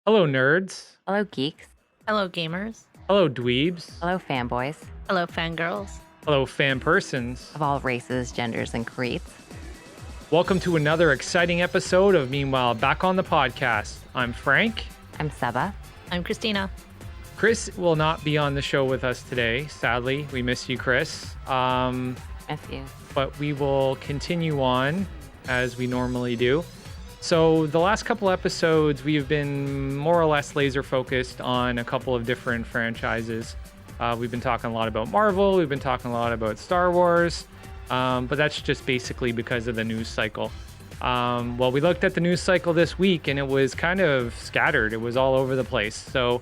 Hello, nerds. Hello, geeks. Hello, gamers. Hello, dweebs. Hello, fanboys Hello, fangirls. Hello, fan persons. of all races, genders, and creeds. Welcome to another exciting episode of Meanwhile Back on the Podcast. I'm Frank. I'm Seba. I'm Christina. Chris will not be on the show with us today. Sadly, we miss you, Chris. Miss you. But we will continue on as we normally do. So the last couple episodes, we've been more or less laser focused on a couple of different franchises. We've been talking a lot about Marvel. We've been talking a lot about Star Wars. But that's just basically because of the news cycle. Well, we looked at the news cycle this week and it was kind of scattered. It was all over the place. So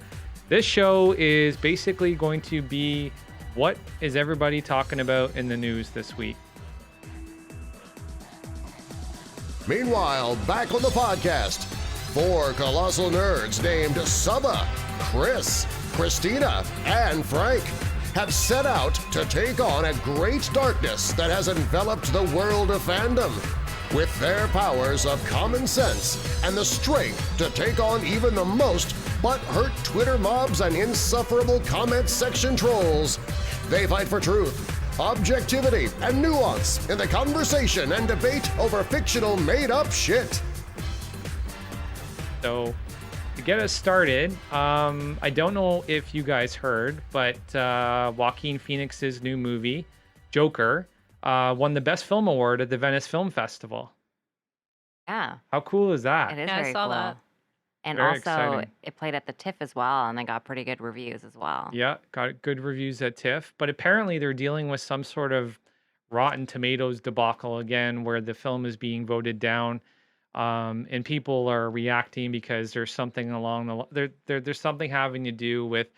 this show is basically going to be what is everybody talking about in the news this week. Meanwhile, back on the podcast, four colossal nerds named Saba, Chris, Christina, and Frank have set out to take on a great darkness that has enveloped the world of fandom. With their powers of common sense and the strength to take on even the most butthurt Twitter mobs and insufferable comment section trolls, they fight for truth, objectivity, and nuance in the conversation and debate over fictional made-up shit. So to get us started, I don't know if you guys heard, but Joaquin Phoenix's new movie, Joker, won the Best Film Award at the Venice Film Festival. Yeah, How cool is that? it is Yeah, I very saw cool. that. And Very also, exciting. it played at the TIFF as well, and they got pretty good reviews as well. Yeah, got good reviews at TIFF, but apparently they're dealing with some sort of Rotten Tomatoes debacle again, where the film is being voted down, and people are reacting because there's something along there's something having to do with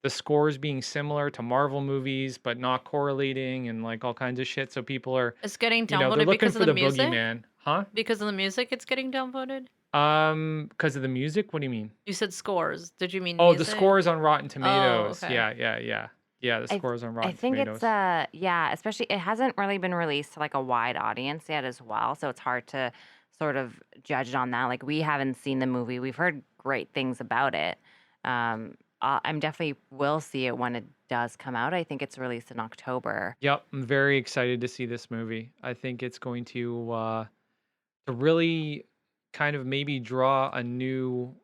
the scores being similar to Marvel movies, but not correlating, and like all kinds of shit. So people are, It's getting they're downvoted looking because for of the the music. boogeyman, huh? Because of the music, it's getting downvoted. Because of the music. What do you mean? You said scores. Did you mean Oh, the music? scores on Rotten Tomatoes. okay. Yeah. The I, scores on I Rotten think Tomatoes. it's, yeah, especially it hasn't really been released to like a wide audience yet as well. So it's hard to sort of judge it on that. Like, we haven't seen the movie, we've heard great things about it. I'm definitely will see it when it does come out. I think it's released in October. Yep, I'm very excited to see this movie. I think it's going to really kind of maybe draw some new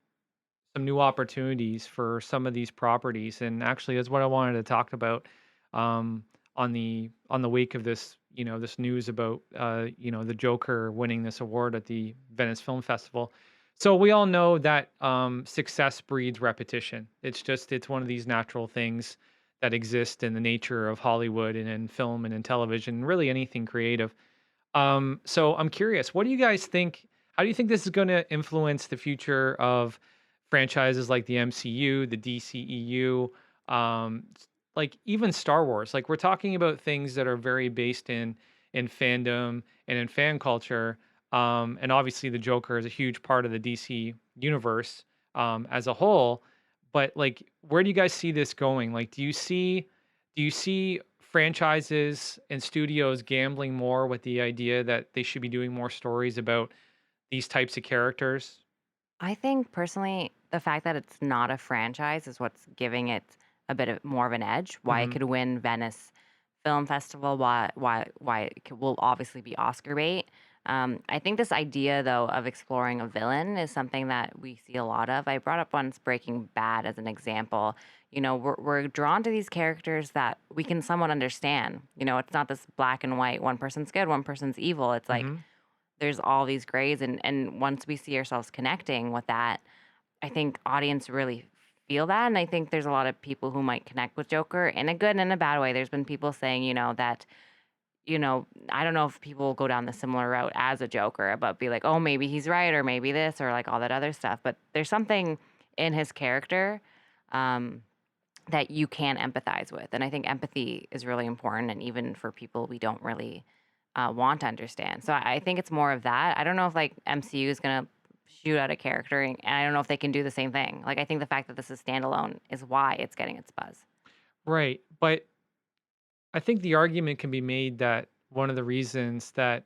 opportunities for some of these properties. And actually, that's what I wanted to talk about on the wake of this, this news about the Joker winning this award at the Venice Film Festival. So we all know that success breeds repetition. It's one of these natural things that exist in the nature of Hollywood and in film and in television, really anything creative. So I'm curious, what do you guys think? How do you think this is going to influence the future of franchises like the MCU, the DCEU, like even Star Wars? Like, we're talking about things that are very based in fandom and in fan culture. And obviously the Joker is a huge part of the DC universe as a whole. But like, where do you guys see this going? Like, do you see franchises and studios gambling more with the idea that they should be doing more stories about these types of characters? I think personally, the fact that it's not a franchise is what's giving it a bit of more of an edge. Why it Hmm. could win Venice Film Festival, why will obviously be Oscar bait. I think this idea though of exploring a villain is something that we see a lot of. I brought up once Breaking Bad as an example. We're drawn to these characters that we can somewhat understand. It's not this black and white. One person's good, one person's evil. It's like Hmm. there's all these grays, and once we see ourselves connecting with that, I think audience really feel that. And I think there's a lot of people who might connect with Joker in a good and a bad way. There's been people saying, that, I don't know if people will go down the similar route as a Joker, but be like, oh, maybe he's right, or maybe this, or like all that other stuff. But there's something in his character um, that you can empathize with. And I think empathy is really important. And even for people we don't really want to understand. So I think it's more of that. I don't know if like MCU is going to shoot out a character, and I don't know if they can do the same thing. Like, I think the fact that this is standalone is why it's getting its buzz. Right. But I think the argument can be made that one of the reasons that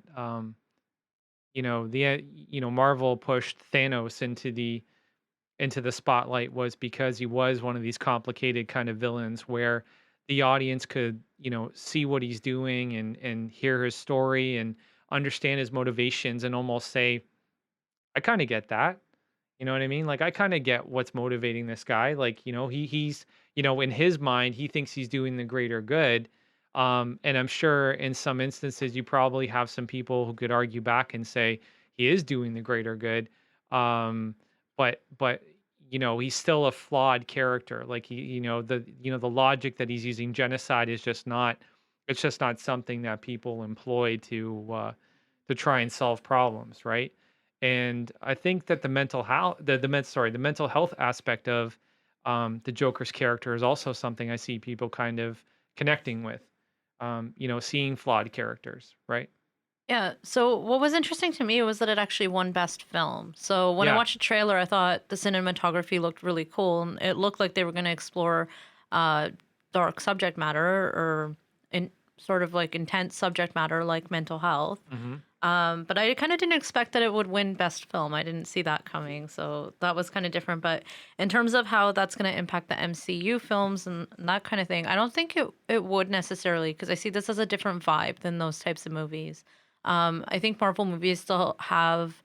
Marvel pushed Thanos into the into the spotlight was because he was one of these complicated kind of villains where the audience could, see what he's doing and hear his story and understand his motivations and almost say, I kind of get that. You know what I mean? Like I kind of get what's motivating this guy. Like, he's, in his mind, he thinks he's doing the greater good. And I'm sure in some instances you probably have some people who could argue back and say he is doing the greater good. Um, but he's still a flawed character. Like the logic that he's using genocide is just not it's just not something that people employ to try and solve problems, right? And I think that the mental health, the mental health aspect of the Joker's character is also something I see people kind of connecting with. Seeing flawed characters, right? Yeah. So what was interesting to me was that it actually won Best Film. So when I Yeah. watched the trailer, I thought the cinematography looked really cool, and it looked like they were going to explore uh, dark subject matter or in sort of like intense subject matter like mental health. hmm But I kind of didn't expect that it would win Best Film. I didn't see that coming, so that was kind of different. But in terms of how that's going to impact the MCU films and that kind of thing, I don't think it would necessarily, because I see this as a different vibe than those types of movies. I think Marvel movies still have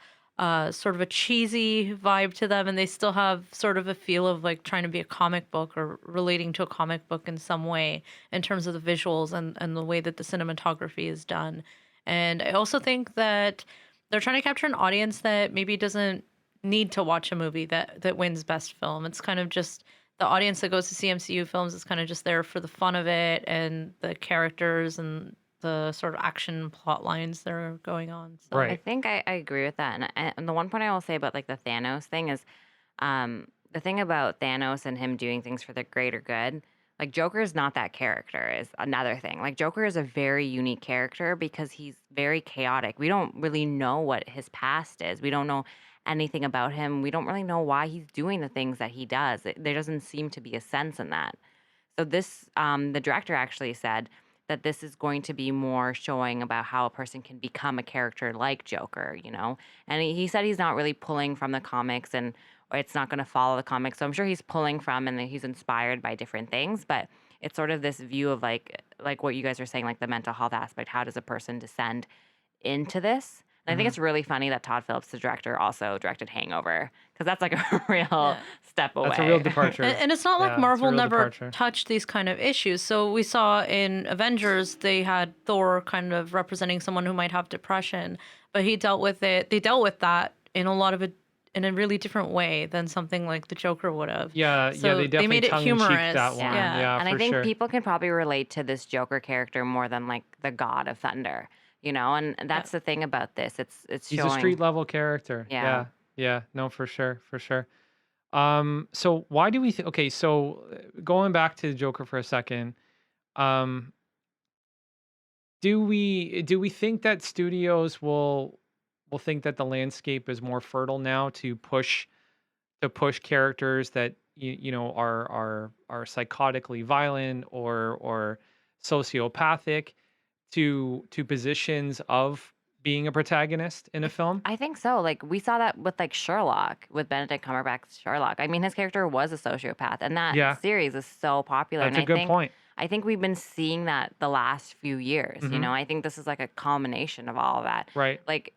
sort of a cheesy vibe to them, and they still have sort of a feel of like trying to be a comic book or relating to a comic book in some way in terms of the visuals and the way that the cinematography is done. And I also think that they're trying to capture an audience that maybe doesn't need to watch a movie that wins Best Film. It's kind of just the audience that goes to see MCU films is kind of just there for the fun of it and the characters and the sort of action plot lines that are going on. So I Right. think I agree with that. And the one point I will say about like the Thanos thing is the thing about Thanos and him doing things for the greater good, like Joker is not that character, is another thing. Like Joker is a very unique character because he's very chaotic. We don't really know what his past is. We don't know anything about him. We don't really know why he's doing the things that he does. There doesn't seem to be a sense in that. So this, the director actually said that this is going to be more showing about how a person can become a character like Joker, And he said he's not really pulling from the comics and or it's not going to follow the comics. So I'm sure he's pulling from and that he's inspired by different things, but it's sort of this view of like what you guys are saying, like the mental health aspect. How does a person descend into this? And I think hmm it's really funny that Todd Phillips, the director, also directed Hangover because that's like a real yeah. step That's a real away. departure. And it's not like Yeah, it's a Marvel real never departure. touched these kind of issues. So we saw in Avengers, they had Thor kind of representing someone who might have depression, but he dealt with it. They dealt with that in a lot of it in a really different way than something like the Joker would have. Yeah, So they they definitely made it tongue in cheek humorous. that one. Yeah. Yeah. And I For think sure. people can probably relate to this Joker character more than like the God of Thunder, And Yeah. that's the thing about this. It's He's a showing. street level character. Yeah. Yeah. Yeah. No, for sure. For sure. So why do we okay, so going back to Joker for a second, um, do we think that studios will think that the landscape is more fertile now to push characters that are psychotically violent or sociopathic to positions of being a protagonist in a film? I think so. Like we saw that with like Sherlock, with Benedict Cumberbatch's Sherlock. I mean, his character was a sociopath, and that Yeah, series is so popular. that's And a good point. I think we've been seeing that the last few years. hmm I think this is like a culmination of all of that. Right. Like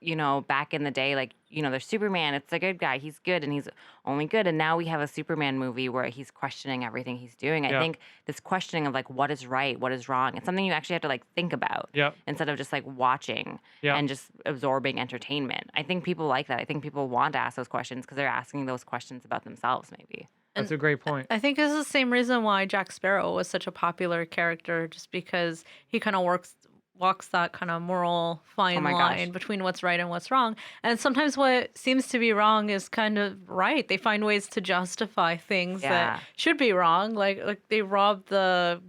back in the day, like there's Superman. It's a good guy. He's good, and he's only good. And now we have a Superman movie where he's questioning everything he's doing. I Yeah. think this questioning of like what is right, what is wrong, it's something you actually have to like think about Yep. instead of just like watching Yep. and just absorbing entertainment. I think people like that. I think people want to ask those questions because they're asking those questions about themselves, maybe. That's And a great point. I think this is the same reason why Jack Sparrow was such a popular character, just because he kind of walks that kind of moral Oh fine my gosh. line between what's right and what's wrong. And sometimes what seems to be wrong is kind of right. They find ways to justify things Yeah. that should be wrong. Like they robbed the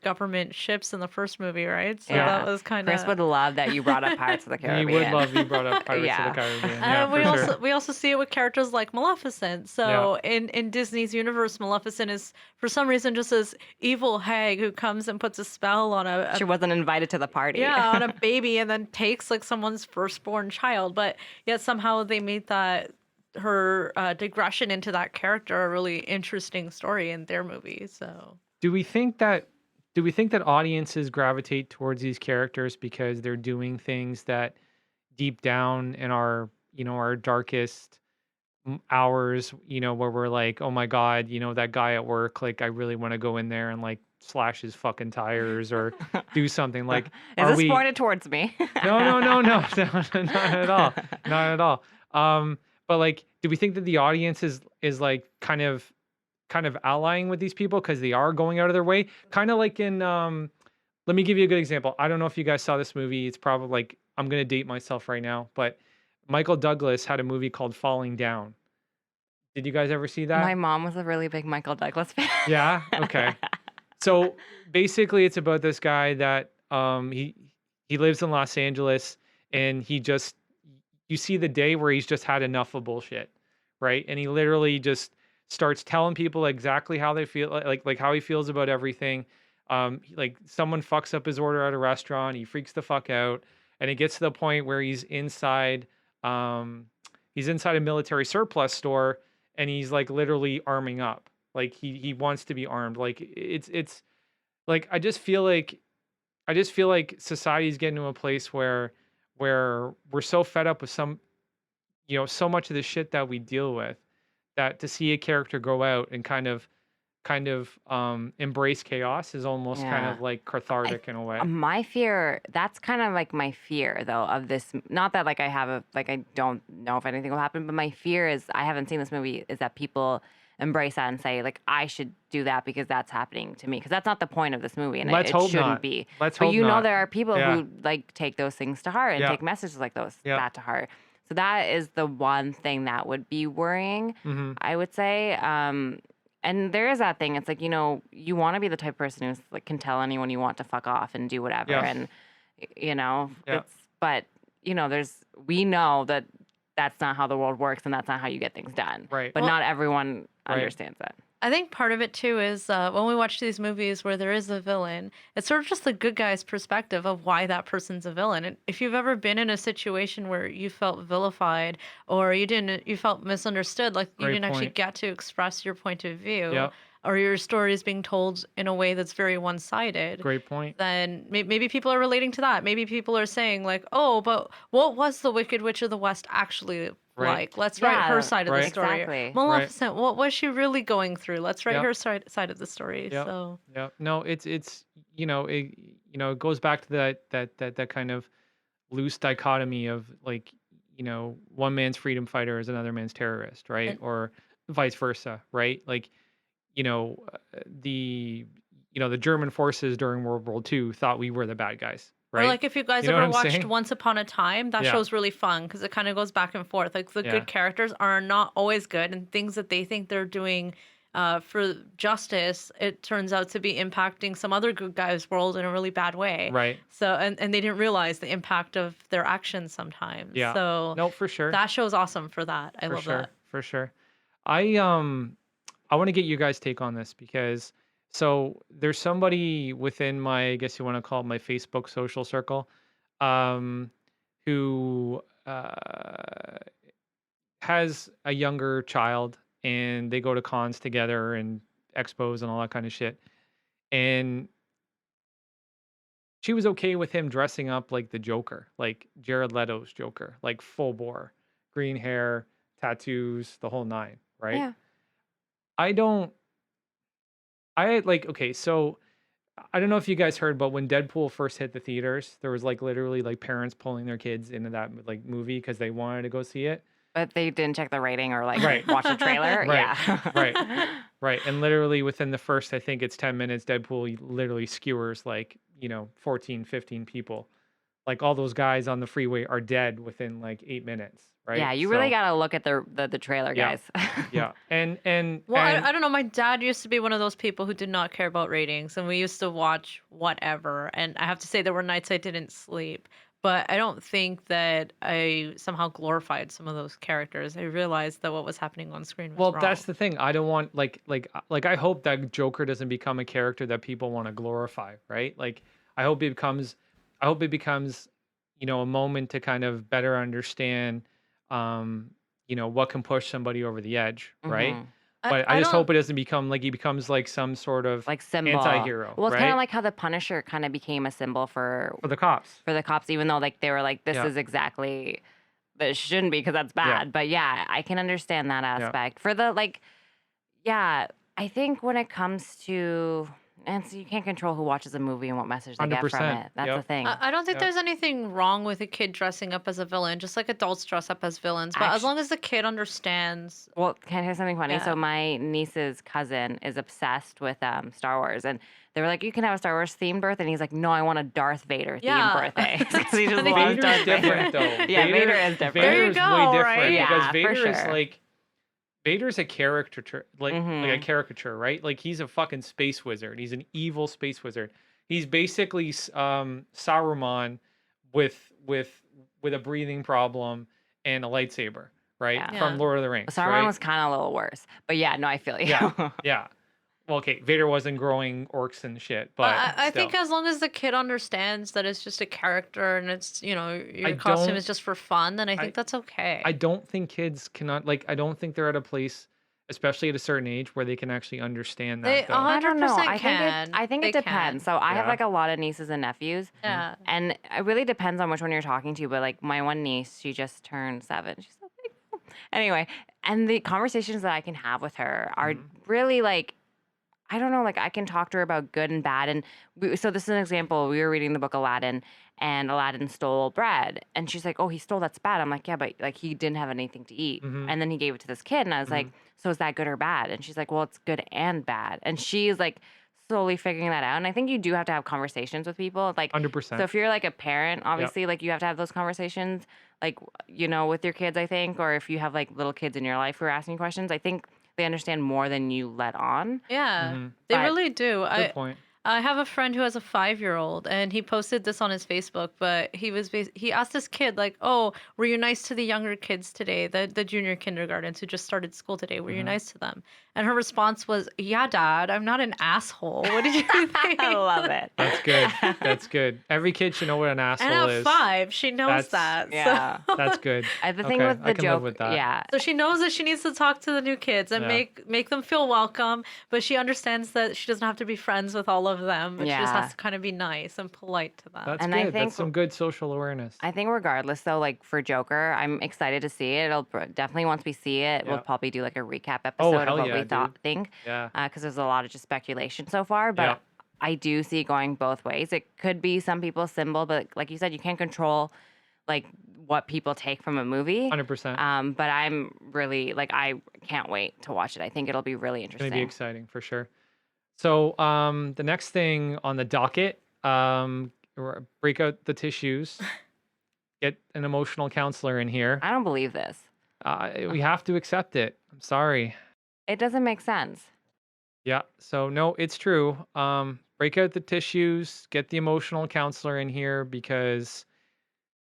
government ships in the first movie, right? So Yeah. that was kind Chris of. would love that you brought up Pirates of the He Caribbean. would love you brought up Pirates Yeah. of the Caribbean. Yeah, We for also sure. we also see it with characters like Maleficent. So in Disney's universe, Maleficent is for some reason just this evil hag who comes and puts a spell on She wasn't invited to the party. on a baby and then takes like someone's firstborn child. But yet somehow they made that her digression into that character a really interesting story in their movie. So Do we think that audiences gravitate towards these characters because they're doing things that deep down in our, our darkest hours, where we're like, oh my God, that guy at work, like I really want to go in there and like slash his fucking tires or do something. Like, Is are this we? pointed towards me? No, no, no, no, no, not at all, not at all. But like, do we think that the audience is like kind of allying with these people because they are going out of their way? Kind of like in let me give you a good example. I don't know if you guys saw this movie. It's probably like I'm gonna date myself right now, but Michael Douglas had a movie called Falling Down. Did you guys ever see My that? mom was a really big Michael Douglas fan. Yeah. Okay. So basically, it's about this guy that he lives in Los Angeles, and he just you see the day where he's just had enough of bullshit, right? And he literally just starts telling people exactly how they feel, like how he feels about everything. Like someone fucks up his order at a restaurant, he freaks the fuck out, and it gets to the point where um, he's inside a military surplus store, and he's like literally arming up, like he wants to be armed. Like it's like I just feel like society's getting to a place where we're so fed up with so much of the shit that we deal with, that to see a character go out and kind of embrace chaos is almost kind Yeah. of like I cathartic in a way. My fear, that's kind of like my fear though of this, not that like I don't know if anything will happen, but my fear is, I haven't seen this movie, is that people embrace that and say like I should do that because that's happening to me, because that's not the point of this movie, and Let's it hope shouldn't not. be. Let's But hope not. there are people Yeah. who like take those things to heart and Yeah. take messages like Yeah. that to heart. So that is the one thing that would be worrying, Mm-hmm. I would say. And there is that thing. It's like, you want to be the type of person who's like can tell anyone you want to fuck off and do whatever. Yeah. And Yeah. but we know that that's not how the world works, and that's not how you get things done. Right. But Well- not everyone Right. understands that. I think part of it too is when we watch these movies where there is a villain, it's sort of just the good guy's perspective of why that person's a villain. And if you've ever been in a situation where you felt vilified or you felt misunderstood, like you Great didn't actually point. get to express your point of view, Yep. or your story is being told in a way that's very one-sided, Great point. then maybe people are relating to that. Maybe people are saying like, "Oh, but what was the Wicked Witch of the West actually Right. like? Let's write Yeah, her side of right. the story." Exactly. Maleficent, what was she really going through? Let's write Yep. her side of the story. Yep. So Yeah. No, it's it goes back to that kind of loose dichotomy of like, one man's freedom fighter is another man's terrorist, right? And- Or vice versa, right? Like, the the German forces during World War II thought we were the bad guys, right? Or like if you guys You know what ever I'm watched saying? Once Upon a Time, that Yeah. show's really fun because it kind of goes back and forth. Like the Yeah. good characters are not always good, and things that they think they're doing for justice, it turns out to be impacting some other good guy's world in a really bad way. Right. So and they didn't realize the impact of their actions sometimes. Yeah. So No, for sure. that show's awesome for that. I For love sure. that. For sure. I want to get you guys' take on this because so there's somebody within my, I guess you want to call it my Facebook social circle, um, who has a younger child, and they go to cons together and expos and all that kind of shit. And she was okay with him dressing up like the Joker, like Jared Leto's Joker, like full bore, green hair, tattoos, the whole nine, right? Yeah. I don't, I like, okay, so I don't know if you guys heard, but when Deadpool first hit the theaters, there was like literally like parents pulling their kids into that like movie because they wanted to go see it. But they didn't check the rating or like Right. watch the trailer. Right. Yeah. Right. Right. And literally within the first, I think it's 10 minutes, Deadpool literally skewers like, 14, 15 people. Like all those guys on the freeway are dead within like 8 minutes. Right. Yeah, you really So, gotta look at the trailer, Yeah. guys. Yeah. And Well, and I don't know. My dad used to be one of those people who did not care about ratings, and we used to watch whatever. And I have to say, there were nights I didn't sleep. But I don't think that I somehow glorified some of those characters. I realized that what was happening on screen was well, wrong. that's the thing. I don't want like I hope that Joker doesn't become a character that people want to glorify, right? Like I hope it becomes a moment to kind of better understand, um, what can push somebody over the edge, right? Hmm. But I I just don't. hope it doesn't become like he becomes like some sort of Like symbol. anti-hero, Well, it's kind of right? like how the Punisher kind of became a symbol For the cops. for the cops, even though like they were like, this Yeah. is exactly this shouldn't be because that's Yeah. bad. But yeah, I can understand that Yeah. aspect. For the like, yeah, I think when it comes to, and so you can't control who watches a movie and what message they get from 100%. it. That's the Yep. thing. I don't think Yep. there's anything wrong with a kid dressing up as a villain, just like adults dress up as villains. But as Actu- long as the kid understands, Well, can I hear something funny? So yeah, my niece's cousin is obsessed with Star Wars, and they were like, "You can have a Star Wars themed birthday," and he's like, "No, I want a Darth Vader themed yeah, birthday because he that's just funny. loves Vader's Darth different Vader." though. Yeah, Vader is different. There you Vader's go, way different right? because Yeah, for Vader is sure. like Vader's a caricature, like a Hmm. caricature, right? Like he's a fucking space wizard. He's an evil space wizard. He's basically Saruman with with with a breathing problem and a lightsaber, right? Yeah. From Yeah. Lord of the Rings, Saruman right? was kind of a little worse, but yeah, no, I feel you. Yeah, yeah. Well, okay, Vader wasn't growing orcs and shit, But but I still. think as long as the kid understands that it's just a character and it's, I your costume don't is just for fun, then I I think that's okay. I don't think kids cannot like I don't think they're at a place, especially at a certain age, where they can actually understand They that though. I don't know. 100% I think can. I think They it depends. can. So I have Yeah. like a lot of nieces and nephews, Yeah. and it really depends on which one you're talking to. But like my one niece, she just turned 7. She's so big. Anyway, and the conversations that I can have with her are Mhm. really like I don't know, like I can talk to her about good and bad. And so this is an example. We were reading the book Aladdin, and Aladdin stole bread, and she's like, "Oh, he stole. That's bad." I'm like, "Yeah, but like he didn't have anything to eat, Mhm. and then he gave it to this kid." And I was like, Mhm. "So is that good or bad?" And she's like, "Well, it's good and bad." And she's like slowly figuring that out. And I think you do have to have conversations with people. Like, so 100%. if you're like a parent, Yep. obviously, like you have to have those conversations, like with your kids. I think, or if you have like little kids in your life who are asking you questions, I think they understand more than you let on. Yeah. Mhm. They But really do. Good point. I have a friend who has a 5-year-old, and he posted this on his Facebook. But he asked this kid like, "Oh, were you nice to the younger kids today? The junior kindergartens who just started school today? Were you Mhm. nice to them?" And her response was, "Yeah, Dad. I'm not an asshole. What did you think?" I love it. That's good. That's good. Every kid should know what an And asshole at is. 5, she knows That's- that. Yeah. That's good. The thing Okay, with I the can live joke, with that. yeah, So she knows that she needs to talk to the new kids and Yeah. make them feel welcome, but she understands that she doesn't have to be friends with all of them. But she just Yeah. has to kind of be nice and polite to them. That's And I good. think- That's some good social awareness. I think regardless though, like for Joker, I'm excited to see it. Definitely once we see it, we'll Yeah. probably do like a recap episode Oh, of hell what yeah, we dude. think, Yeah. because there's a lot of just speculation so far. But Yeah. I do see it going both ways. It could be some people's symbol, but like you said, you can't control like what people take from a movie. 100%. But I'm really like I can't wait to watch it. I think it'll be really It's going interesting. to be exciting for sure. So, the next thing on the docket, break out the tissues, get an emotional counselor in here. I don't believe this. We have to accept it. I'm sorry. It doesn't make sense. Yeah. So no, it's true. Break out the tissues, get the emotional counselor in here because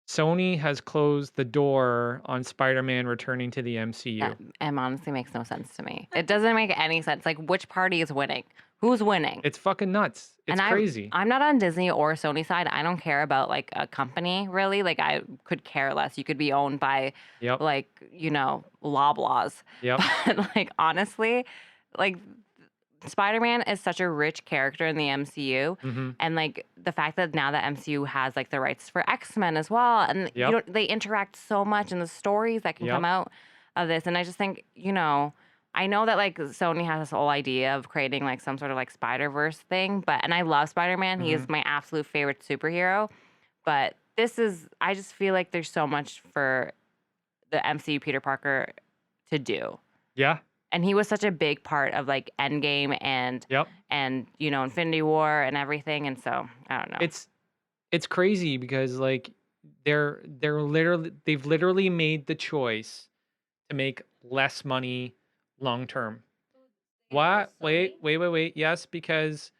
Sony has closed the door on Spider-Man returning to the MCU. That honestly makes no sense to me. It doesn't make any sense. Like, which party is winning? Who's winning? It's fucking nuts. It's And crazy. I'm not on Disney or Sony side. I don't care about like a company really. Like, I could care less. You could be owned by Yep. like Loblaws. Yep. But like honestly, like Spider-Man is such a rich character in the MCU. hmm And like the fact that now the MCU has like the rights for X-Men as well, and Yep. they interact so much in the stories that can Yep. come out of this. And I just think, I know that like Sony has this whole idea of creating like some sort of like Spider-Verse thing, and I love Spider-Man. He Mm-hmm. is my absolute favorite superhero. But I just feel like there's so much for the MCU Peter Parker to do. Yeah. And he was such a big part of like Endgame and Yep. Infinity War and everything. And so I don't know. It's crazy because like they've literally made the choice to make less money long term. What? Wait. Yes, because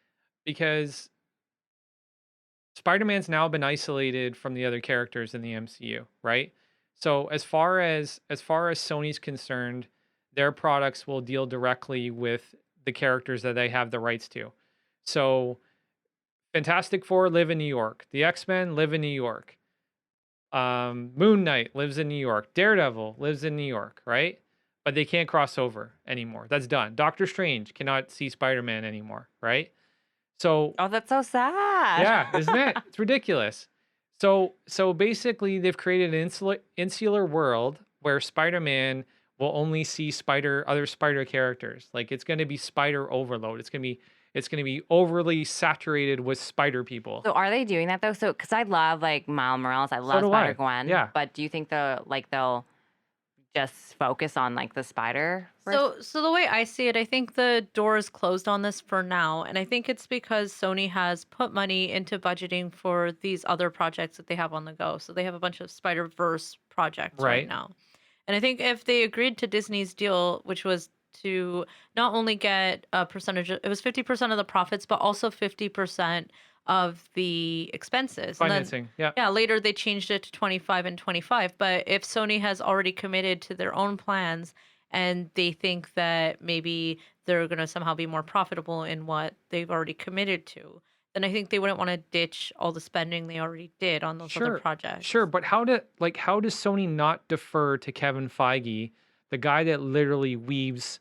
Spider-Man's now been isolated from the other characters in the MCU, right? So as far as Sony's concerned, their products will deal directly with the characters that they have the rights to. So Fantastic Four live in New York. The X-Men live in New York. Moon Knight lives in New York. Daredevil lives in New York, right? But they can't cross over anymore. That's done. Doctor Strange cannot see Spider-Man anymore, right? So Oh, that's so sad. yeah, isn't it? It's ridiculous. So basically they've created an insular world where Spider-Man will only see other spider characters. Like it's going to be spider overload. It's going to be overly saturated with spider people. So are they doing that though? So because I love like Miles Morales, I So love do Spider I. Gwen, Yeah. but do you think they'll just focus on like the spider? So the way I see it, I think the door is closed on this for now, and I think it's because Sony has put money into budgeting for these other projects that they have on the go. So they have a bunch of Spider-Verse projects right Right. now. And I think if they agreed to Disney's deal, which was to not only get a percentage, it was 50% of the profits, but also 50% of the expenses. And then Financing. Yeah. yeah, later they changed it to 25 and 25. But if Sony has already committed to their own plans and they think that maybe they're going to somehow be more profitable in what they've already committed to, then I think they wouldn't want to ditch all the spending they already did on those other Sure. projects. Sure, but how does Sony not defer to Kevin Feige, the guy that literally weaves,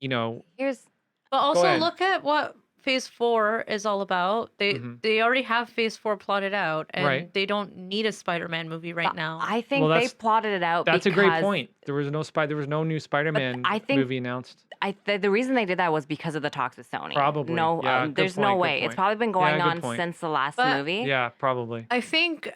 you know, Here's But go also ahead. look at what Phase 4 is all about. They Mhm. they already have Phase 4 plotted out, and Right. they don't need a Spider-Man movie right but now. I Well, think they that's plotted it out that's a great because point. There was no new but Spider-Man I think movie announced. the reason they did that was because of the talks with Sony. Probably. No, Yeah, good there's no point, good way. It's point. probably been Yeah, going good on point. since the last But movie. Yeah, probably. I think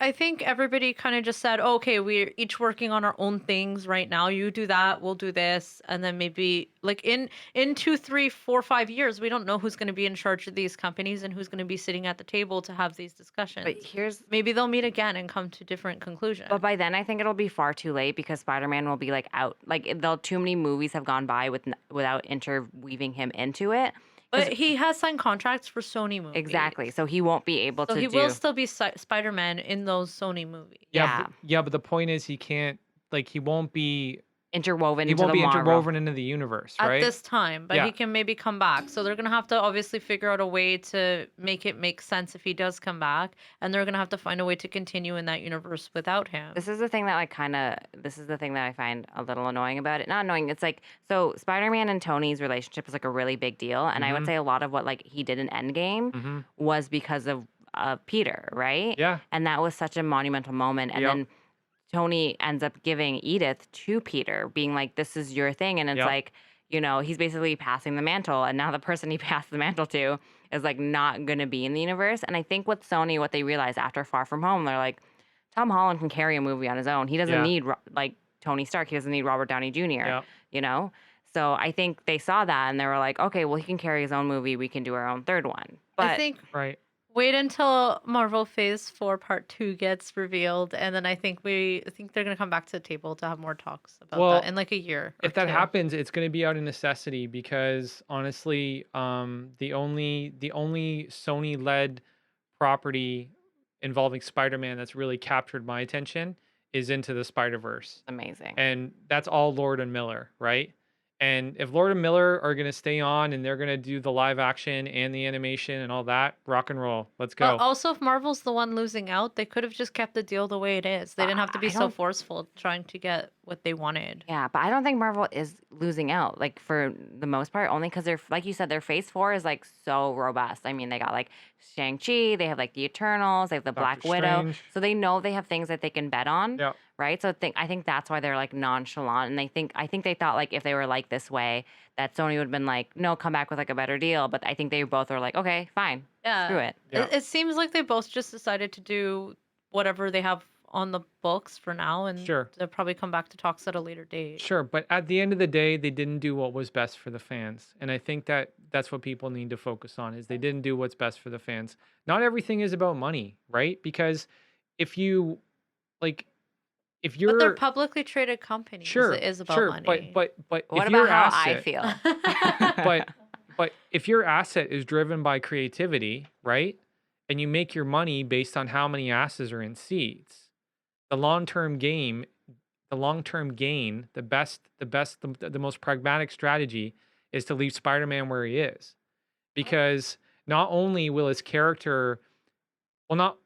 everybody kind of just said, okay, we're each working on our own things right now. You do that, we'll do this, and then maybe like in 2, 3, 4, 5 years, we don't know who's going to be in charge of these companies and who's going to be sitting at the table to have these But discussions. here's Maybe they'll meet again and come to different conclusions. But by then, I think it'll be far too late because Spider-Man will be like out. Like they'll too many movies have gone by without interweaving him into it. 'Cause But he has signed contracts for Sony movies. exactly, so he won't be able So to he will do. still be Spider-Man in those Sony movies. Yeah, But the point is he can't he won't be interwoven he into won't the be Marvel. interwoven into the universe, At right? this time, but Yeah. he can maybe come back. So they're gonna have to obviously figure out a way to make it make sense if he does come back, and they're gonna have to find a way to continue in that universe without him. This is the thing that this is the thing that I find a little annoying about it. Not annoying, it's like so Spider-Man and Tony's relationship is like a really big deal, and I would Mhm. say a lot of what like he did in Endgame Mhm. was because of Peter, right? Yeah. And that was such a monumental moment. And Yep. then Tony ends up giving Edith to Peter, being like, "This is your thing," and it's Yep. like, he's basically passing the mantle, and now the person he passed the mantle to is like not going to be in the universe. And I think with Sony, what they realized after Far From Home, they're like, Tom Holland can carry a movie on his own. He doesn't Yeah. need like Tony Stark. He doesn't need Robert Downey Jr. Yep. You know. So I think they saw that and they were like, okay, well he can carry his own movie. We can do our own third one. But I think Right. wait until Marvel Phase 4 Part 2 gets revealed, and then I think they're gonna come back to the table to have more talks about Well, that in like a year. If or that two. happens, it's going to be out of necessity because honestly, the only Sony led property involving Spider-Man that's really captured my attention is Into the Spider-Verse. amazing. And that's all Lord and Miller, right? And if Lord and Miller are going to stay on and they're going to do the live action and the animation and all that, rock and roll. Let's But go. also, if Marvel's the one losing out, they could have just kept the deal the way it is. They didn't have to be I so don't forceful trying to get what they wanted. Yeah, but I don't think Marvel is losing out, like for the most part, only because they're, like you said, their Phase 4 is like so robust. I mean, they got like Shang-Chi, they have like the Eternals, they have the Black Doctor Widow. Strange. So they know they have things that they can bet on, Yeah. right? So I think that's why they're like nonchalant. And I think they thought like if they were like this way, that Sony would have been like, no, come back with like a better deal. But I think they both were like, okay, fine, Yeah. screw it. Yeah. It seems like they both just decided to do whatever they have on the books for now, and Sure. they'll probably come back to talks at a later date. Sure, but at the end of the day, they didn't do what was best for the fans. And I think that that's what people need to focus on is they didn't do what's best for the fans. Not everything is about money, right? Because if you like if But they're you're publicly traded companies. sure, It is about sure, money. but What if about your how I asset feel? but if your asset is driven by creativity, right? And you make your money based on how many asses are in seats, the long-term game, the long-term gain, the most pragmatic strategy is to leave Spider-Man where he is. Because not only will his character, well, not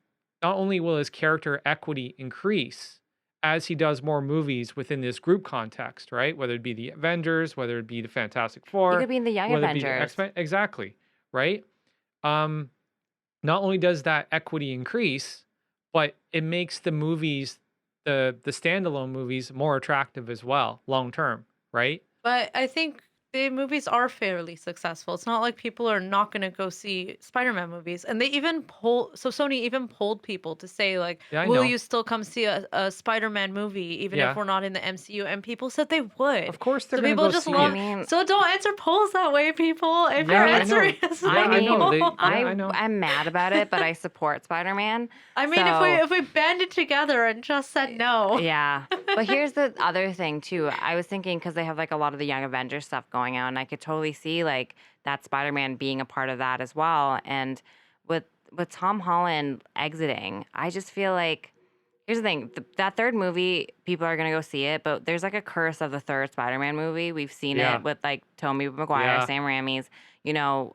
not only will his character equity increase as he does more movies within this group context, right? Whether it be the Avengers, whether it be the Fantastic He Four, could be in the Young whether it be the Avengers. X-Men, exactly, right? Um, not only does that equity increase, but it makes the movies, the standalone movies, more attractive as well, long term, right? But I think the movies are fairly successful. It's not like people are not going to go see Spider-Man movies. And they even Sony even polled people to say like, Yeah, I will know. you still come see a Spider-Man movie even if Yeah, we're not in the MCU? And people said they would. of course they're So gonna people go just see I love. it. mean, So don't answer polls that way, people. If Yeah, you're I know. answering as Yeah, I I know. mean, They, people. yeah, I know. I'm mad about it, but I support Spider-Man. I mean, So if we banded together and just said no. yeah. But here's the other thing too. I was thinking because they have like a lot of the Young Avengers stuff going on, and I could totally see like that Spider-Man being a part of that as well. And with Tom Holland exiting, I just feel like here's the thing: that third movie, people are gonna go see it, but there's like a curse of the third Spider-Man movie. We've seen Yeah, it with like Tobey Maguire, yeah. Sam Raimi's,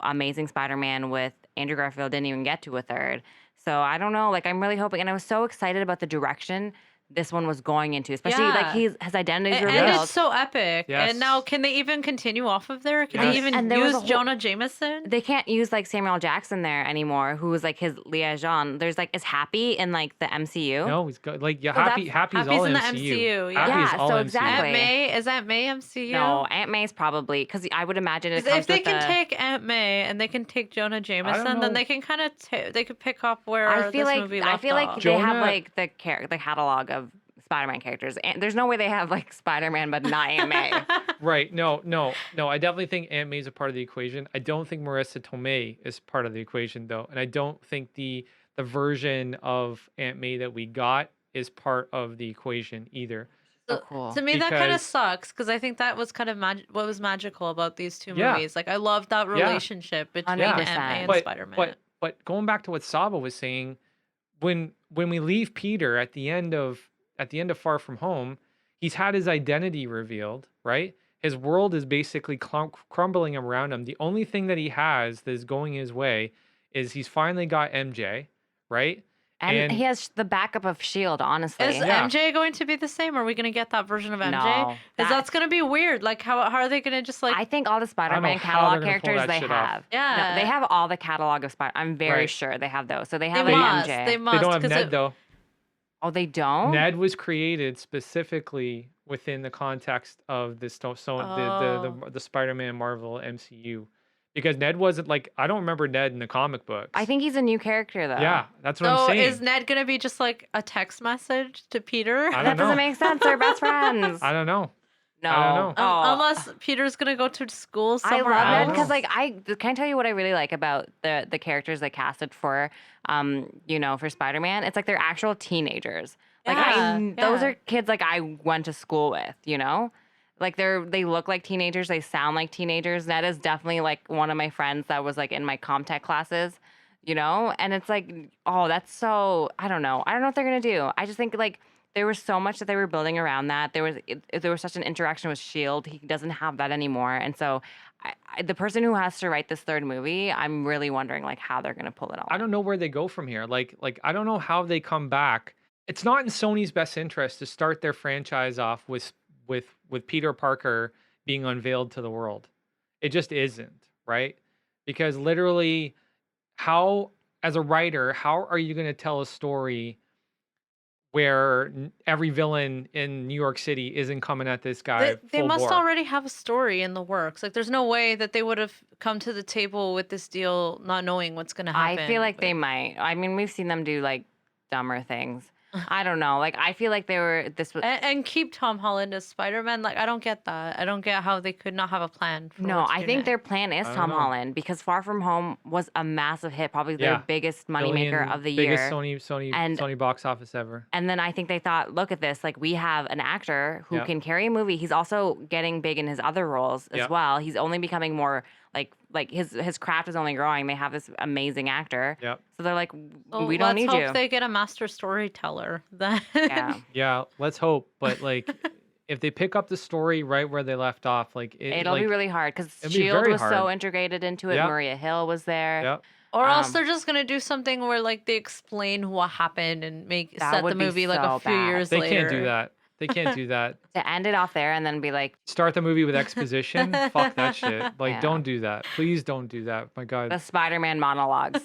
Amazing Spider-Man with Andrew Garfield didn't even get to a third. So I don't know. Like I'm really hoping, and I was so excited about the direction this one was going into, especially like Yeah. his identity's And revealed. it's so epic. And now, Yes. can they even continue off of there? Can Yes. they even And there was a use whole Jonah Jameson? they can't use like Samuel Jackson there anymore, who was like his liaison. There's like is Happy in like the MCU. No, he's got like yeah. So Happy, that's Happy's Happy's all in the MCU. MCU, yeah. Happy is Yeah, all so MCU. exactly. Aunt May? Is Aunt May MCU? No, Aunt May's probably because I would imagine it 'Cause comes if they with can the. take Aunt May and they can take Jonah I don't Jameson, then know. they can kind of they could pick up I where feel this like movie I left feel like off. they have Jonah, like the catalog of Spider-Man characters, and there's no way they have like Spider-Man but not Aunt May. right? No, no, no. I definitely think Aunt May's a part of the equation. I don't think Marissa Tomei is part of the equation though, and I don't think the version of Aunt May that we got is part of the equation either. So So, cool. to me, that kind of Because sucks because I think that was kind of what was magical about these two yeah, movies. Like, I love that yeah, relationship between yeah. Aunt May 100%. and But Spider-Man. going back to what Saba was saying, when we leave Peter at the end of Far From Home, he's had his identity revealed, right? His world is basically crumbling around him. The only thing that he has that is going his way is he's finally got MJ, right? And he And has the backup of Shield, Is honestly. yeah, MJ going to be the same? Are we going to get that version of MJ? No, Because that's going to be weird. Like, how are they going to just like, I think all the I don't know Spider-Man how they're catalog gonna pull characters that they shit off. have. No, they yeah, have all the catalog of Spider. I'm very Right. sure they have those. So they they have They like must. They MJ. they must. don't have Because Ned though. Oh, they don't? Ned was created specifically within the context of this oh, the Spider-Man Marvel MCU because Ned wasn't like I don't remember Ned in the comic I books. think he's a new character though. Yeah, that's what I'm so is saying. Ned going to be just like a text message to Peter? I don't That doesn't know. make sense. They're best friends. I don't know. I don't No. know. Oh, Unless Peter's going to go to school I somewhere love I Ned don't because know. like can I tell you what I really like about the characters they casted for for Spider-Man? It's like they're actual teenagers. Like Yeah, those yeah. are kids like I went to school with. Like they look like teenagers, they sound like teenagers. Ned is definitely like one of my friends that was like in my comtech classes. And it's like, oh, that's so I don't know. I don't know what they're gonna do. I just think like there was so much that they were building around that. There was such an interaction with Shield. He doesn't have that anymore, and so the person who has to write this third movie, I'm really wondering like how they're gonna pull it all I off. don't know where they go from here. Like I don't know how they come back. It's not in Sony's best interest to start their franchise off with Peter Parker being unveiled to the world. It just isn't, right? Because literally how as a writer, how are you going to tell a story where every villain in New York City isn't coming at this guy They full must bore? already have a story in the works. Like, there's no way that they would have come to the table with this deal not knowing what's going to I happen. feel like they might. I mean, we've seen them do like dumber things. I don't know. Like I feel like they were this was And keep Tom Holland as Spider-Man. Like, I don't get that. I don't get how they could not have a plan for No, what to I do think next. their plan is I don't Tom know. Holland because Far From Home was a massive hit, probably their Yeah. biggest moneymaker Billion of the biggest year. And Sony box office ever. and then I think they thought, look at this, like we have an actor who Yep. can carry a movie. He's also getting big in his other roles as Yep. well. He's only becoming more like his craft is only growing. They have this amazing actor. Yep. So they're like, So we don't let's need hope you. they get a master storyteller. Then Yeah. Yeah, let's hope. But like if they pick up the story right where they left off, like It'll be really hard because it'd be Shield very was so hard. integrated into it. Yep. Maria Hill was there. Yep. Or else Um, they're just gonna do something where like they explain what happened and make that set the would be movie like a so few bad. years They can't do later. that. They can't do that. To end it off there and then be like, Start the movie with exposition. Fuck that shit. Like, yeah, don't do that. Please don't do that. My God. the Spider-Man monologues.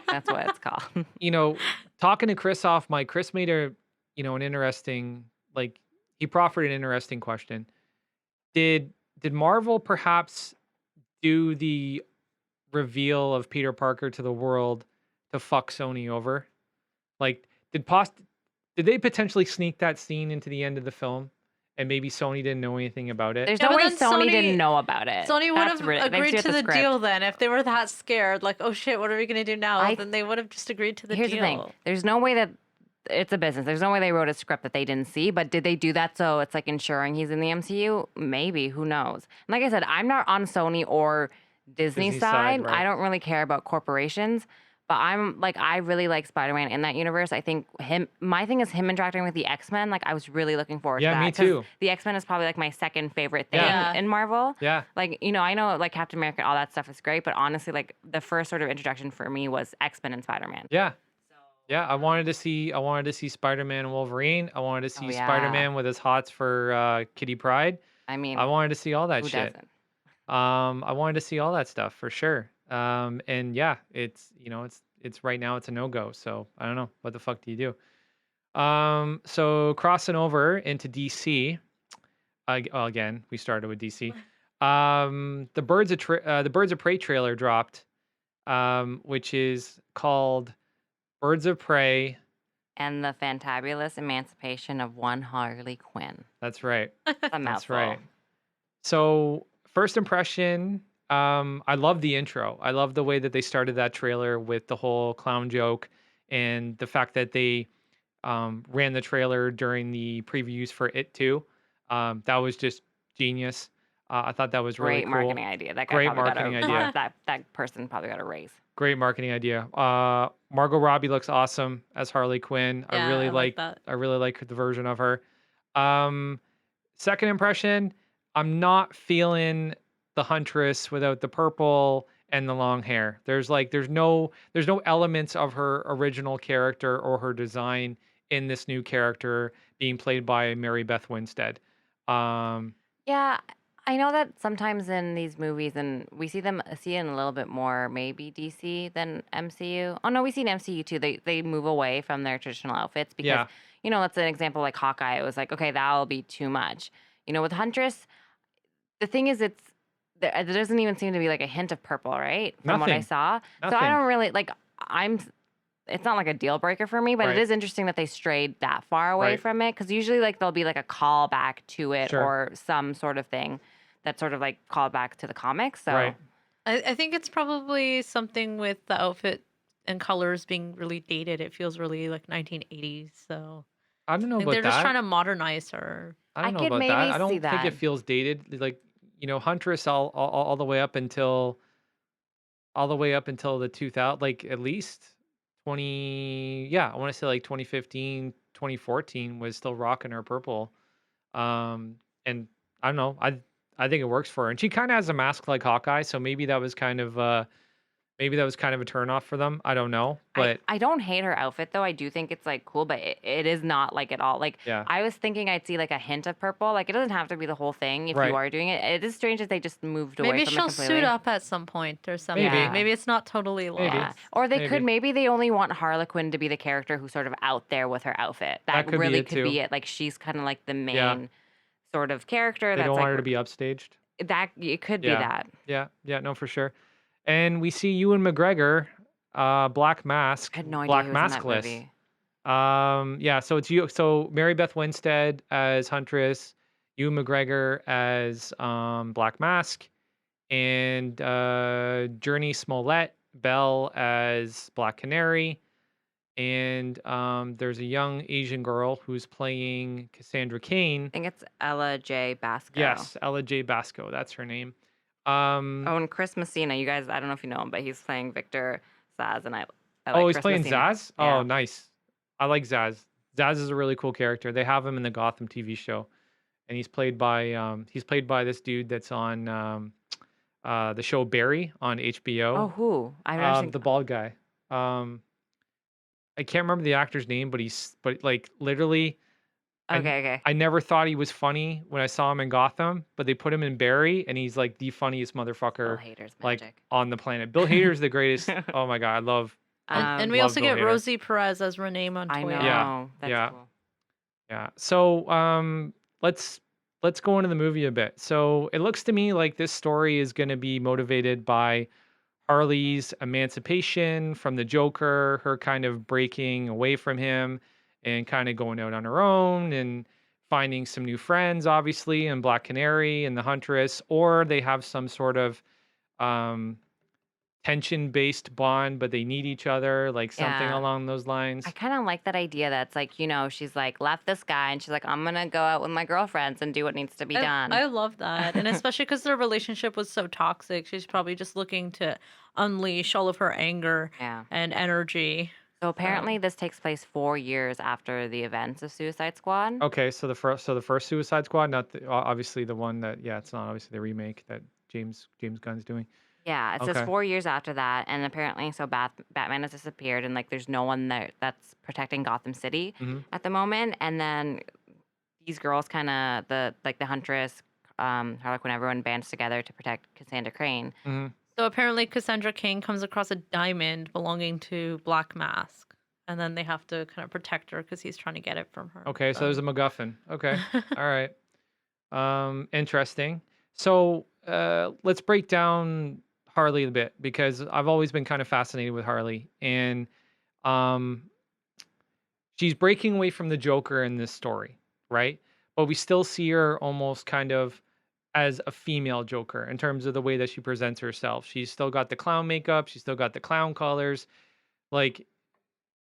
That's what it's called. You know, talking to Chris off mic, Chris made an interesting, like, he proffered an interesting question. Did Marvel perhaps do the reveal of Peter Parker to the world to fuck Sony over? Like, did they potentially sneak that scene into the end of the film, and maybe Sony didn't know anything about it? There's Yeah, no but way then Sony didn't know about it. Sony would That's have they agreed screwed to the script. deal then if they were that scared. Like, oh shit, what are we gonna do now? I- Then they would have just agreed to the Here's deal. the thing. There's no way that it's a business. There's no way they wrote a script that they didn't see, but did they do that so it's like ensuring he's in the MCU? Maybe, who knows? And like I said, I'm not on Sony or Disney Disney side, side. right. I don't really care about corporations, but I'm like I really like Spider-Man in that universe. I think my thing is him interacting with the X-Men. Like I was really looking forward Yeah, to that. me 'cause too. The X-Men is probably like my second favorite thing Yeah. in Marvel. Yeah. Like, I know like Captain America, all that stuff is great, but honestly, like the first sort of introduction for me was X-Men and Spider-Man. Yeah. Yeah, I wanted to see Spider-Man and Wolverine. I wanted to see yeah. Spider-Man with his hots for Kitty Pryde. I mean, I wanted to see all that who shit. doesn't? I wanted to see all that stuff for sure. And yeah, it's right now it's a no-go. So I don't know. What the fuck do you do? So crossing over into DC, well, again, we started with DC. The Birds of Prey trailer dropped, which is called Birds of Prey. And the fantabulous emancipation of one Harley Quinn. That's right. It's a That's mouthful. right. So first impression, I love the intro. I love the way that they started that trailer with the whole clown joke and the fact that they ran the trailer during the previews for It Too. That was just genius. I thought that was really Great cool. marketing idea. That guy Great probably marketing got a, idea. That person probably got a raise. Great marketing idea. Margot Robbie looks awesome as Harley Quinn. Yeah, I really I like that. I really like the version of her. Second impression, I'm not feeling the Huntress without the purple and the long hair. There's no elements of her original character or her design in this new character being played by Mary Beth Winstead. Yeah, I know that sometimes in these movies, and we see it in a little bit more maybe DC than MCU. Oh no, we see in MCU too. They move away from their traditional outfits because Yeah. That's an example like Hawkeye. It was like, okay, that'll be too much. With Huntress, the thing is, there doesn't even seem to be like a hint of purple, right? From what I Nothing. saw. So Nothing. I don't really like. It's not like a deal breaker for me, but Right. it is interesting that they strayed that far away Right. from it because usually like there'll be like a callback to it Sure. or some sort of thing that sort of like called back to the comics. So Right. I think it's probably something with the outfit and colors being really dated. It feels really like 1980s. So I don't know I think about they're that. just trying to modernize her. I don't I know could about that. maybe I don't see think it that. feels dated. Like, Huntress all the way up until the 2000, like at least 20, yeah, I want to say like 2015, 2014 was still rocking her purple. And I don't know. I think it works for her. And she kind of has a mask like Hawkeye, so maybe that was kind of a turnoff for them. I don't know, but I don't hate her outfit though. I do think it's like cool, but it is not like at all. Like yeah. I was thinking I'd see like a hint of purple. Like it doesn't have to be the whole thing if Right. you are doing it. It is strange that they just moved away Maybe from she'll it completely. suit up at some point or something. Maybe. Yeah. Maybe it's not totally Maybe. lost. Yeah. Or they could Maybe. maybe they only want Harlequin to be the character who's sort of out there with her outfit. That could be really it, could too. be it. Like she's kind of like the main Yeah. sort of character. They That's don't like want her to be upstaged. that. It could be Yeah. that. Yeah, no, for sure. And we see Ewan McGregor, Black Mask, I had no idea Black he was in that Maskless. movie. Yeah, so it's you. So Mary Beth Winstead as Huntress, Ewan McGregor as Black Mask, and Journey Smollett Belle as Black Canary, and there's a young Asian girl who's playing Cassandra Cain. I think it's Ella J. Basco. Yes, Ella J. Basco, that's her name. Oh, and Chris Messina. You guys, I don't know if you know him, but he's playing Victor Zaz, and I like Oh, he's Chris playing Messina. Zaz? Yeah. Oh, nice. I like Zaz. Zaz is a really cool character. They have him in the Gotham TV show. And he's played by this dude that's on the show Barry on Oh, HBO. who? I've never seen. The bald guy. Um, I can't remember the actor's name, but like literally, I Okay, okay. I never thought he was funny when I saw him in Gotham, but they put him in Barry, and he's like the funniest Bill motherfucker Hader's like magic. on the planet. Bill Hader's the greatest. Oh my god, I And we love also Bill get Hader. Rosie Perez as Renee I Montoya. Yeah, know. That's yeah, cool. yeah. So let's go into the movie a bit. So it looks to me like this story is going to be motivated by Harley's emancipation from the Joker, her kind of breaking away from him and kind of going out on her own and finding some new friends, obviously, in Black Canary and the Huntress, or they have some sort of um, tension based bond, but they need each other, like something Yeah. along those I lines. kind of like that idea that's like, she's like left this guy and she's like, I'm going to go out with my girlfriends and do what needs to be done. I love that. And especially because their relationship was so toxic, she's probably just looking to unleash all of her anger Yeah. and energy. So apparently So, this takes place 4 years after the events of Suicide Squad. Okay, so the first Suicide Squad, not obviously the one that, yeah, it's not obviously the remake that James Gunn's doing. Yeah, it says Okay. 4 years after that, and apparently, so Batman has disappeared, and like, there's no one that's protecting Gotham City Hmm. at the moment. And then these girls, kind of the Huntress, Harley Quinn, everyone bands together to protect Cassandra Crane. Hmm. so apparently Cassandra King comes across a diamond belonging to Black Mask. And then they have to kind of protect her because he's trying to get it from her. Okay, so there's a MacGuffin. Okay, all right. Interesting. So let's break down Harley a bit because I've always been kind of fascinated with Harley, and um, she's breaking away from the Joker in this story, right? But we still see her almost kind of as a female Joker in terms of the way that she presents herself. She's still got the clown makeup, she's still got the clown colors. Like,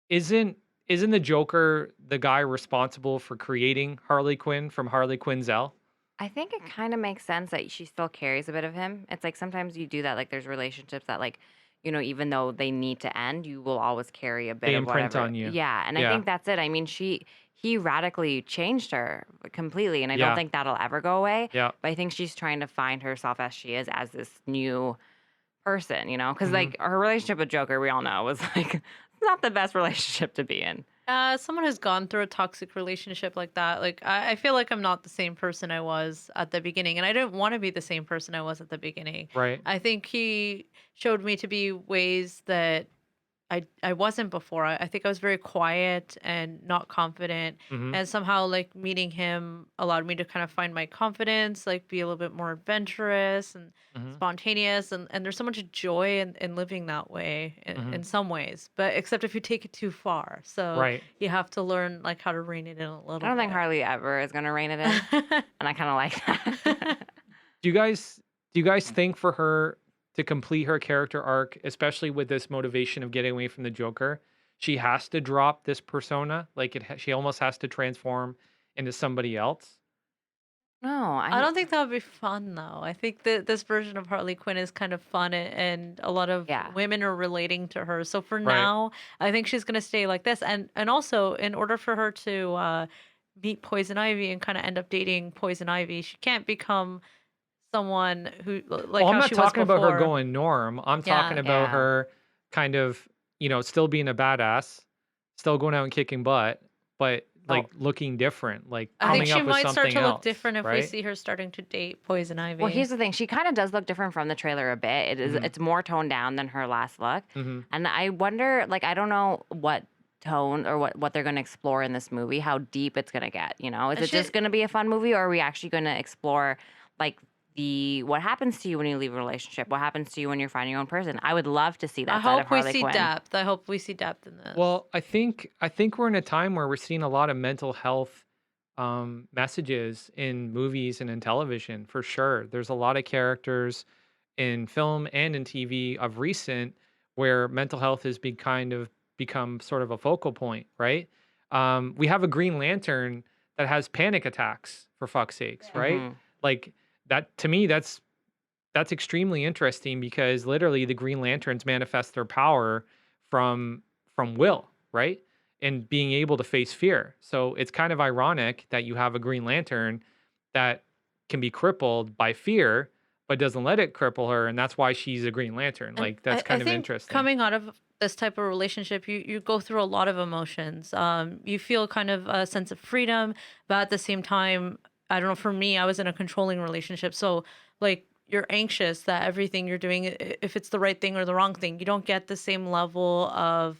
isn't isn't the Joker the guy responsible for creating Harley Quinn from Harley Quinn's L? I think it kind of makes sense that she still carries a bit of him. It's like sometimes you do that. Like there's relationships that like, even though they need to end, you will always carry a bit They of imprint whatever. on you. Yeah, and I Yeah. think that's it. I mean, he radically changed her completely, and I don't Yeah. think that'll ever go away. Yeah. But I think she's trying to find herself as she is as this new person, because Mhm. like her relationship with Joker, we all know was like not the best relationship to be in. Someone who's gone through a toxic relationship like that, like I feel like I'm not the same person I was at the beginning, and I didn't want to be the same person I was at the beginning. Right. I think he showed me to be ways that I wasn't before. I think I was very quiet and not confident, Mhm. and somehow like meeting him allowed me to kind of find my confidence, like be a little bit more adventurous and Mhm. spontaneous, and there's so much joy in living that way Mhm. in some ways, but except if you take it too far. So Right. you have to learn like how to rein it in a I little don't think bit. Harley ever is gonna rein it in, and I kind of like that. Do you guys think for her to complete her character arc, especially with this motivation of getting away from the Joker, she has to drop this persona? Like she almost has to transform into somebody else? No, I don't think that would be fun though. I think that this version of Harley Quinn is kind of fun, and a lot of Yeah. women are relating to her. So for Right. now, I think she's gonna stay like this. And also, in order for her to meet Poison Ivy and kind of end up dating Poison Ivy, she can't become someone who like Well, I'm how not she was talking about her before. going norm. I'm talking Yeah. about Yeah. her kind of, still being a badass, still going out and kicking butt, but Oh, like looking different, like I think coming she up with might start something to look else, different if we right? see her starting to date Poison well, here's Ivy. the thing. She kind of does look different from the trailer a bit. Mhm. It's more toned down than her last look. Mhm. And I wonder, like, I don't know what tone or what they're going to explore in this movie, how deep it's going to get, Is And it just going to be a fun movie, or are we actually going to explore, like, what happens to you when you leave a relationship? What happens to you when you're finding your own person? I would love to see I that side of hope we Harley see Quinn. depth. I hope we see depth in this. Well, I think we're in a time where we're seeing a lot of mental health messages in movies and in television for sure. There's a lot of characters in film and in TV of recent where mental health has been kind of become sort of a focal point, right? We have a Green Lantern that has panic attacks for fuck's sakes, right? Hmm. Like that to me, that's extremely interesting because literally the Green Lanterns manifest their power from will, right? And being able to face fear. So it's kind of ironic that you have a Green Lantern that can be crippled by fear, but doesn't let it cripple her, and that's why she's a Green Lantern. And Like that's I kind of think interesting. coming out of this type of relationship, you go through a lot of emotions. You feel kind of a sense of freedom, but at the same time, I don't know. For me, I was in a controlling relationship, so like you're anxious that everything you're doing, if it's the right thing or the wrong thing, you don't get the same level of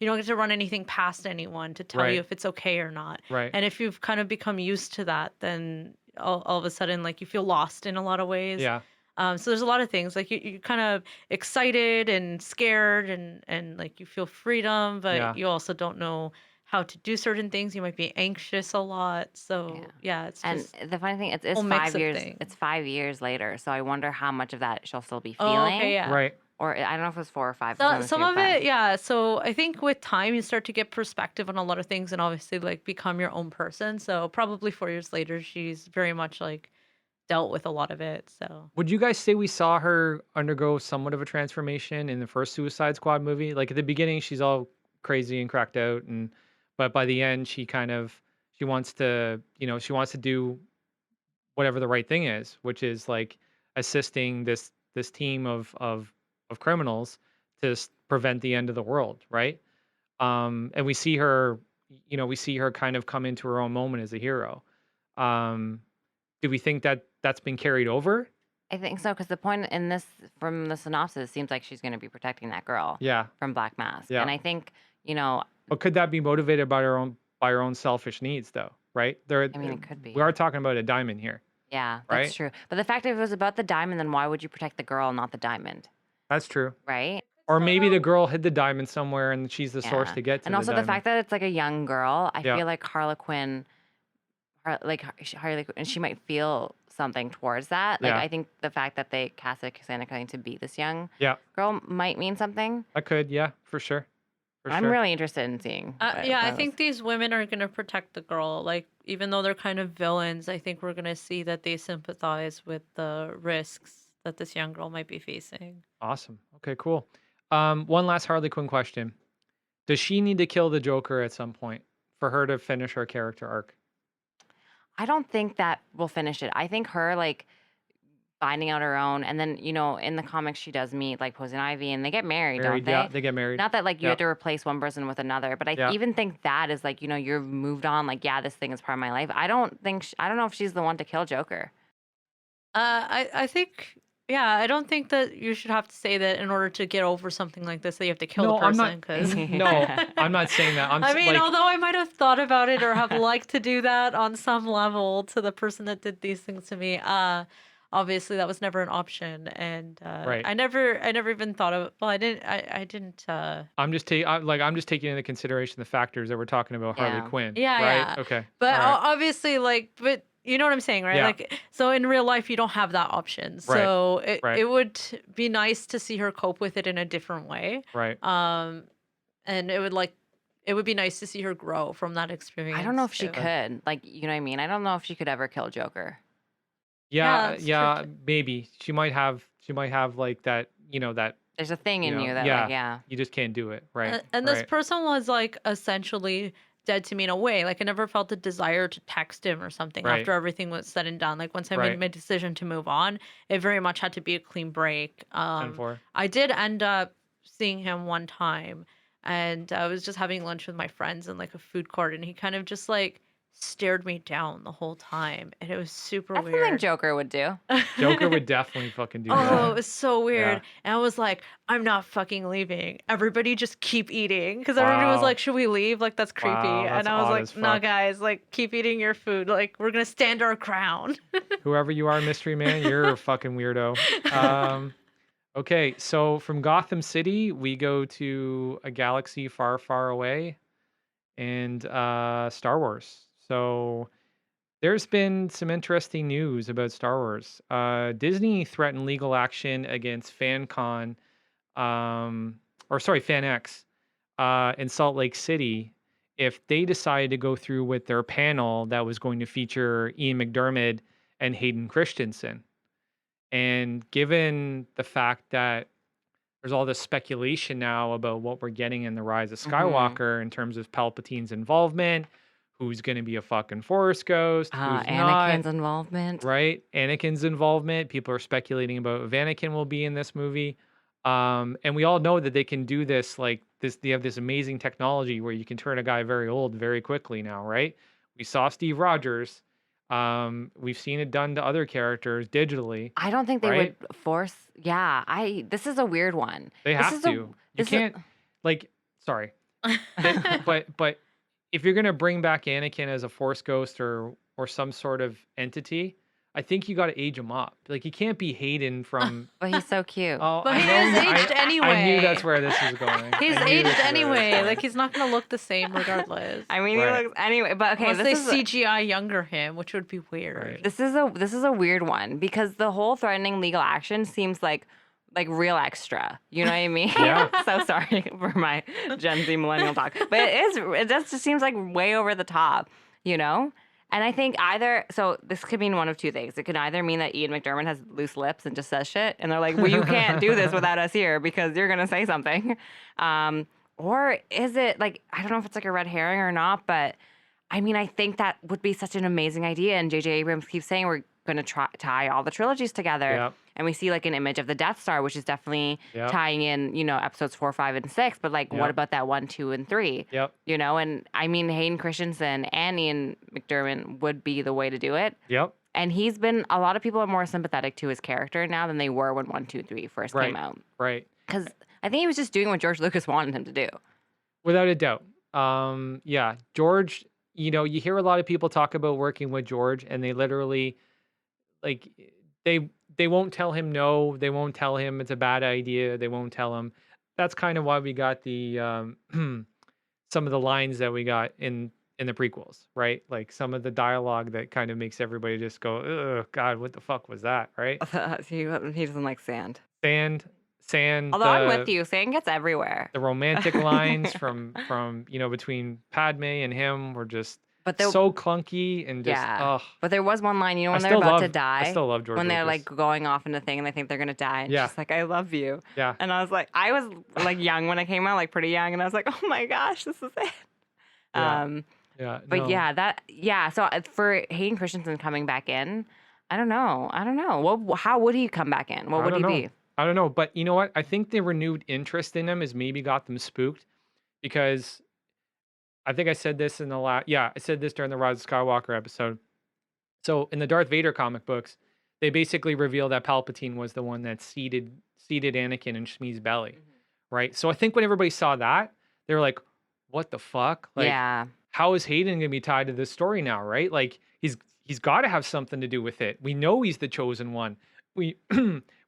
you don't get to run anything past anyone to tell you Right. if it's okay or not. Right. And if you've kind of become used to that, then all of a sudden, like you feel lost in a lot of ways. Yeah. So there's a lot of things like you kind of excited and scared and like you feel freedom, but Yeah. you also don't know how to do certain things. You might be anxious a lot. Yeah. So yeah, it's And just the funny thing, a it's whole mix 5 of years. things. It's 5 years later. So I wonder how much of that she'll still be Oh, okay, feeling, yeah. Right. or I don't know if it was 4 or 5. 'Cause So, I'm some assuming of 5. it, yeah. So I think with time, you start to get perspective on a lot of things and obviously like become your own person. So probably 4 years later, she's very much like dealt with a lot of it. So Would you guys say we saw her undergo somewhat of a transformation in the first Suicide Squad movie? Like at the beginning, she's all crazy and cracked out, and but by the end, she wants to, she wants to do whatever the right thing is, which is like assisting this team of criminals to prevent the end of the world, right? And we see her kind of come into her own moment as a hero. Um, do we think that that's been carried over? I think so, because the point in this, from the synopsis, seems like she's going to be protecting that girl Yeah, from Black Mask, yeah. and I think, you know, But could that be motivated by her own selfish needs, though? Right? I mean, it could We be. are talking about a diamond here, Yeah, that's right? true. But the fact that if it was about the diamond, then why would you protect the girl, not the diamond? That's true. Right? Or maybe the girl hid the diamond somewhere, and she's the source Yeah. to get to And the also the diamond. fact that it's like a young girl, I Yeah, feel like Harlequin, Harley Quinn, she might feel something towards that. Like, yeah, I think the fact that they casted Cassandra Cain to be this young yeah. girl might mean something. I could, yeah, for sure, for I'm sure. really interested in seeing yeah, I what think these women are gonna protect the girl. Like even though they're kind of villains, I think we're gonna see that they sympathize with the risks that this young girl might be facing. Awesome. Okay, cool. One last Harley Quinn question: does she need to kill the Joker at some point for her to finish her character arc? I don't think that will finish it. I think her like finding out her own, and then in the comics she does meet like Poison Ivy, and they get married, don't Married, yeah, they? they get married. Not that like you Yeah, have to replace one person with another, but I yeah. even think that is like you've moved on. Like, yeah, this thing is part of my life. I don't think I don't know if she's the one to kill Joker. I think yeah, I don't think that you should have to say that in order to get over something like this that you have to kill the No, I'm not. person because No, I'm not saying that. I mean, Like, although I might have thought about it or have liked to do that on some level to the person that did these things to me, obviously that was never an option, and right. I never even thought of. Well, I didn't. I'm just taking into consideration the factors that we're talking about Harley Yeah. Quinn, Yeah, right? yeah. Okay. But All right. obviously, like, but you know what I'm saying, right? Yeah. Like, so in real life, you don't have that option. So Right. it would be nice to see her cope with it in a different way. Right. And it would be nice to see her grow from that experience. I don't know if she too. could. Like, you know what I mean? I don't know if she could ever kill Joker. Yeah, that's true yeah, too. maybe. She might have like that, that, There's a thing in you that, yeah, like, yeah. you just can't do it. Right. And this Right. person was like essentially dead to me in a way. Like I never felt a desire to text him or something Right. after everything was said and done. Like once I Right. made my decision to move on, it very much had to be a clean break. 10-4. I did end up seeing him one time, and I was just having lunch with my friends in like a food court, and he kind of just like stared me down the whole time, and it was super That's something weird. Joker would do. Joker would definitely fucking do Oh, it that. was so weird. Yeah. And I was like, I'm not fucking leaving. Everybody just keep eating. Because everybody was Wow. like, should we leave? Like, that's creepy. Wow, that's and I was odd like, as no, fuck. guys, like, keep eating your food. Like, we're going to stand our ground. Whoever you are, mystery man, you're a fucking weirdo. Okay, so from Gotham City, we go to a galaxy far, far away, and Star Wars. So there's been some interesting news about Star Wars. Disney threatened legal action against FanCon, FanX, in Salt Lake City if they decided to go through with their panel that was going to feature Ian McDermott and Hayden Christensen. And given the fact that there's all this speculation now about what we're getting in The Rise of Hmm. Skywalker in terms of Palpatine's involvement, who's going to be a fucking Force ghost, who's not, Anakin's involvement. right? Anakin's involvement. People are speculating about if Anakin will be in this movie. And we all know that they can do this, like this, they have this amazing technology where you can turn a guy very old very quickly now, right? We saw Steve Rogers. We've seen it done to other characters digitally, I don't think they right? would force. Yeah, this is a weird one. They This have is to. a You this is can't, like, sorry. But if you're gonna bring back Anakin as a Force ghost or some sort of entity, I think you got to age him up. Like he can't be Hayden from. but he's so cute. Oh, But I he know. is aged I knew anyway. that's where this is going. He's I knew aged this is where this was anyway. going. Like he's not gonna look the same regardless. I mean, Right. he looks anyway. But okay, Unless they this is CGI younger him, which would be weird. Right. this is a weird one because the whole threatening legal action seems like real extra. You know what I mean? Yeah. So sorry for my Gen Z millennial talk, but it just seems like way over the top. You know. And I think so this could mean one of two things. It could either mean that Ian McDiarmid has loose lips and just says shit, and they're like, well, you can't do this without us here because you're going to say something. Or is it like, I don't know if it's like a red herring or not, but I mean, I think that would be such an amazing idea. And J.J. Abrams keeps saying we're going to tie all the trilogies together. Yep. And we see like an image of the Death Star, which is definitely Yep. tying in, episodes 4, 5, and 6. But like, what Yep. about that 1, 2, and 3? Yep. And I mean, Hayden Christensen and Ian McDiarmid would be the way to do it. Yep. And a lot of people are more sympathetic to his character now than they were when 1, 2, 3 first came out. Right. Because I think he was just doing what George Lucas wanted him to do. Without a doubt. Yeah, George, you hear a lot of people talk about working with George and they literally like they won't tell him no, they won't tell him it's a bad idea, they won't tell him. That's kind of why we got the some of the lines that we got in the prequels, right? Like some of the dialogue that kind of makes everybody just go, "Oh God, what the fuck was that?" Right? he doesn't like sand. Sand. Although I'm with you, sand gets everywhere. The romantic lines from between Padme and him were just But there, so clunky and just yeah. But there was one line, when I they're still about to love die, I still love George when they're Lucas. like going off in the thing and they think they're gonna die, and Yeah. she's like, "I love you." Yeah. And I was like young when I came out, like pretty young, and I was like, "Oh my gosh, this is it." Yeah. Yeah. But no. So for Hayden Christensen coming back in, I don't know. How would he come back in? What I would don't he know. be? I don't know, but you know what? I think the renewed interest in him has maybe got them spooked because I think I said this in the I said this during the Rise of Skywalker episode. So in the Darth Vader comic books, they basically reveal that Palpatine was the one that seeded Anakin in Shmi's belly, right? So I think when everybody saw that, they were like, "What the fuck? Like, Yeah. how is Hayden going to be tied to this story now, right? Like he's got to have something to do with it. We know he's the chosen one. We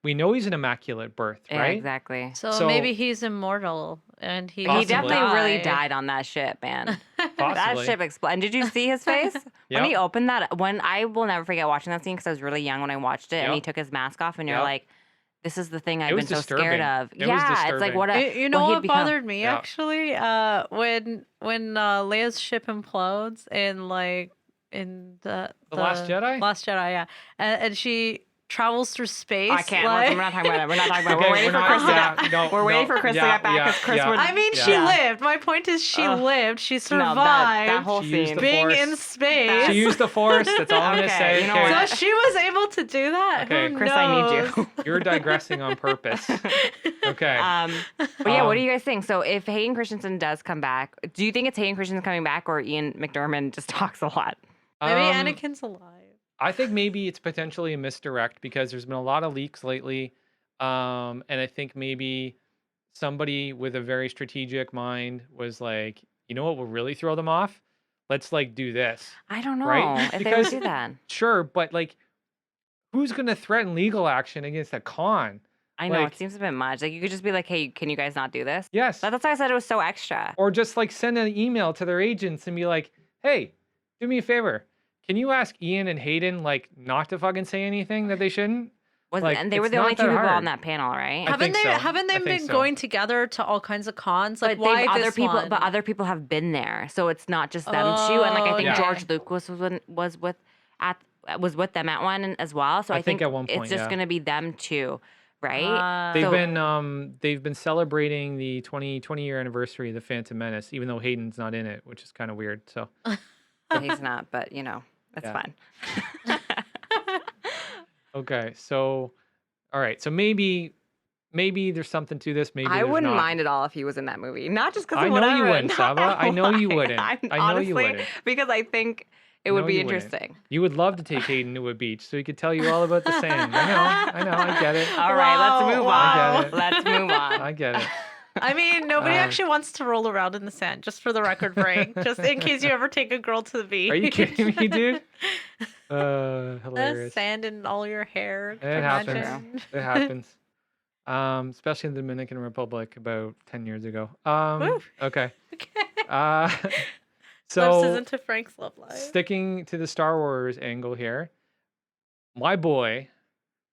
we know he's an immaculate birth, Yeah, right? exactly. So maybe he's immortal and he He Possibly. definitely really die. died on that ship, man. That Possibly. ship exploded. And did you see his face? When he Yep. opened that, I will never forget watching that scene because I was really young when I watched it, and he Yep. took his mask off, and you're Yep. like, this is the thing I've It been was so disturbing. scared of. It was Yeah, it's like disturbing. what a. You know what he'd what become. bothered me Yeah. actually? When Leia's ship implodes in The Last Jedi? Last Jedi, yeah, and she travels through space. I can't. like- We're not talking about it. We're not talking about it. Okay, We're waiting for Chris to get. no, We're waiting no, for Chris to yeah, get back yeah, because Chris yeah. would. I mean, Yeah. she lived. My point is, she Ugh. lived. She No, survived. that whole She used scene. the being Force. in space. She used the Force. That's all I'm gonna Okay, say. you know Okay. what? So she was able to do that. Okay. Who Chris, I need knows? you. You're digressing on purpose. Okay. But yeah, what do Um, you guys think? So if Hayden Christensen does come back, do you think it's Hayden Christensen coming back or Ian McDiarmid just talks a lot? Maybe Um, Anakin's alive. I think maybe it's potentially a misdirect because there's been a lot of leaks lately. And I think maybe somebody with a very strategic mind was like, you know what will really throw them off? Let's like do this. I don't know Right? if they would Because- do that. Sure, but like who's gonna threaten legal action against a con? I know like- it seems a bit much. Like you could just be like, "Hey, can you guys not do this?" Yes. That's why I said it was so extra. Or just like send an email to their agents and be like, hey, do me a favor. Can you ask Ian and Hayden like not to fucking say anything that they shouldn't? Like, And they were it's the only not two that people hard. on that panel, right? I think so. Haven't they I think been so. going together to all kinds of cons? Like But why other this people, one? but other people have been there, so it's not just them two. And like I think yeah. George Lucas was with them at one as well. So I I think at one point, it's just yeah. gonna be them two, right? They've been celebrating the 20 year anniversary of the Phantom Menace, even though Hayden's not in it, which is kind of weird. So Yeah, he's not, but that's Yeah. fine. Okay. So, all right. So maybe there's something to this. Maybe I there's wouldn't not. mind at all if he was in that movie. Not just because I of know you whatever, wouldn't, not Saba. I know you why. wouldn't. I'm I know you honestly wouldn't. because I think it I would know be you wouldn't. interesting. You would love to take Hayden to a beach so he could tell you all about the sand. I know. I get it. All right, let's move I on. get it. Let's move on. I get it. I mean, nobody Um, actually wants to roll around in the sand, just for the record, Frank. Just in case you ever take a girl to the beach. Are you kidding me, dude? The Hilarious. sand in all your hair. Could It you happens. imagine? It happens. Especially in the Dominican Republic about 10 years ago. Woo. Okay. Okay. Uh, Glimpses so into Frank's love life. sticking to the Star Wars angle here, my boy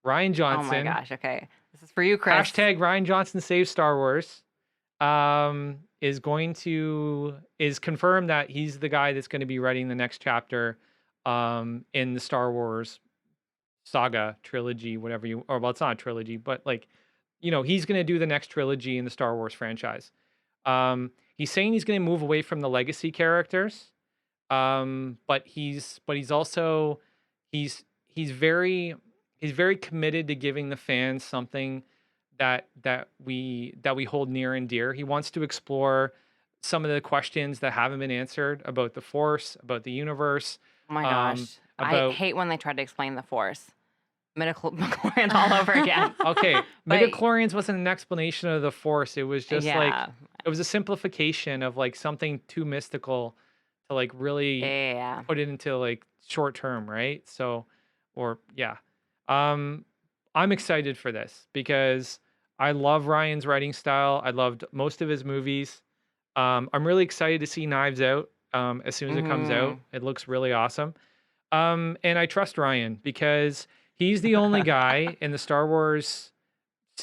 Ryan Oh Johnson. my gosh. Okay, this is for you, Chris. Hashtag Ryan Johnson saves Star Wars. Is confirmed that he's the guy that's going to be writing the next chapter in the Star Wars saga trilogy, whatever well, it's not a trilogy, but like, he's going to do the next trilogy in the Star Wars franchise. He's saying he's going to move away from the legacy characters. But he's also he's very committed to giving the fans something that we hold near and dear. He wants to explore some of the questions that haven't been answered about the Force, about the universe. Oh my gosh. I about hate when they try to explain the Force. Midichlorian all over again. okay, But- midichlorians wasn't an explanation of the Force. It was just like Yeah. it was a simplification of like something too mystical to like really Yeah. put it into like short term, right? So, or yeah, I'm excited for this because I love Ryan's writing style. I loved most of his movies. I'm really excited to see Knives Out as soon as it comes out. It looks really awesome. And I trust Ryan because he's the only guy in the Star Wars,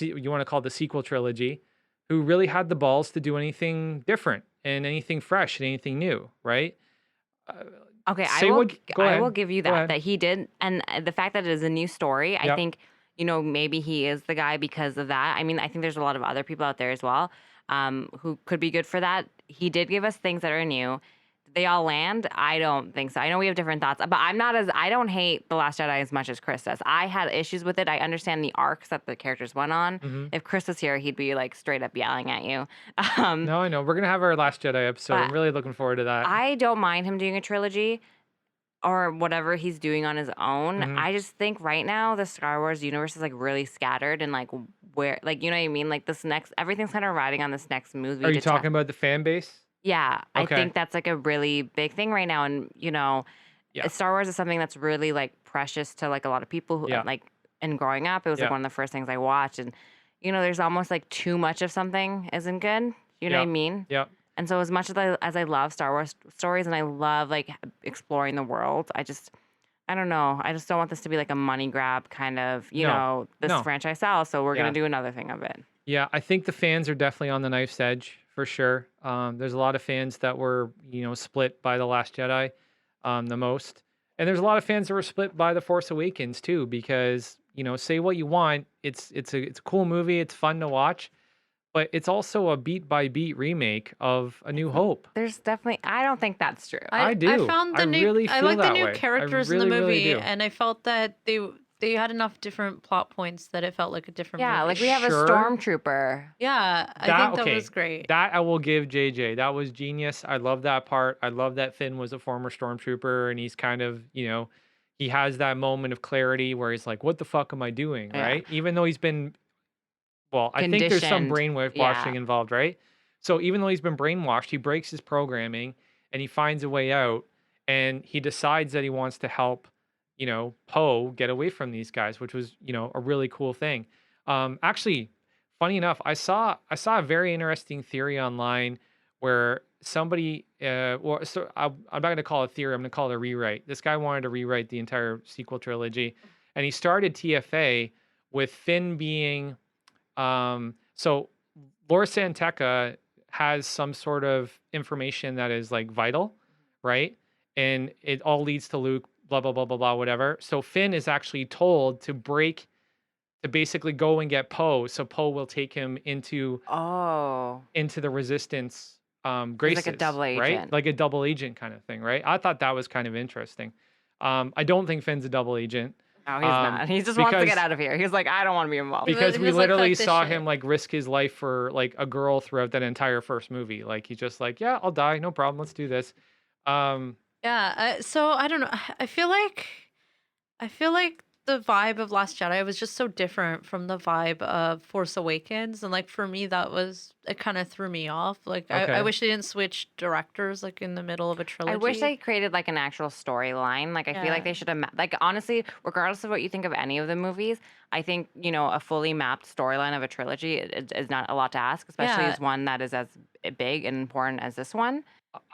you want to call it the sequel trilogy, who really had the balls to do anything different and anything fresh and anything new, right? Okay, Say I will. what- go I ahead. will give you Go that. ahead. That he did, and the fact that it is a new story. I Yep. think maybe he is the guy because of that. I mean, I think there's a lot of other people out there as well, who could be good for that. He did give us things that are new. Did they all land? I don't think so. I know we have different thoughts, but I don't hate The Last Jedi as much as Chris does. I had issues with it. I understand the arcs that the characters went on. Mhm. If Chris was here, he'd be like straight up yelling at you. No, I know. We're gonna have our Last Jedi episode. I'm But really looking forward to that. I don't mind him doing a trilogy or whatever he's doing on his own. Mhm. I just think right now the Star Wars universe is like really scattered and like where, like, you know what I mean? Like everything's kind of riding on this next movie. Are you to tell- talking about the fan base? Yeah, Okay. I think that's like a really big thing right now. And, Yeah. Star Wars is something that's really like precious to like a lot of people who Yeah. like, and growing up, it was like Yeah. one of the first things I watched. And, there's almost like too much of something isn't good. You know what I Yeah. mean? Yep. And so as much as I love Star Wars stories and I love like exploring the world, I don't know. I just don't want this to be like a money grab kind of, No. this No. franchise sells, so we're Yeah. going to do another thing of it. Yeah, I think the fans are definitely on the knife's edge for sure. There's a lot of fans that were, split by The Last Jedi the most. And there's a lot of fans that were split by The Force Awakens too, because, say what you want. It's a cool movie. It's fun to watch, but it's also a beat by beat remake of A New Hope. There's definitely, I don't think that's true. I do. I found the I new. really I feel like the that new way. I characters really, in the really movie, do. and I felt that they had enough different plot points that it felt like a different. Yeah, movie. like we have Sure. a stormtrooper. Yeah, I That- think that okay. was great. That I will give JJ. That was genius. I love that part. I love that Finn was a former stormtrooper and he's kind of, he has that moment of clarity where he's like, what the fuck am I doing? Yeah. Right? Even though he's been, well, I think there's some Conditioned. brainwashing Yeah. involved, right? So even though he's been brainwashed, he breaks his programming and he finds a way out and he decides that he wants to help, Poe get away from these guys, which was, a really cool thing. Actually, funny enough, I saw a very interesting theory online where somebody, I'm not going to call it theory, I'm going to call it a rewrite. This guy wanted to rewrite the entire sequel trilogy, and he started TFA with Finn being, so Laura Santeca has some sort of information that is like vital, right? And it all leads to Luke, blah, blah, blah, blah, blah, whatever. So Finn is actually told to basically go and get Poe, so Poe will take him into Oh. the Resistance He's like graces, a double right? agent. Like a double agent kind of thing, right? I thought that was kind of interesting. I don't think Finn's a double agent. No, he's not. He just wants to get Because out of here. He's like, I don't want to be involved. because He we was like, literally fuck this saw shit. him like risk his life for like a girl throughout that entire first movie. Like he's just like, yeah, I'll die, no problem, let's do this. Um, Yeah, so I don't know. I feel like the vibe of Last Jedi was just so different from the vibe of Force Awakens, and like for me, it kind of threw me off. Like I okay, wish they didn't switch directors like in the middle of a I wish trilogy. they created like an actual storyline. Like I feel like Yeah, they should have like honestly, regardless of what you think of any of the movies, I think a fully mapped storyline of a trilogy is not a lot to ask, especially yeah, as one that is as big and important as this one.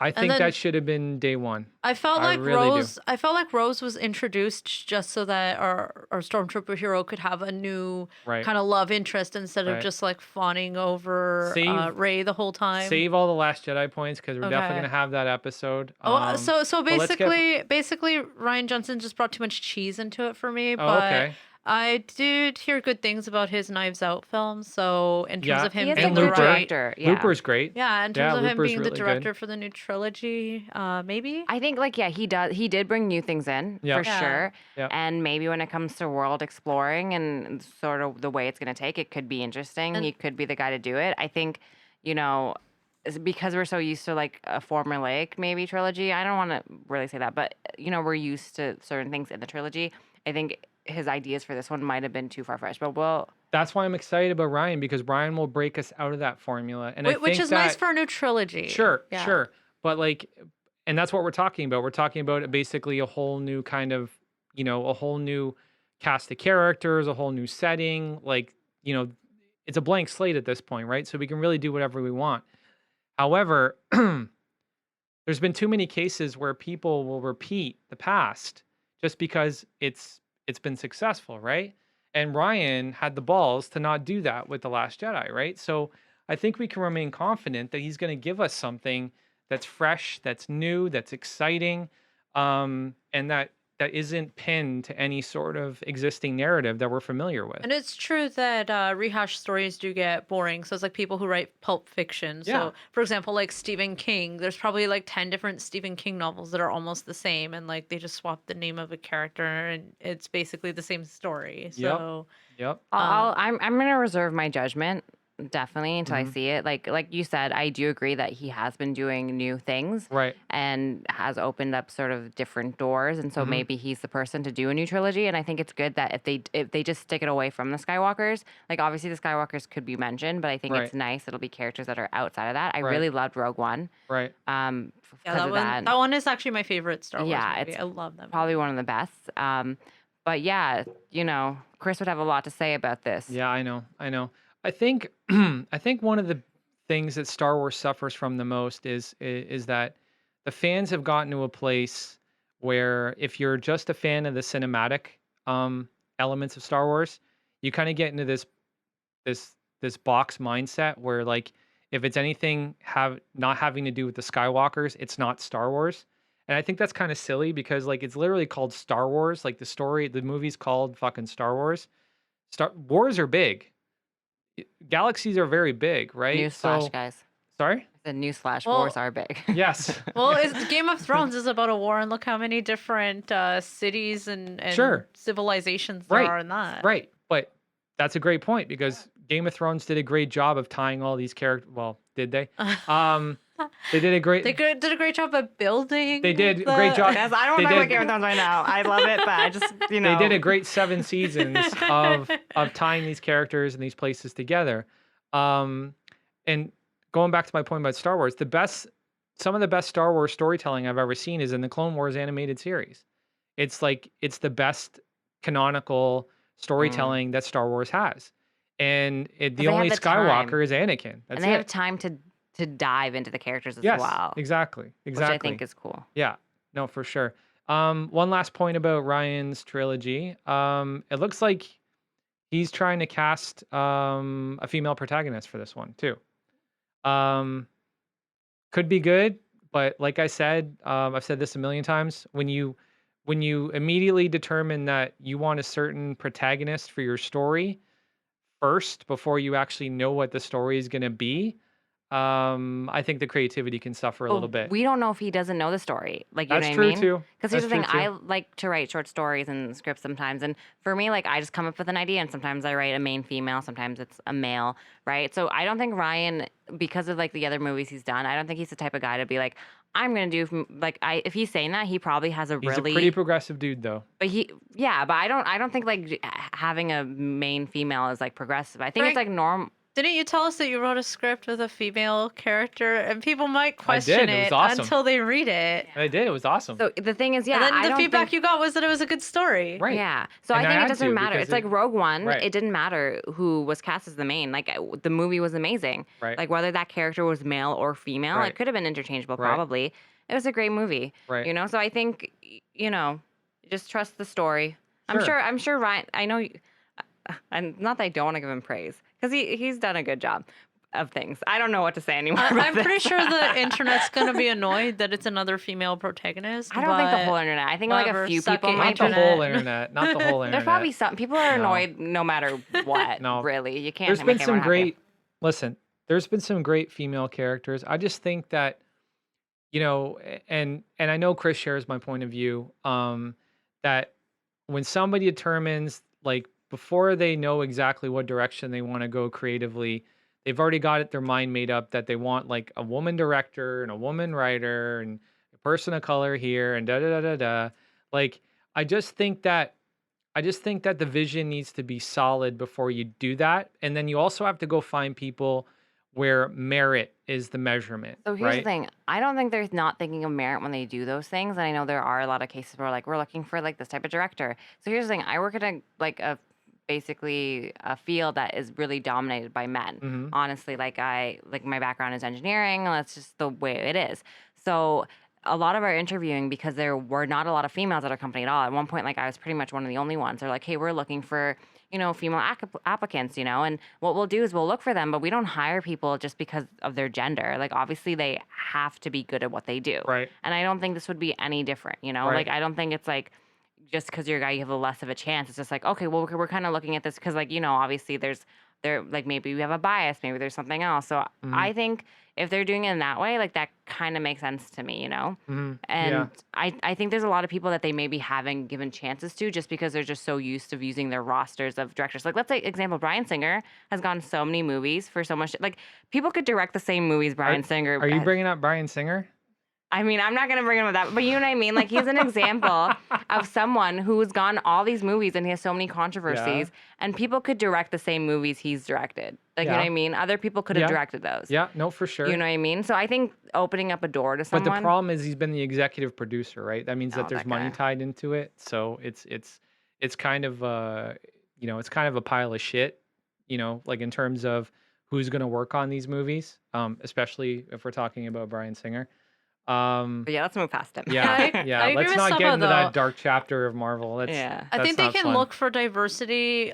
I and think that then should have been day one. I felt I like really do. Rose. I felt like Rose was introduced just so that our stormtrooper hero could have a new Right, kind of love interest instead of right. just like fawning over Save Ray the whole time. save all the Last Jedi points because we're definitely Okay. gonna have that episode. Oh, so But let's get. basically Ryan Johnson just brought too much cheese into it for me, Oh, but okay. I did hear good things about his Knives Out film. So in terms Yeah, of He him is a being and the good Looper. director. Yeah. Looper's great. yeah, in Yeah, terms of him Looper's being the really good. director for the new trilogy, maybe. I think like he does he did bring new things in Yeah, for Yeah. sure. yeah, And maybe when it comes to world exploring and sort of the way it's going to take, it could be interesting. And He could be the guy to do it. I think, you know, because we're so used to like a formulaic maybe trilogy. I don't want to really say that, but we're used to certain things in the trilogy. I think his ideas for this one might have been too far-fetched, but we'll that's why I'm excited about Ryan because Ryan will break us out of that formula, and I which think is nice that for a new trilogy. sure, Yeah. sure, but like, and that's what we're talking about. We're talking about basically a whole new kind of, a whole new cast of characters, a whole new setting. Like, it's a blank slate at this point, right? So we can really do whatever we want. However, there's been too many cases where people will repeat the past just because it's been successful, right? And Ryan had the balls to not do that with The Last Jedi, right? So I think we can remain confident that he's going to give us something that's fresh, that's new, that's exciting, and that isn't pinned to any sort of existing narrative that we're familiar with. And it's true that rehashed stories do get boring. So it's like people who write pulp fiction. Yeah. So, for example, like Stephen King, there's probably like 10 different Stephen King novels that are almost the same. And like they just swap the name of a character and it's basically the same story. Yep. So, Yep. I'm gonna reserve my judgment definitely until I Hmm. see it. Like you said, I do agree that he has been doing new things Right. and has opened up sort of different doors, and so Hmm. maybe he's the person to do a new trilogy. And I think it's good that if they just stick it away from the Skywalkers, like obviously the Skywalkers could be mentioned, but I think Right. it's nice it'll be characters that are outside of that. I Right. really loved Rogue One, Right. yeah, because of that. that one is actually my favorite Star Wars Yeah, movie. it's I love that probably movie. one of the best. But yeah, Chris would have a lot to say about this. Yeah, I know. I know. I think I think one of the things that Star Wars suffers from the most is that the fans have gotten to a place where if you're just a fan of the cinematic elements of Star Wars, you kind of get into this box mindset where like if it's anything not having to do with the Skywalkers, it's not Star Wars. And I think that's kind of silly because like it's literally called Star Wars. Like the movie's called fucking Star Wars. Star Wars are big. Galaxies are very big, right? Newsflash, So, guys. sorry? The newsflash Well, wars are big. Yes. Well, Game of Thrones is about a war, and look how many different cities and Sure. civilizations there Right. are in that. Right. But that's a great point because Game of Thrones did a great job of tying all these characters. Well, did they? They did a great. Did a great job of building. They did a great job. Yes, I don't They know did- what Game of Thrones right now. I love it, but I just They did a great 7 seasons of tying these characters and these places together. And going back to my point about Star Wars, some of the best Star Wars storytelling I've ever seen is in the Clone Wars animated series. It's the best canonical storytelling that Star Wars has. And the they have only the time. Skywalker is Anakin. That's and they have it. time to dive into the characters as Yes, well, exactly. which I think is cool. Yeah, no, for sure. One last point about Ryan's trilogy. It looks like he's trying to cast a female protagonist for this one too. Could be good, but like I said, I've said this a million times. When you immediately determine that you want a certain protagonist for your story first before you actually know what the story is going to be, I think the creativity can suffer a little But bit. we don't know if he doesn't know the story. Like, you know That's what I true mean? too. Because here's That's the true thing, I too. like to write short stories and scripts sometimes. And for me, like, I just come up with an idea, and sometimes I write a main female, sometimes it's a male, right? So I don't think Ryan, because of like the other movies he's done, I don't think he's the type of guy to be like, I'm gonna do like if he's saying that, he probably has a He's a pretty really, progressive dude, though. but but I don't think like having a main female is like progressive. I think it's Frank, like norm. didn't you tell us that you wrote a script with a female character? And people might I question did. It was it awesome. until they read it. I did. It was awesome. So the thing is, yeah, And then I the don't feedback think. you got was that it was a good story. Right. Yeah. So And I I think it had doesn't to matter. because It's like Rogue One. Right. It didn't matter who was cast as the main. Like the movie was amazing. Right. Like whether that character was male or female, Right. it could have been interchangeable Right. probably. It was a great movie. Right. You know, so I think just trust the story. Sure. I'm sure Ryan, I know and not that I don't want to give him praise cuz he's done a good job of things. I don't know what to say anymore. I'm pretty sure the internet's going to be annoyed that it's another female protagonist. I don't think the but whole internet. I think like a whatever, few suck people it, might Not the be. whole internet. Not the whole internet. There's probably some people are No. annoyed no matter what. No. Really, you can't. There's make been some everyone happy. great. Listen, there's been some great female characters. I just think that, and I know Chris shares my point of view. That when somebody determines, like, before they know exactly what direction they want to go creatively, they've already got their mind made up that they want like a woman director and a woman writer and a person of color here and da da da da da. Like, I just think that the vision needs to be solid before you do that, and then you also have to go find people where merit is the measurement, So here's the right? thing. I don't think they're not thinking of merit when they do those things. And I know there are a lot of cases where like we're looking for like this type of director. So here's the thing. I work at a basically a field that is really dominated by men. Mhm. Honestly, like my background is engineering. That's just the way it is. So a lot of our interviewing, because there were not a lot of females at our company at all. At one point, like I was pretty much one of the only ones. They're like, hey, we're looking for female applicants, and what we'll do is we'll look for them, but we don't hire people just because of their gender. Like, obviously, they have to be good at what they do. Right. And I don't think this would be any different, Right. Like, I don't think it's like just because you're a guy, you have a less of a chance. It's just like, okay, well, we're kind of looking at this because, like, obviously like maybe we have a bias, maybe there's something else. So Mhm. I think if they're doing it in that way, like that kind of makes sense to me, Mhm. And Yeah. I think there's a lot of people that they maybe haven't given chances to just because they're just so used to using their rosters of directors. Like, let's say, example, Bryan Singer has gone so many movies for so much. Like, people could direct the same movies Bryan Singer. Are you has. bringing up Bryan Singer? I mean, I'm not going to bring him up that, but you know what I mean? Like, he's an example of someone who's gone all these movies and he has so many controversies, and people could direct the same movies he's directed. Like, you know Yeah. what I mean? Other people could have Yeah. directed those. Yeah, no, for sure. You know what I mean? So I think opening up a door to But someone. the problem is he's been the executive producer, right? That means that Oh, there's that money guy. tied into it. So it's kind of it's kind of a pile of shit, like in terms of who's going to work on these movies, especially if we're talking about Bryan Singer. But yeah, let's move past him. Yeah, yeah. I agree Let's with not get Saba, into though. that dark chapter of Marvel. Yeah. I think that's they not can fun. look for diversity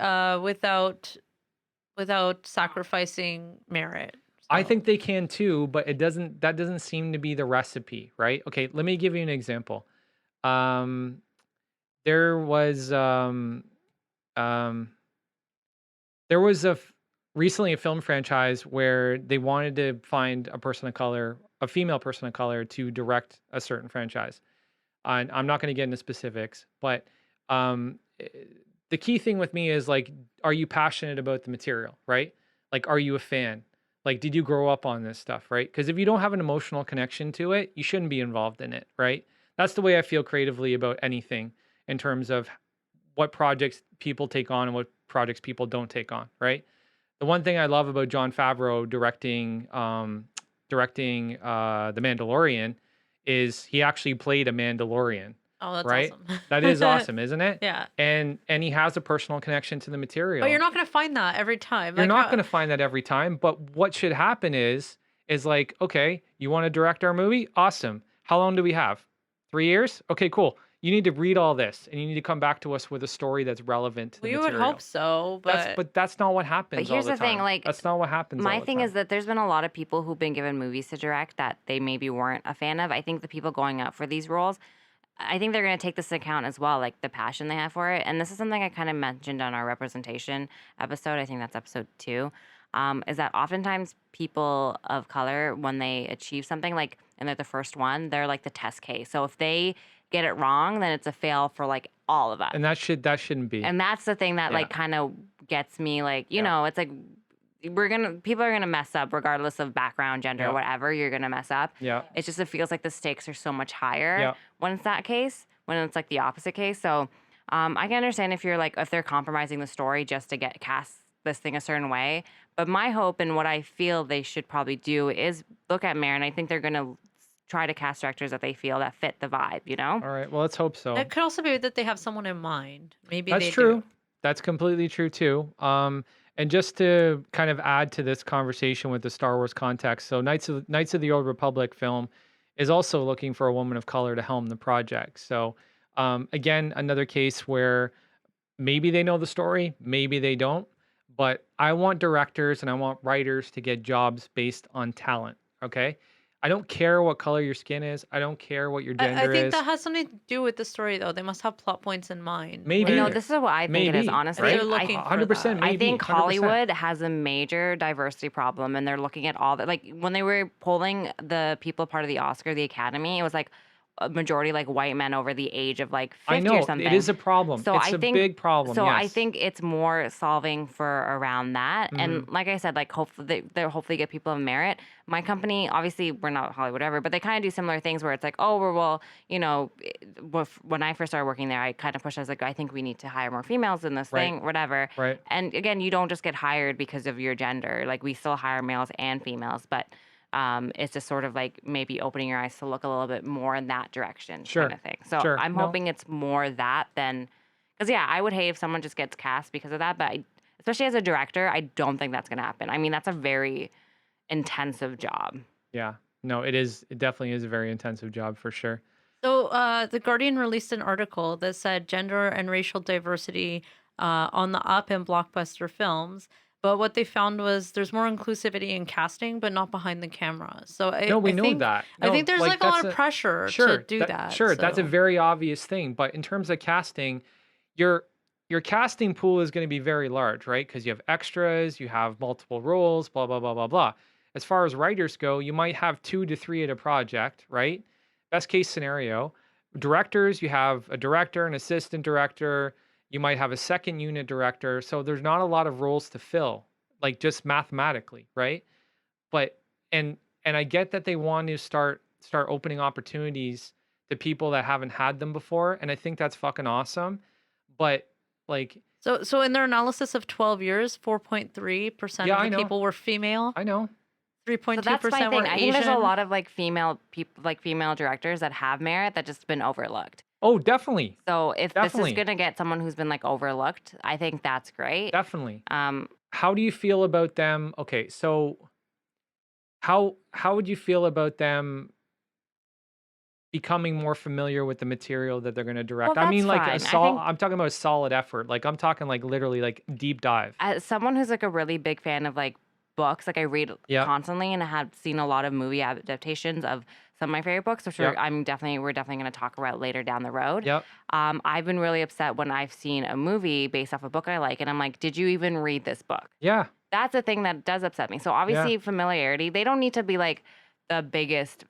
without sacrificing merit. I So- think they can too, but that doesn't seem to be the recipe, right? Okay, let me give you an example. There was um there was recently a film franchise where they wanted to find a person of color, a female person of color, to direct a certain franchise. And I'm not going to get into specifics, but eh, the key thing with me is like, are you passionate about the material, right? Like, are you a fan? Like, did you grow up on this stuff, right? Because if you don't have an emotional connection to it, you shouldn't be involved in it, right? That's the way I feel creatively about anything in terms of what projects people take on and what projects people don't take on, right? The one thing I love about Jon Favreau directing The Mandalorian is he actually played a Mandalorian. Oh, that's right? awesome. That is awesome, isn't it? Yeah. And he has a personal connection to the material. But you're not going to find that every time. You're Like, not how- going to find that every time, but what should happen is like, okay, you want to direct our movie? Awesome. How long do we have? 3 years? Okay, cool. You need to read all this and you need to come back to us with a story that's relevant to the We material. would hope so, but But that's not what happens here's all the the thing, time. like, that's not what happens My all the thing time. is that there's been a lot of people who've been given movies to direct that they maybe weren't a fan of. I think the people going up for these roles, I think they're going to take this into account as well, like the passion they have for it. And this is something I kind of mentioned on our representation episode. I think that's episode 2. is that oftentimes people of color, when they achieve something like, and they're the first one, they're like the test case. So if they get it wrong, then it's a fail for like all of us. And that shouldn't be. And that's the thing that Yeah. like kind of gets me, like, you Yeah. know, it's like people are gonna mess up regardless of background, gender, Yeah. whatever. You're gonna mess up. Yeah. It's just, it feels like the stakes are so much higher Yeah. when it's that case, when it's like the opposite case. So I can understand if you're like, if they're compromising the story just to get cast this thing a certain way. But my hope and what I feel they should probably do is look at Mare, and I think they're gonna try to cast directors that they feel that fit the vibe, you know? All right. Well, let's hope so. It could also be that they have someone in mind. Maybe That's they true. do. That's completely true too. And just to kind of add to this conversation with the Star Wars context, so Knights of the Old Republic film is also looking for a woman of color to helm the project. So again, another case where maybe they know the story, maybe they don't. But I want directors and I want writers to get jobs based on talent. Okay. I don't care what color your skin is. I don't care what your I gender think is. that has something to do with the story, though. They must have plot points in mind. Maybe. No, where this is what I think it is, Maybe, honestly. they're right? looking for 100%. that. I Maybe. think 100%. Hollywood has a major diversity problem, and they're looking at all that. Like when they were polling the people part of the Oscar, the Academy, it was like a majority like white men over the age of like 50 I know or something. it is a problem. So It's I a think big problem. So I yes. think it's more solving for around that. And like I said, like hopefully they'll hopefully get people of merit. My company, obviously, we're not Hollywood ever, but they kind of do similar things where it's like, oh, well, you know, when I first started working there, I kind of pushed. I was like, I think we need to hire more females in this Right. thing, whatever. Right. And again, you don't just get hired because of your gender. Like we still hire males and females, but it's just sort of like maybe opening your eyes to look a little bit more in that direction, Sure. kind of thing. So Sure. I'm No. hoping it's more that than, because yeah, I would hate if someone just gets cast because of that, but especially as a director, I don't think that's gonna happen. I mean, that's a very intensive job. Yeah. No, it is. It definitely is a very intensive job for sure. So, The Guardian released an article that said gender and racial diversity on the up in blockbuster films. But what they found was there's more inclusivity in casting, but not behind the camera. So No, we I know think, that. I No, think there's like a lot that's of pressure Sure. to do that. Sure. That's a so- very obvious thing. But in terms of casting, your casting pool is going to be very large, right? Because you have extras, you have multiple roles, blah blah blah blah blah. As far as writers go, you might have 2 to 3 at a project, right? Best case scenario. Directors, you have a director, an assistant director. You might have a second unit director. So there's not a lot of roles to fill, like just mathematically, right? But and I get that they want to start opening opportunities to people that haven't had them before, and I think that's fucking awesome. But like, So in their analysis of 12 years, 4.3% Yeah, I of the know. people were female, I know. 3.2% So that's my were thing. I Asian. think there's a lot of like female people, like female directors that have merit that just been overlooked. Oh, definitely, So if Definitely. this is gonna get someone who's been like overlooked, I think that's great. definitely. Um, How do you feel about them? Okay, so how would you feel about them becoming more familiar with the material that they're going to direct? Well, I mean, that's like fine. I'm talking about a solid effort. Like I'm talking like literally like deep dive. as someone who's like a really big fan of like books, like I read Yeah. constantly, and I have seen a lot of movie adaptations of some of my favorite books, which Yep. we're definitely going to talk about later down the road. Yep. I've been really upset when I've seen a movie based off a book I like, and I'm like, did you even read this book? Yeah. That's the thing that does upset me. So obviously familiarity, they don't need to be like the biggest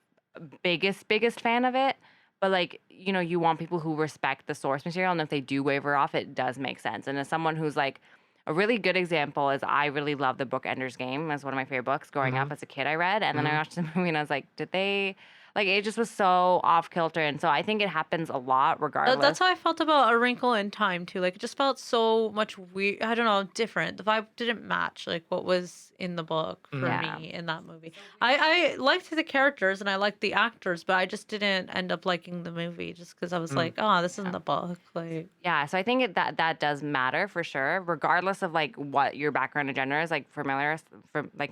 fan of it, but like, you know, you want people who respect the source material, and if they do waver off, it does make sense. And as someone who's like, a really good example is I really love the book Ender's Game. It's one of my favorite books growing up as a kid I read. And then I watched the movie and I was like, did they, like, it just was so off kilter. And so I think it happens a lot regardless. That's how I felt about A Wrinkle in Time too. Like it just felt so much weird. I don't know, different. The vibe didn't match like what was in the book for Yeah. me in that movie. I liked the characters and I liked the actors, but I just didn't end up liking the movie just because I was like, oh, this isn't the book. Like, Yeah, so I think that does matter for sure, regardless of like what your background and gender is. Like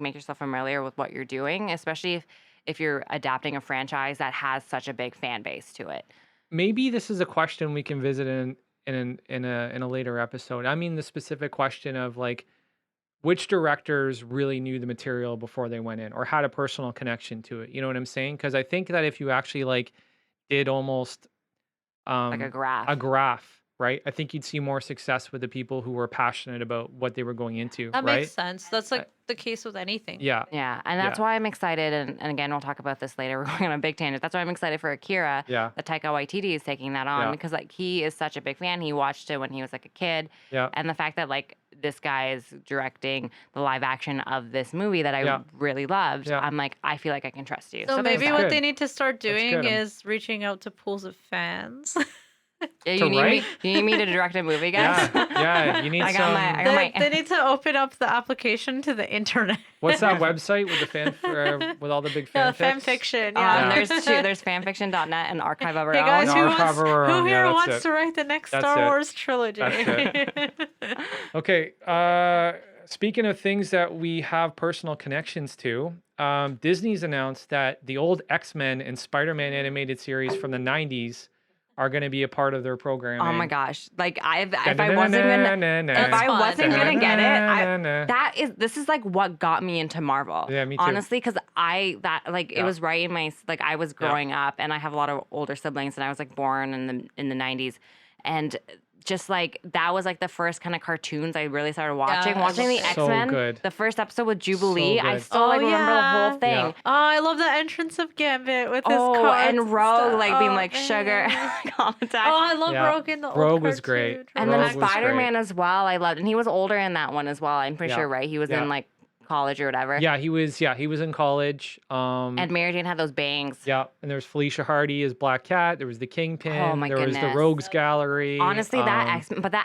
make yourself familiar with what you're doing, especially if you're adapting a franchise that has such a big fan base to it. Maybe this is a question we can visit in a later episode. I mean, the specific question of like which directors really knew the material before they went in or had a personal connection to it. You know what I'm saying? Because I think that if you actually like did almost Like a graph. a graph, right? I think you'd see more success with the people who were passionate about what they were going into, That right? makes sense. That's like the case with anything. Yeah, Yeah, and that's yeah, why I'm excited. And again, we'll talk about this later. We're going on a big tangent. That's why I'm excited for Akira, yeah, that Taika Waititi is taking that on yeah, because like he is such a big fan. He watched it when he was like a kid, yeah, and the fact that like this guy is directing the live action of this movie that I yeah, really loved, yeah. I'm like, I feel like I can trust you. So So there's maybe That's that. what they good. need to start That's doing good. is reaching out to pools of fans. Yeah, To write? you need me to direct a movie, guys? Yeah, yeah. You need I got some. my, I got They my. need to open up the application to the internet. What's that website with the with all the big Yeah, fanfics? fan fiction. Yeah. There's two. There's fanfiction.net and Archive of Our Hey Own. guys, No, who Archive of Our who Own. Yeah, here that's wants it. to write the next That's Star it. Wars trilogy? That's Okay. Speaking of things that we have personal connections to, Disney's announced that the old X-Men and Spider-Man animated series from the '90s are going to be a part of their programming. Oh my gosh! Like if I wasn't gonna get it, this is like what got me into Marvel. Yeah, me too. Honestly, because it Yeah. was right in my I was growing up, and I have a lot of older siblings, and I was like born in the 90s, and just like that was like the first kind of cartoons I really started watching. Yeah, Watching the so X-Men, good. the first episode with Jubilee, I good. still Oh, like remember the whole yeah. thing. Yeah. Oh, I love the entrance of Gambit with his Oh, cards and Rogue stuff. like being Oh, like sugar man. contact. Oh, I love Yeah. Rogue in the old Rogue was great. cartoon. And Rogue then was Spider-Man great. as well, I loved, and he was older in that one as well. I'm pretty Yeah. sure, right? He was Yeah. in like college or whatever. Yeah, he was. Yeah, he was in college. And Mary Jane had those bangs. Yeah, and there's Felicia Hardy as Black Cat. There was the Kingpin. Oh, my there was the goodness. Rogues Gallery. Honestly, that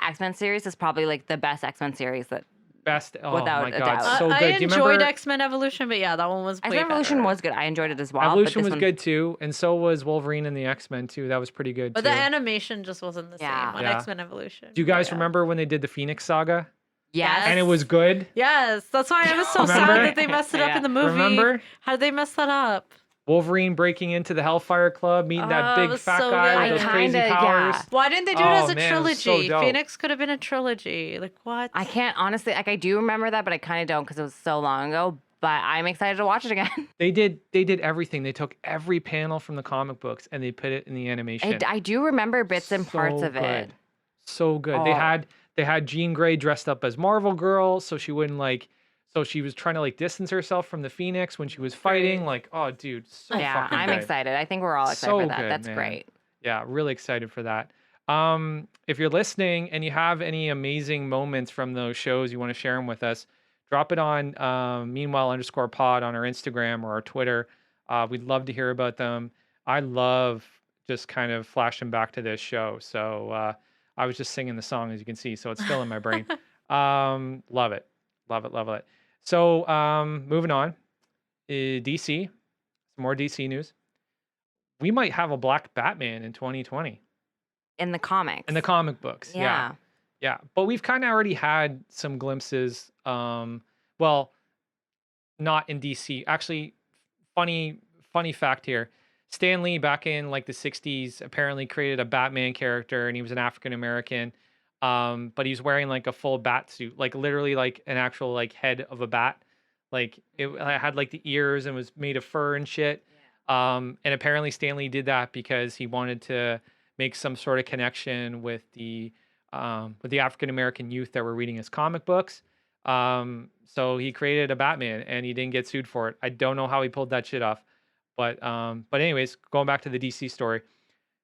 X-Men series is probably like the best X-Men series that best. Oh without my a god, doubt. so good. I Do you enjoyed remember? X-Men Evolution, but yeah, that one was way X-Men Evolution better. was good. I enjoyed it as well. but Evolution this was one- good too, and so was Wolverine and the X-Men too. That was pretty good But too. the animation just wasn't the Yeah. same on Yeah. X-Men Evolution. Do you guys But yeah. remember when they did the Phoenix Saga? Yes. And it was good. Yes, that's why I was so Remember? sad that they messed it up Yeah. in the movie. Remember? How did they mess that up? Wolverine breaking into the Hellfire Club, meeting Oh, that it big was fat so guy good. with those I crazy kinda- powers. yeah. Why didn't they do it Oh, as a man, it was so trilogy? dope. Phoenix could have been a trilogy. Like what? I can't honestly like I do remember that, but I kind of don't because it was so long ago. But I'm excited to watch it again. They did everything. They took every panel from the comic books and they put it in the animation. I do remember bits and parts So of it. good. So good. Oh. They had Jean Grey dressed up as Marvel Girl, so she wouldn't so she was trying to distance herself from the Phoenix when she was fighting. Like, oh dude, so Yeah, fucking I'm good. excited. I think we're all excited So for that. good, That's man. great. Yeah, really excited for that. If you're listening and you have any amazing moments from those shows, you want to share them with us, drop it on meanwhile_pod on our Instagram or our Twitter. We'd love to hear about them. I love just kind of flashing back to this show. So I was just singing the song, as you can see, so it's still in my brain. Love it. Love it. Love it. So moving on, DC, some more DC news. We might have a Black Batman in 2020 In the comics. in the comic books. Yeah. Yeah. But we've kind of already had some glimpses. Well, not in DC. Actually, funny fact here. Stan Lee back in the 60s apparently created a Batman character and he was an African American. But he was wearing a full bat suit, literally an actual head of a bat. It had the ears and was made of fur and shit. And apparently Stan Lee did that because he wanted to make some sort of connection with the African American youth that were reading his comic books. So he created a Batman and he didn't get sued for it. I don't know how he pulled that shit off. But anyways, going back to the DC story.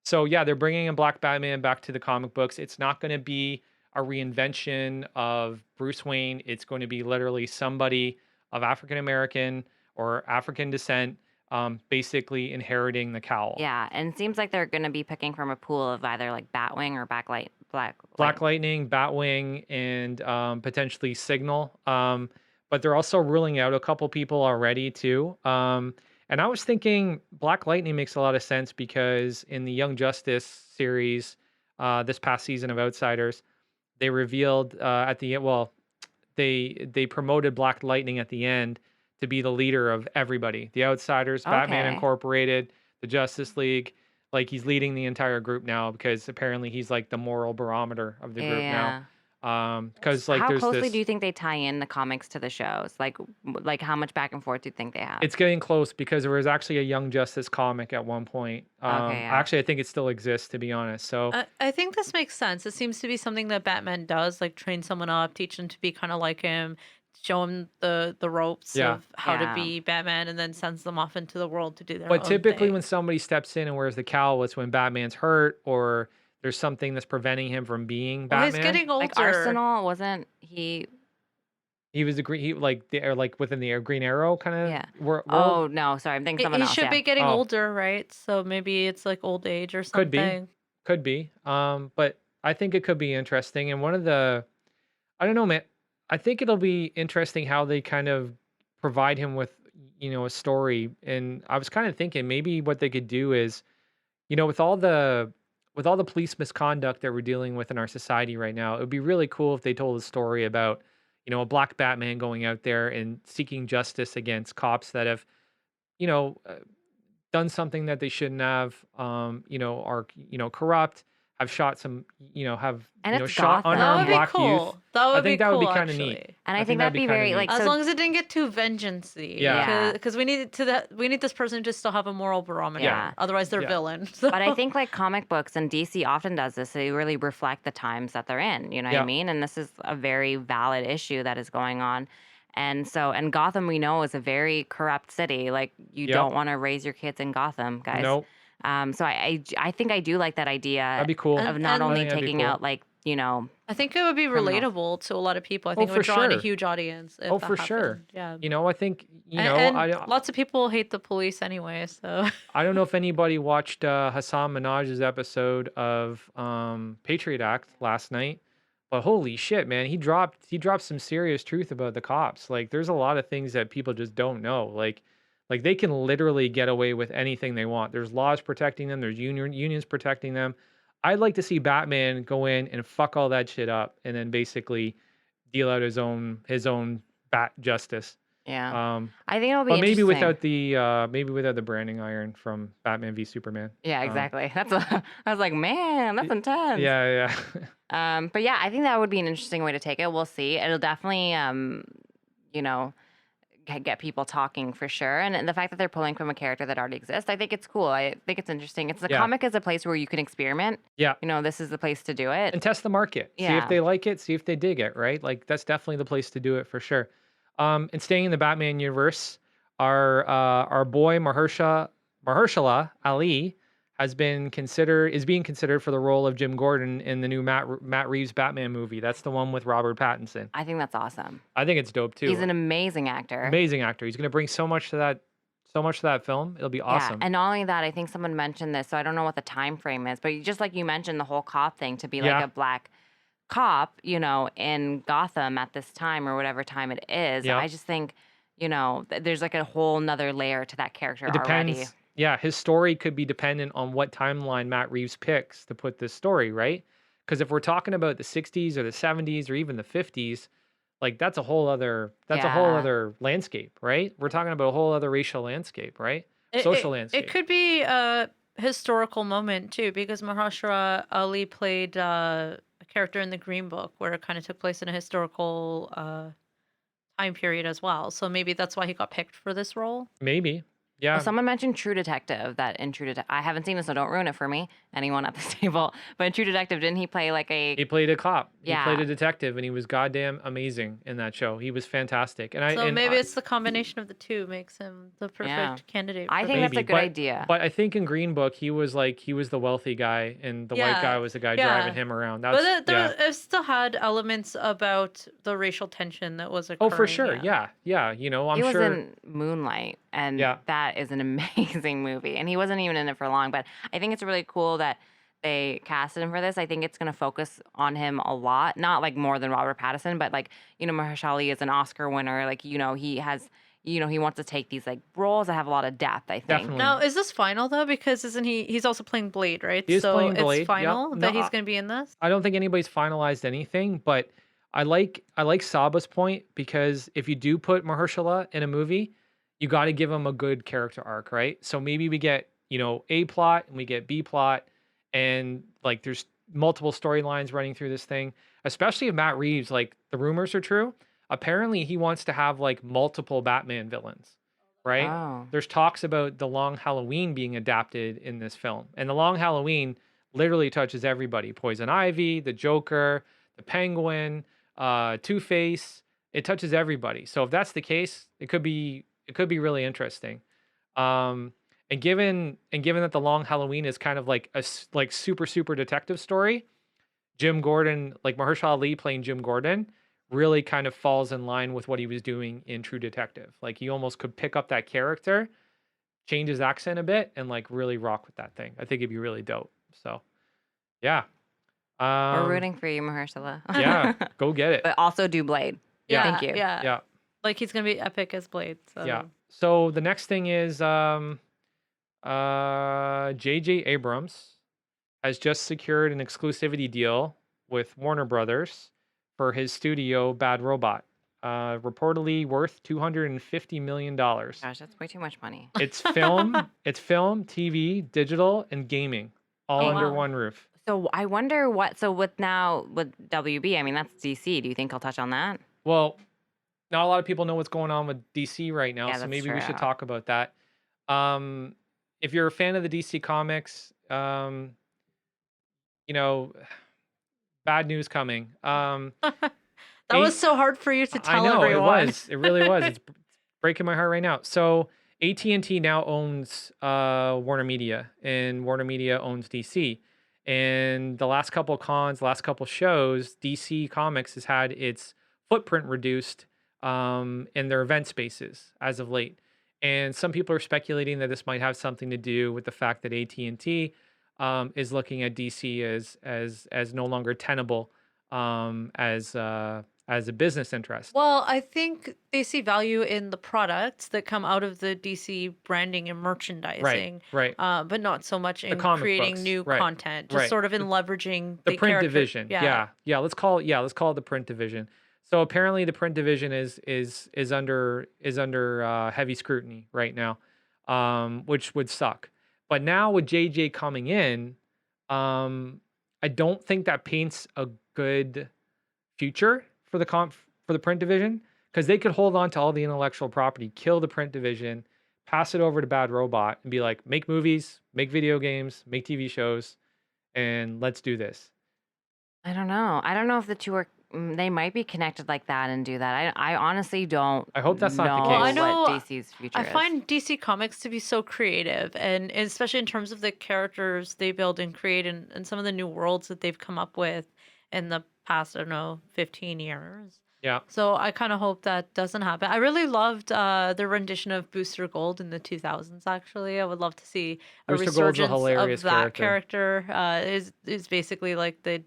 So yeah, they're bringing a Black Batman back to the comic books. It's not going to be a reinvention of Bruce Wayne. It's going to be literally somebody of African American or African descent, basically inheriting the cowl. Yeah, and it seems like they're going to be picking from a pool of either Batwing or Black Lightning, Batwing, and potentially Signal. But they're also ruling out a couple people already too. And I was thinking Black Lightning makes a lot of sense because in the Young Justice series, this past season of Outsiders, they revealed at the end, well, they promoted Black Lightning at the end to be the leader of everybody. The Outsiders, Batman Okay. Incorporated, the Justice League. He's leading the entire group now because apparently he's the moral barometer of the group now. Because like How there's closely this. do you think they tie in the comics to the shows? Like how much back and forth do you think they have? It's getting close because there was actually a Young Justice comic at one point. Okay, yeah. Actually, I think it still exists, to be honest. So I think this makes sense. It seems to be something that Batman does, like train someone up, teach them to be kind of like him, show them the ropes yeah. of how to Yeah. be Batman, and then sends them off into the world to do their But own typically, thing. when somebody steps in and wears the cowl, it's when Batman's hurt or there's something that's preventing him from being Well, he's Batman. getting older. Like Arsenal, wasn't he? He was the green, he like the or like within the Green Arrow kind of Yeah. world. Oh no, sorry, I'm thinking He someone else. should Yeah. be getting Oh. older, right? So maybe it's like old age or Could be. something. Could be. But I think it could be interesting. And one of the, I don't know, man. I think it'll be interesting how they kind of provide him with, a story. And I was kind of thinking maybe what they could do is, with all the police misconduct that we're dealing with in our society right now, it would be really cool if they told a story about, a black Batman going out there and seeking justice against cops that have, you know, uh, done something that they shouldn't have, are, corrupt, have shot some, have, And it's shot Gotham. That would unarmed be black youth. cool. That would I be think that cool, would be kind of neat. actually. And I I think think that'd that'd be be kinda very neat. like As so. long as it didn't get too vengeance-y. Yeah. Because we need we need this person to still have a moral barometer. Yeah. Otherwise, they're Yeah. villains. But I think like comic books and DC often does this. They really reflect the times that they're in. You know what Yeah. I mean? And this is a very valid issue that is going on. And Gotham, we know, is a very corrupt city. Like you Yep. don't want to raise your kids in Gotham, guys. Nope. So I think I do like that idea That'd be cool. of And- not and- I only think that'd be taking cool. out like I think it would be Criminals. relatable to a lot of people. I Oh, think it would for draw in a sure. huge audience. If Oh, that for sure. happened. Yeah. I think, And I lots of people hate the police anyway. So I don't know if anybody watched Hassan Minaj's episode of Patriot Act last night, but holy shit, man, he dropped some serious truth about the cops. Like, there's a lot of things that people just don't know. Like they can literally get away with anything they want. There's laws protecting them. There's unions protecting them. I'd like to see Batman go in and fuck all that shit up, and then basically deal out his own bat justice. yeah, Um, I think it'll be but maybe interesting. without the branding iron from Batman v Superman. Yeah, exactly. I was like, man, that's intense. Yeah, yeah. But yeah, I think that would be an interesting way to take it. We'll see. It'll definitely, you know, get people talking for sure. And the fact that they're pulling from a character that already exists, I think it's cool. I think it's interesting. It's the Yeah. comic is a place where you can experiment. Yeah. This is the place to do it. And test the market. See if Yeah. they like it, see if they dig it, right? Like that's definitely the place to do it for sure. And staying in the Batman universe, our boy Mahershala Ali is being considered for the role of Jim Gordon in the new Matt Reeves Batman movie. That's the one with Robert Pattinson. I think that's awesome. I think it's dope too. He's an amazing actor. Amazing actor. He's going to bring so much to that film. It'll be awesome. Yeah, and not only that, I think someone mentioned this, so I don't know what the time frame is, but just like you mentioned, the whole cop thing to be like Yeah. a black cop, in Gotham at this time or whatever time it is. Yeah. I just think, there's like a whole nother layer to that character It depends. already. Yeah, his story could be dependent on what timeline Matt Reeves picks to put this story, right? Because if we're talking about the 60s or the 70s or even the 50s, like that's a whole other Yeah. landscape, right? We're talking about a whole other racial landscape, right? It- Social it, landscape. It could be a historical moment too, because Mahershala Ali played a character in the Green Book where it kind of took place in a historical time period as well. So maybe that's why he got picked for this role. Maybe. Yeah. Well, someone mentioned True Detective. I haven't seen it, so don't ruin it for me, anyone at this table. But in True Detective, didn't he play like He played a cop. Yeah. He played a detective, and he was goddamn amazing in that show. He was fantastic. And So maybe I, it's the combination of the two makes him the perfect Yeah. candidate. I for think this. that's a maybe, good but- idea. But I think in Green Book, he was the wealthy guy, and the white Yeah, guy was the guy yeah. driving him around. That's But it still had elements about the racial tension that was Oh, occurring. for sure. Yeah. I'm he was sure. in Moonlight, and Yeah. that is an amazing movie. And he wasn't even in it for long, but I think it's really cool that they casted him for this. I think it's going to focus on him a lot, not like more than Robert Pattinson, but like, Mahershala Ali is an Oscar winner. Like, he has, he wants to take these like roles that have a lot of depth, I think. Definitely. Now, is this final though? Because isn't he's also playing Blade, right? He is so playing Blade, it's yep. final No, that he's going to be in this? I don't think anybody's finalized anything, but I like Saba's point because if you do put Mahershala in a movie, you got to give him a good character arc, right? So maybe we get, A plot and we get B plot and like there's multiple storylines running through this thing. especially if Matt Reeves, like the rumors are true. Apparently, he wants to have like multiple Batman villains, right? Oh. There's talks about the Long Halloween being adapted in this film, and the Long Halloween literally touches everybody: Poison Ivy, the Joker, the Penguin, Two-Face. It touches everybody. So if that's the case, it could be really interesting. Um, and given that the Long Halloween is kind of like like super detective story, Jim Gordon, like Mahershala Ali playing Jim Gordon, really kind of falls in line with what he was doing in True Detective. Like he almost could pick up that character, change his accent a bit, and like really rock with that thing. I think it'd be really dope. So yeah. We're Um rooting for you, Mahershala. yeah, go get it. But also do Blade. Yeah. Thank you. Yeah. Yeah. Like he's gonna be epic as Blade. Yeah. So So the next thing is JJ Abrams has just secured an exclusivity deal with Warner Brothers for his studio Bad Robot, reportedly worth $250 million. Gosh, that's way too much money. It's film, TV, digital, and gaming all Oh, under wow. one roof. So I wonder what. So with WB, I mean that's DC. Do you think I'll touch on that? Well, not a lot of people know what's going on with DC right now, Yeah, so that's maybe we should true. talk about that. If you're a fan of the DC comics, you know, bad news coming. that was so hard for you to I tell know everyone. it was. It really was. It's breaking my heart right now. So AT&T now owns Warner Media, and Warner Media owns DC. And the last couple of cons, last couple shows, DC Comics has had its footprint reduced in their event spaces as of late. And some people are speculating that this might have something to do with the fact that AT&T is looking at DC as no longer tenable as a business interest. Well, I think they see value in the products that come out of the DC branding and merchandising, Right. but not so much in comic creating books, new right, content. Just right. sort of in leveraging The print character. division. Yeah. Let's call it the print division. So apparently the print division is under heavy scrutiny right now, which would suck. But now with JJ coming in, I don't think that paints a good future for the print division, because they could hold on to all the intellectual property, kill the print division, pass it over to Bad Robot, and be like, make movies, make video games, make TV shows, and let's do this. I don't know. I don't know if the two are. They might be connected like that and do that. I honestly don't. I hope that's not the know case. Well, I know- what DC's future I is. find DC Comics to be so creative, and especially in terms of the characters they build and create, and some of the new worlds that they've come up with in the past, I don't know, 15 years. Yeah. So I kind of hope that doesn't happen. I really loved their rendition of Booster Gold in the 2000s. Actually, I would love to see a Booster Gold's a resurgence hilarious of that character. Is basically like the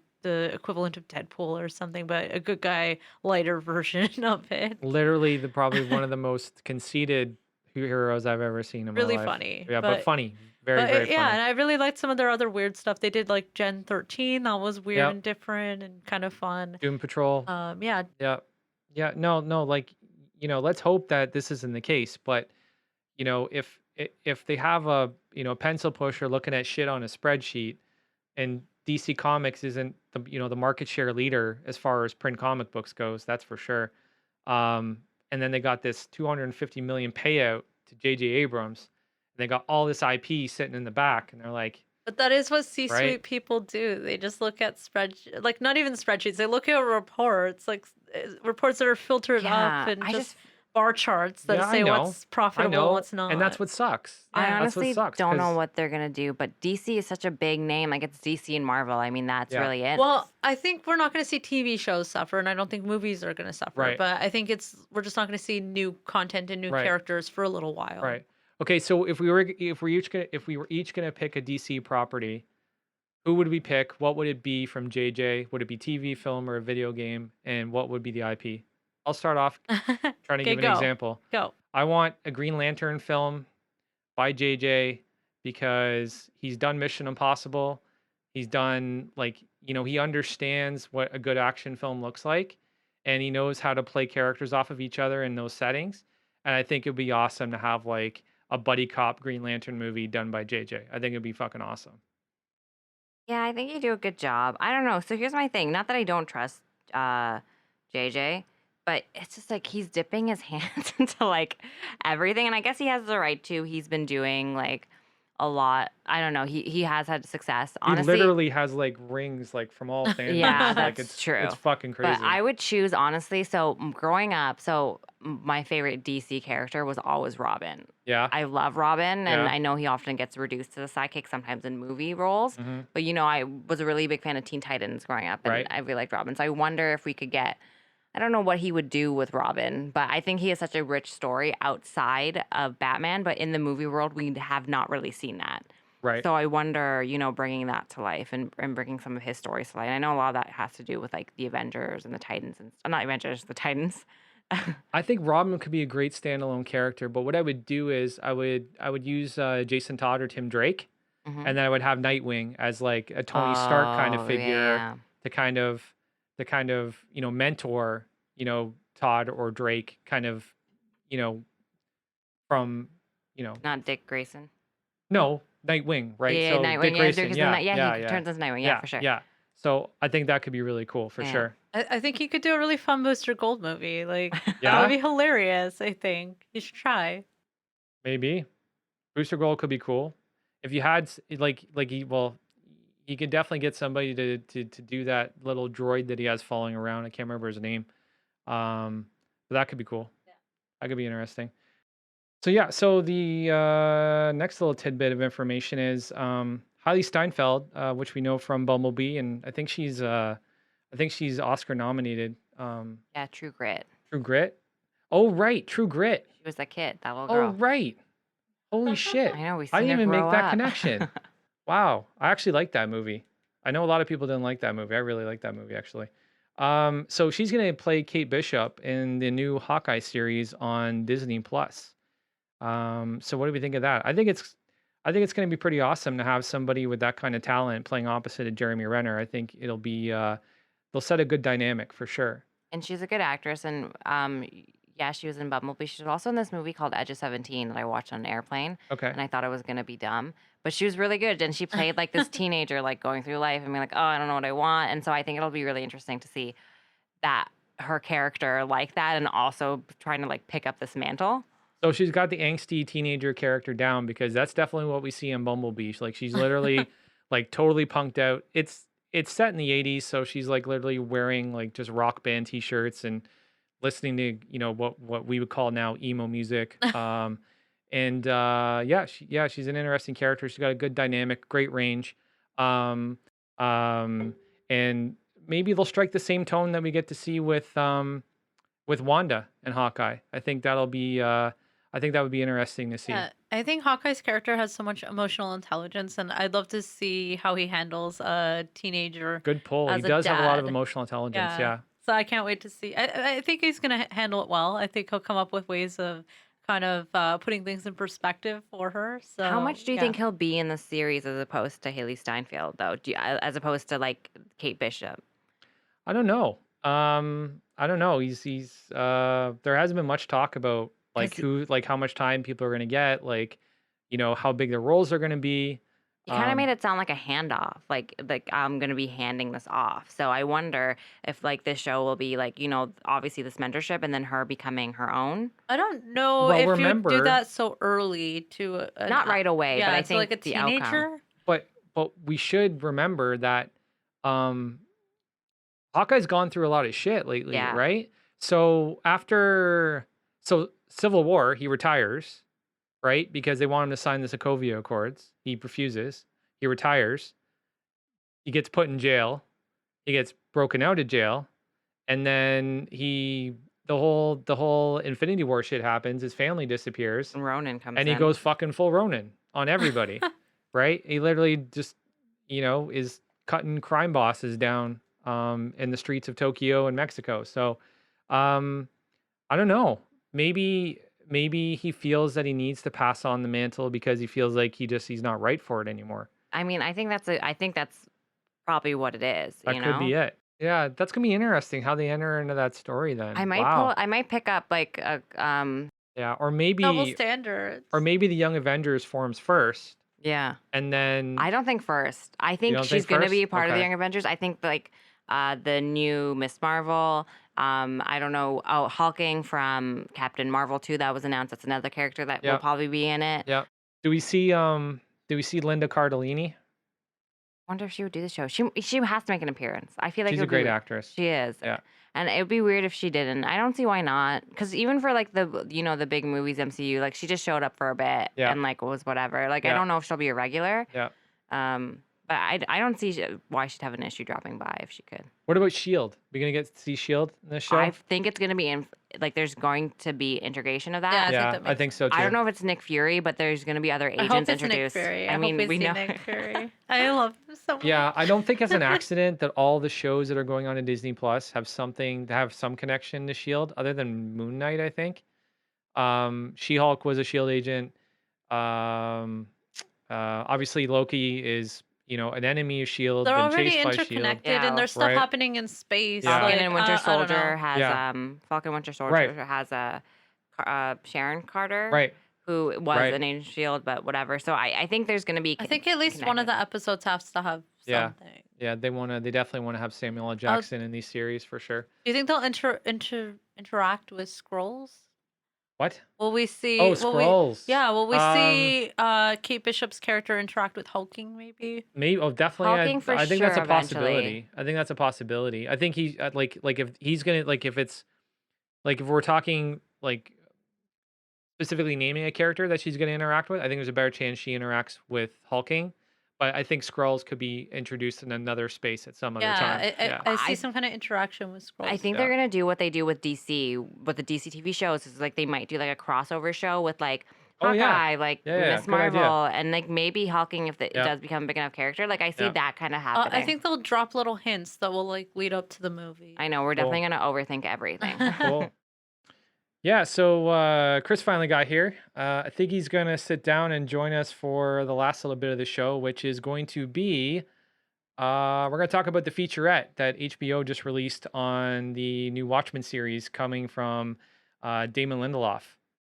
equivalent of Deadpool or something, but a good guy, lighter version of it. Literally probably one of the most conceited heroes I've ever seen in my Really life. funny, Yeah, but funny. Very But yeah, funny. and I really liked some of their other weird stuff. They did like Gen 13. That was weird Yep. and different and kind of fun. Doom Patrol. Yeah. Yeah. No, like, let's hope that this isn't the case. But, if they have a, pencil pusher looking at shit on a spreadsheet, and DC Comics isn't the market share leader as far as print comic books goes, that's for sure. And then they got this $250 million payout to JJ Abrams, and they got all this IP sitting in the back, and they're like, But that is what C-suite Right? people do. They just look at like not even spreadsheets. They look at reports, like reports that are filtered Yeah, up and I just bar charts that Yeah, I say know. what's I profitable know, and what's not. and that's what sucks. I That's what honestly sucks, don't know 'cause- what they're gonna do, but DC is such a big name. Like it's DC and Marvel. I mean, that's Yeah. really it. Well, I think we're not going to see TV shows suffer, and I don't think movies are going to suffer. Right. But I think we're just not going to see new content and new Right. characters for a little while. Right. Okay, so if we were each gonna pick a DC property, who would we pick? What would it be from JJ? Would it be TV, film, or a video game? And what would be the IP? I'll start off trying to Okay, give an go. example. Go. I want a Green Lantern film by JJ because he's done Mission Impossible. He's done he understands what a good action film looks like, and he knows how to play characters off of each other in those settings. And I think it'd be awesome to have like a buddy cop Green Lantern movie done by JJ. I think it'd be fucking awesome. Yeah, I think you do a good job. I don't know. So here's my thing. Not that I don't trust JJ, but it's just like he's dipping his hands into like everything, and I guess he has the right to. He's been doing like a lot. I don't know. He has had success. He Honestly, literally has like rings like from all yeah, fandoms. Like that's it's true. fucking But crazy. I would choose honestly. So growing up, my favorite DC character was always Robin. Yeah. I love Robin, and Yeah. I know he often gets reduced to the sidekick sometimes in movie roles. hmm But I was a really big fan of Teen Titans growing up, and Right. I really liked Robin. So I wonder if we could get. I don't know what he would do with Robin, but I think he has such a rich story outside of Batman. But in the movie world, we have not really seen that. Right. So I wonder, bringing that to life and bringing some of his stories to life. I know a lot of that has to do with like the Avengers and the Titans and not Avengers, the Titans. I think Robin could be a great standalone character, but what I would do is I would use Jason Todd or Tim Drake, hmm and then I would have Nightwing as like a Tony Stark kind of Oh, figure yeah. to kind of mentor Todd or Drake you know from Not Dick Grayson. no Nightwing, right? Yeah, So Nightwing. Dick Yeah, Grayson, Dick is yeah, he yeah, turns into Nightwing. Yeah, for sure. yeah. So I think that could be really cool for Yeah. sure. I think he could do a really fun Booster Gold movie. Like that Yeah, would be hilarious. I think you should try. maybe Booster Gold could be cool if you had he could definitely get somebody to do that little droid that he has following around. I can't remember his name. But that could be cool. Yeah. That could be interesting. So yeah, so the next little tidbit of information is Hailey Steinfeld, which we know from Bumblebee, and I think she's Oscar nominated. Yeah, True Grit. True Grit. Oh right, True Grit. She was that kid, that little Oh girl. right. Holy shit! I know, we I seen didn't her even make grow that up. connection. Wow, I actually like that movie. I know a lot of people didn't like that movie. I really like that movie actually. So she's gonna play Kate Bishop in the new Hawkeye series on Disney Plus. So what do we think of that? I think it's gonna be pretty awesome to have somebody with that kind of talent playing opposite of Jeremy Renner. I think it'll be they'll set a good dynamic for sure. And she's a good actress. And yeah, she was in Bumblebee. She was also in this movie called Edge of 17 that I watched on an airplane. Okay. And I thought it was going to be dumb. But she was really good. And she played like this teenager, like going through life and being like, oh, I don't know what I want. And so I think it'll be really interesting to see that her character like that and also trying to like pick up this mantle. So she's got the angsty teenager character down because that's definitely what we see in Bumblebee. Like she's literally like totally punked out. It's set in the 80s, so she's like literally wearing like just rock band t-shirts and listening to, what we would call now emo music. She's an interesting character. She's got a good dynamic, great range. Um and maybe they'll strike the same tone that we get to see with Wanda and Hawkeye. I think that would be interesting to see. Yeah, I think Hawkeye's character has so much emotional intelligence, and I'd love to see how he handles a teenager. Good pull. He As a does have a lot of dad. emotional intelligence. Yeah. Yeah. So I can't wait to see. I think he's going to handle it well. I think he'll come up with ways of kind of putting things in perspective for her. So How much do you yeah. think he'll be in the series as opposed to Haley Steinfeld, though? As opposed to like Kate Bishop? I don't know. I don't know. He's there hasn't been much talk about like 'Cause how much time people are gonna get, like, how big the roles are gonna be. you kind of Um, made it sound like a handoff, like I'm gonna be handing this off. So I wonder if like this show will be like obviously this mentorship and then her becoming her own. I don't know Well, if you do remember- that so early to Not right away, yeah, but I to think like a the outcome. teenager. but we should remember that Hawkeye's gone through a lot of shit lately, Yeah. right? So Civil War, he retires, right? Because they want him to sign the Sokovia Accords. He refuses. He retires. He gets put in jail. He gets broken out of jail, and then the whole Infinity War shit happens. His family disappears, And Ronan comes and in. he goes fucking full Ronin on everybody, right? He literally just is cutting crime bosses down in the streets of Tokyo and Mexico. So I don't know. Maybe he feels that he needs to pass on the mantle because he feels like he's not right for it anymore. I mean, I think that's probably what it is. That could be it. Yeah, that's gonna be interesting how they enter into that story then. I might Wow. I might pick up like a Yeah, or Double maybe standards. the Young Avengers forms first, yeah. and then I don't think first. I think don't she's think going to be first? part of the Okay. Young Avengers. I think like the new Miss Marvel. I don't know. Oh, Hulking from Captain Marvel 2 that was announced. That's another character that will Yep. probably be in it. Yep. Do we see Linda Cardellini? Wonder if she would do the show. She has to make an appearance. I feel like She's it a would be great weird. actress. She is. Yeah. And it would be weird if she didn't. I don't see why not. Because even for like the big movies MCU, like she just showed up for a bit Yeah. and like was whatever. Like I Yeah. don't know if she'll be a regular. Yeah. But I don't see why she'd have an issue dropping by if she could. What about Shield? We gonna get to see Shield in this show? I think it's gonna be there's going to be integration of Yeah, I that. think Yeah, that I makes think so too. I don't know if it's Nick Fury, but there's gonna be other I agents hope it's introduced. Nick Fury. I mean, hope we see know. Nick Fury. I love him so much. Yeah, I don't think it's an accident that all the shows that are going on in Disney Plus have some connection to Shield, other than Moon Knight, I think. She-Hulk was a Shield agent. Obviously Loki is, an enemy of Shield, They're been already chased by Shield. interconnected, Yeah. and there's stuff Right. happening in space. Yeah. Falcon like, and Winter I don't Soldier know. has Yeah. Falcon Winter Soldier Right. has Sharon Carter, Right. who was Right. an Agent of Shield, but whatever. So I think there's gonna be. I think at least one of the episodes has to have Yeah. something. Yeah, they definitely want to have Samuel L. Jackson in these series for sure. Do you think they'll interact with Skrulls? What? Will we see? Oh, will Skrulls. will we see Kate Bishop's character interact with Hulking? Maybe. Maybe. Oh, definitely. Hulking for I think that's a sure eventually. possibility. I think that's a possibility. I think he like if he's gonna if it's like if we're talking like specifically naming a character that she's gonna interact with, I think there's a better chance she interacts with Hulking. But I think Skrulls could be introduced in another space at some other time. Yeah. I see I- some kind of interaction with Skrulls. I think they're gonna do what they do with DC, with the DC TV shows. Is like they might do like a crossover show with like Oh, yeah. Hawkeye, like Yeah, Miss good idea. Marvel, and like maybe Hulking if it Yeah. does become a big enough character. Like I see Yeah. that kind of happening. I think they'll drop little hints that will like lead up to the movie. I know we're definitely gonna overthink everything. Cool. Yeah, so Chris finally got here. I think he's going to sit down and join us for the last little bit of the show, which is going to be we're going to talk about the featurette that HBO just released on the new Watchmen series coming from Damon Lindelof.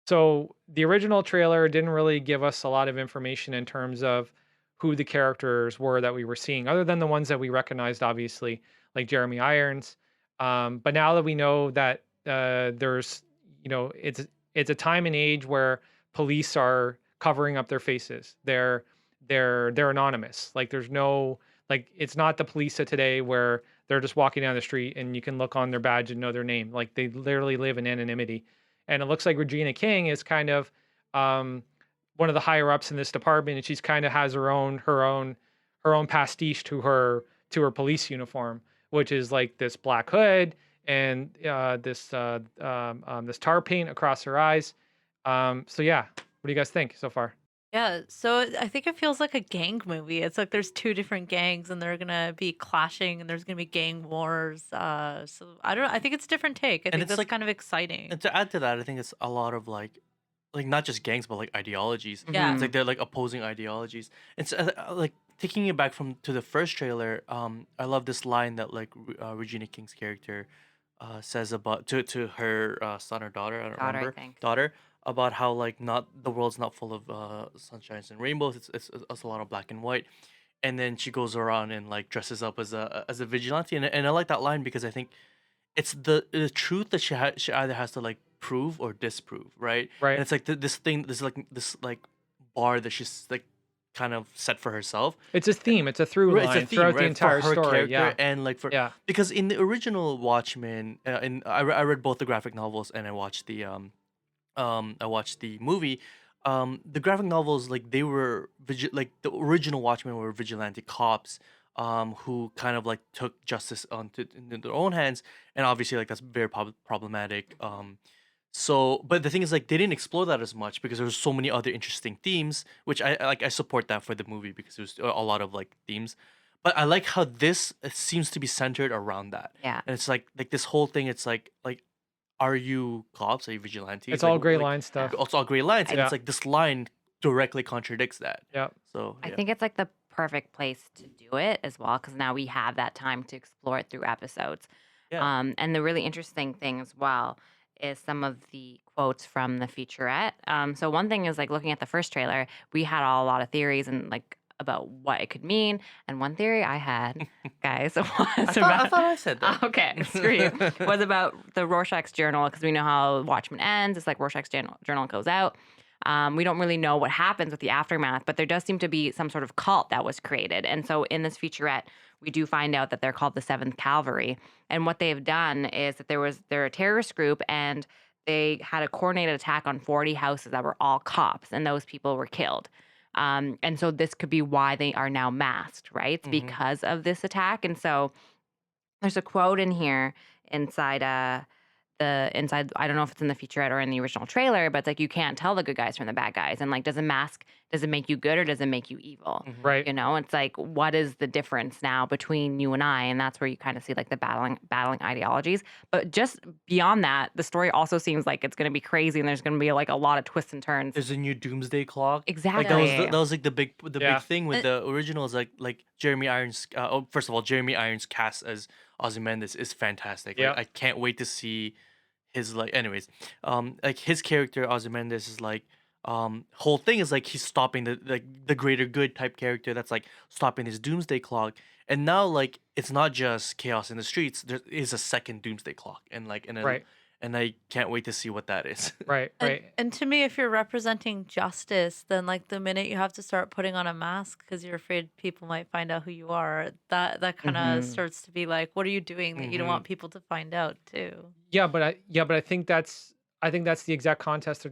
So the original trailer didn't really give us a lot of information in terms of who the characters were that we were seeing, other than the ones that we recognized, obviously, like Jeremy Irons. But now that we know that there's it's a time and age where police are covering up their faces. They're anonymous. Like there's no it's not the police of today where they're just walking down the street and you can look on their badge and know their name. Like they literally live in anonymity. And it looks like Regina King is kind of one of the higher ups in this department, and she's kind of has her own pastiche to her police uniform, which is like this black hood and this tar paint across her eyes. So yeah, what do you guys think so far? Yeah, so I think it feels like a gang movie. It's like there's two different gangs and they're gonna be clashing and there's gonna be gang wars. So I don't know. I think it's a different take. I And think it's that's like- kind of exciting. And to add to that, I think it's a lot of like not just gangs, but like ideologies. Yeah. It's like they're like opposing ideologies. It's like taking it back to the first trailer. I love this line that like Regina King's character says about to her son or daughter. I don't Daughter, I remember. think. Daughter, about how like not the world's not full of sunshines and rainbows. It's a lot of black and white. And then she goes around and like dresses up as a vigilante, and I like that line because I think it's the truth that she either has to like prove or disprove, right? Right. And it's like this bar that she's like kind of set for herself. It's a theme. It's a through Right, line it's a theme, throughout the right, entire for her story. character Yeah. and like for Yeah. because in the original Watchmen, I read both the graphic novels and I watched the movie. The graphic novels, like they were like the original Watchmen were vigilante cops who kind of like took justice into their own hands, and obviously like that's very problematic. So but the thing is like they didn't explore that as much because there was so many other interesting themes, which I support that for the movie because there's a lot of like themes. But I like how this seems to be centered around that. Yeah. And it's like this whole thing, it's like are you cops? Are you vigilantes? It's Like- all gray like, line stuff. It's all gray lines, and Yeah. it's like this line directly contradicts that. Yeah. So I yeah. think it's like the perfect place to do it as well because now we have that time to explore it through episodes. Yeah. And the really interesting thing as well is some of the quotes from the featurette. So one thing is like looking at the first trailer, we had a lot of theories and like about what it could mean. And one theory I had, guys, was I thought I said that. okay, screw you, was about the Rorschach's journal, because we know how Watchmen ends. It's like Rorschach's journal goes out. We don't really know what happens with the aftermath, but there does seem to be some sort of cult that was created. And so in this featurette, we do find out that they're called the Seventh Cavalry. And what they've done is that they're a terrorist group, and they had a coordinated attack on 40 houses that were all cops, and those people were killed. And so this could be why they are now masked, right? It's because of this attack. And so there's a quote in here inside inside, I don't know if it's in the featurette or in the original trailer, but it's like, you can't tell the good guys from the bad guys. And like, does it make you good or does it make you evil? Right. You know, it's like, what is the difference now between you and I? And that's where you kind of see like the battling ideologies. But just beyond that, the story also seems like it's going to be crazy, and there's going to be like a lot of twists and turns. There's a new doomsday clock. Exactly. Like that was like the big Yeah. big thing with the originals. Like Jeremy Irons. First of all, Jeremy Irons cast as Ozymandias is fantastic. Like, Yeah. I can't wait to see his like his character Ozymandias is like whole thing is like he's stopping the greater good type character that's like stopping this doomsday clock. And now like it's not just chaos in the streets. There is a second doomsday clock, and like Right. and I can't wait to see what that is. Right. Right. And to me, if you're representing justice, then like the minute you have to start putting on a mask because you're afraid people might find out who you are, that kind of starts to be like, what are you doing that you don't want people to find out too? Yeah, but I think that's the exact context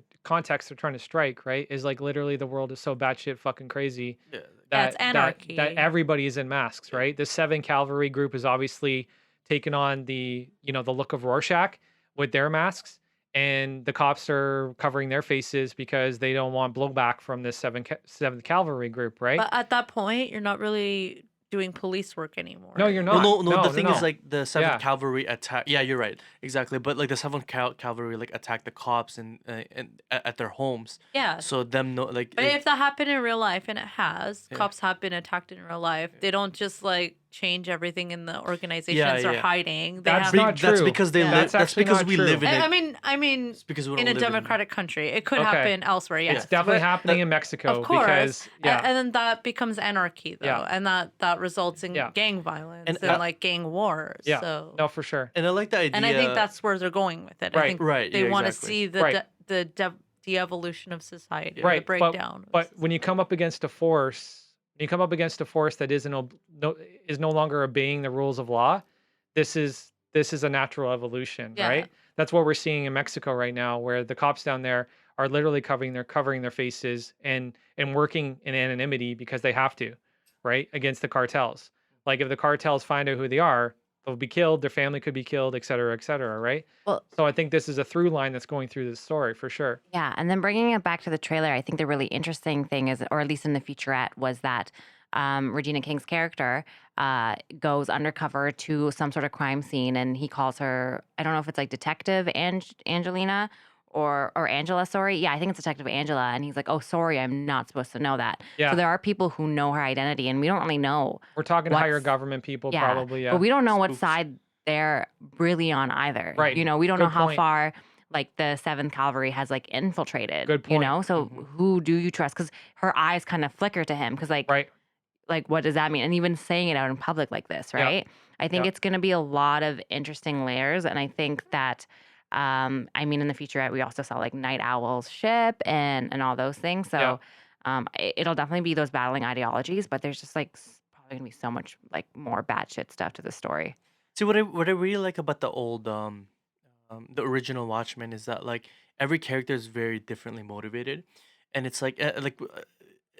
they're trying to strike, right? Is like literally the world is so batshit fucking crazy Yeah. Yeah, it's that anarchy. everybody is in masks, right? The 7 Cavalry group is obviously taken on the look of Rorschach with their masks, and the cops are covering their faces because they don't want blowback from this 7th Cavalry group, right? But at that point, you're not really doing police work anymore. No, you're Well, not. no. The thing is, like the Seventh Yeah. Cavalry attack. Yeah, you're right, exactly. But like the Seventh Cavalry like attacked the cops and at their homes. Yeah. So them no like. But if that happened in real life, and it has, Yeah. cops have been attacked in real life, they don't just like change everything in the organizations or yeah. hiding. They That's have, not That's true. because they Yeah. live. That's That's actually because not we true. live in it. I mean, It's because we don't in a live in it. democratic country, it could Okay. happen elsewhere. Yes, It's definitely But- happening in Mexico Of course, because yeah. and then that becomes anarchy, though, Yeah. and that results in Yeah. gang violence And, and like gang wars. Yeah. So, No, for sure. And I like the idea. and I think that's where they're going with it. I Right. think Right, they yeah, want to exactly. see the Right. de-evolution of society, or Right, the breakdown. But when you come up against a force, that is no longer obeying the rules of law, this is a natural evolution, Yeah. right? That's what we're seeing in Mexico right now, where the cops down there are literally covering their faces and working in anonymity because they have to, right? Against the cartels. Like if the cartels find out who they are, they'll be killed, their family could be killed, et cetera, right? Well, So I think this is a through line that's going through this story for sure. yeah, and then bringing it back to the trailer, I think the really interesting thing is, or at least in the featurette, was that Regina King's character goes undercover to some sort of crime scene, and he calls her, I don't know if it's like Detective Angelina or Angela, sorry. Yeah, I think it's Detective Angela. And he's like, oh, sorry, I'm not supposed to know that. Yeah. So there are people who know her identity, and we don't really know. We're talking What's- higher government people probably, yeah. But we don't know what Spooks. side they're really on either. Right. You know, we don't Good know how point. far like the 7th Cavalry has like infiltrated. Good You point. know, so who do you trust? Because her eyes kind of flicker to him. Because Right. like what does that mean? And even saying it out in public like this, Yeah. right? I think Yeah. it's going to be a lot of interesting layers, and I think that. I mean, in the featurette, we also saw like Night Owl's ship and all those things. So, it'll definitely be those battling ideologies, but there's just like probably gonna be so much like more batshit stuff to the story. See what I really like about the old the original Watchmen is that like every character is very differently motivated, and it's like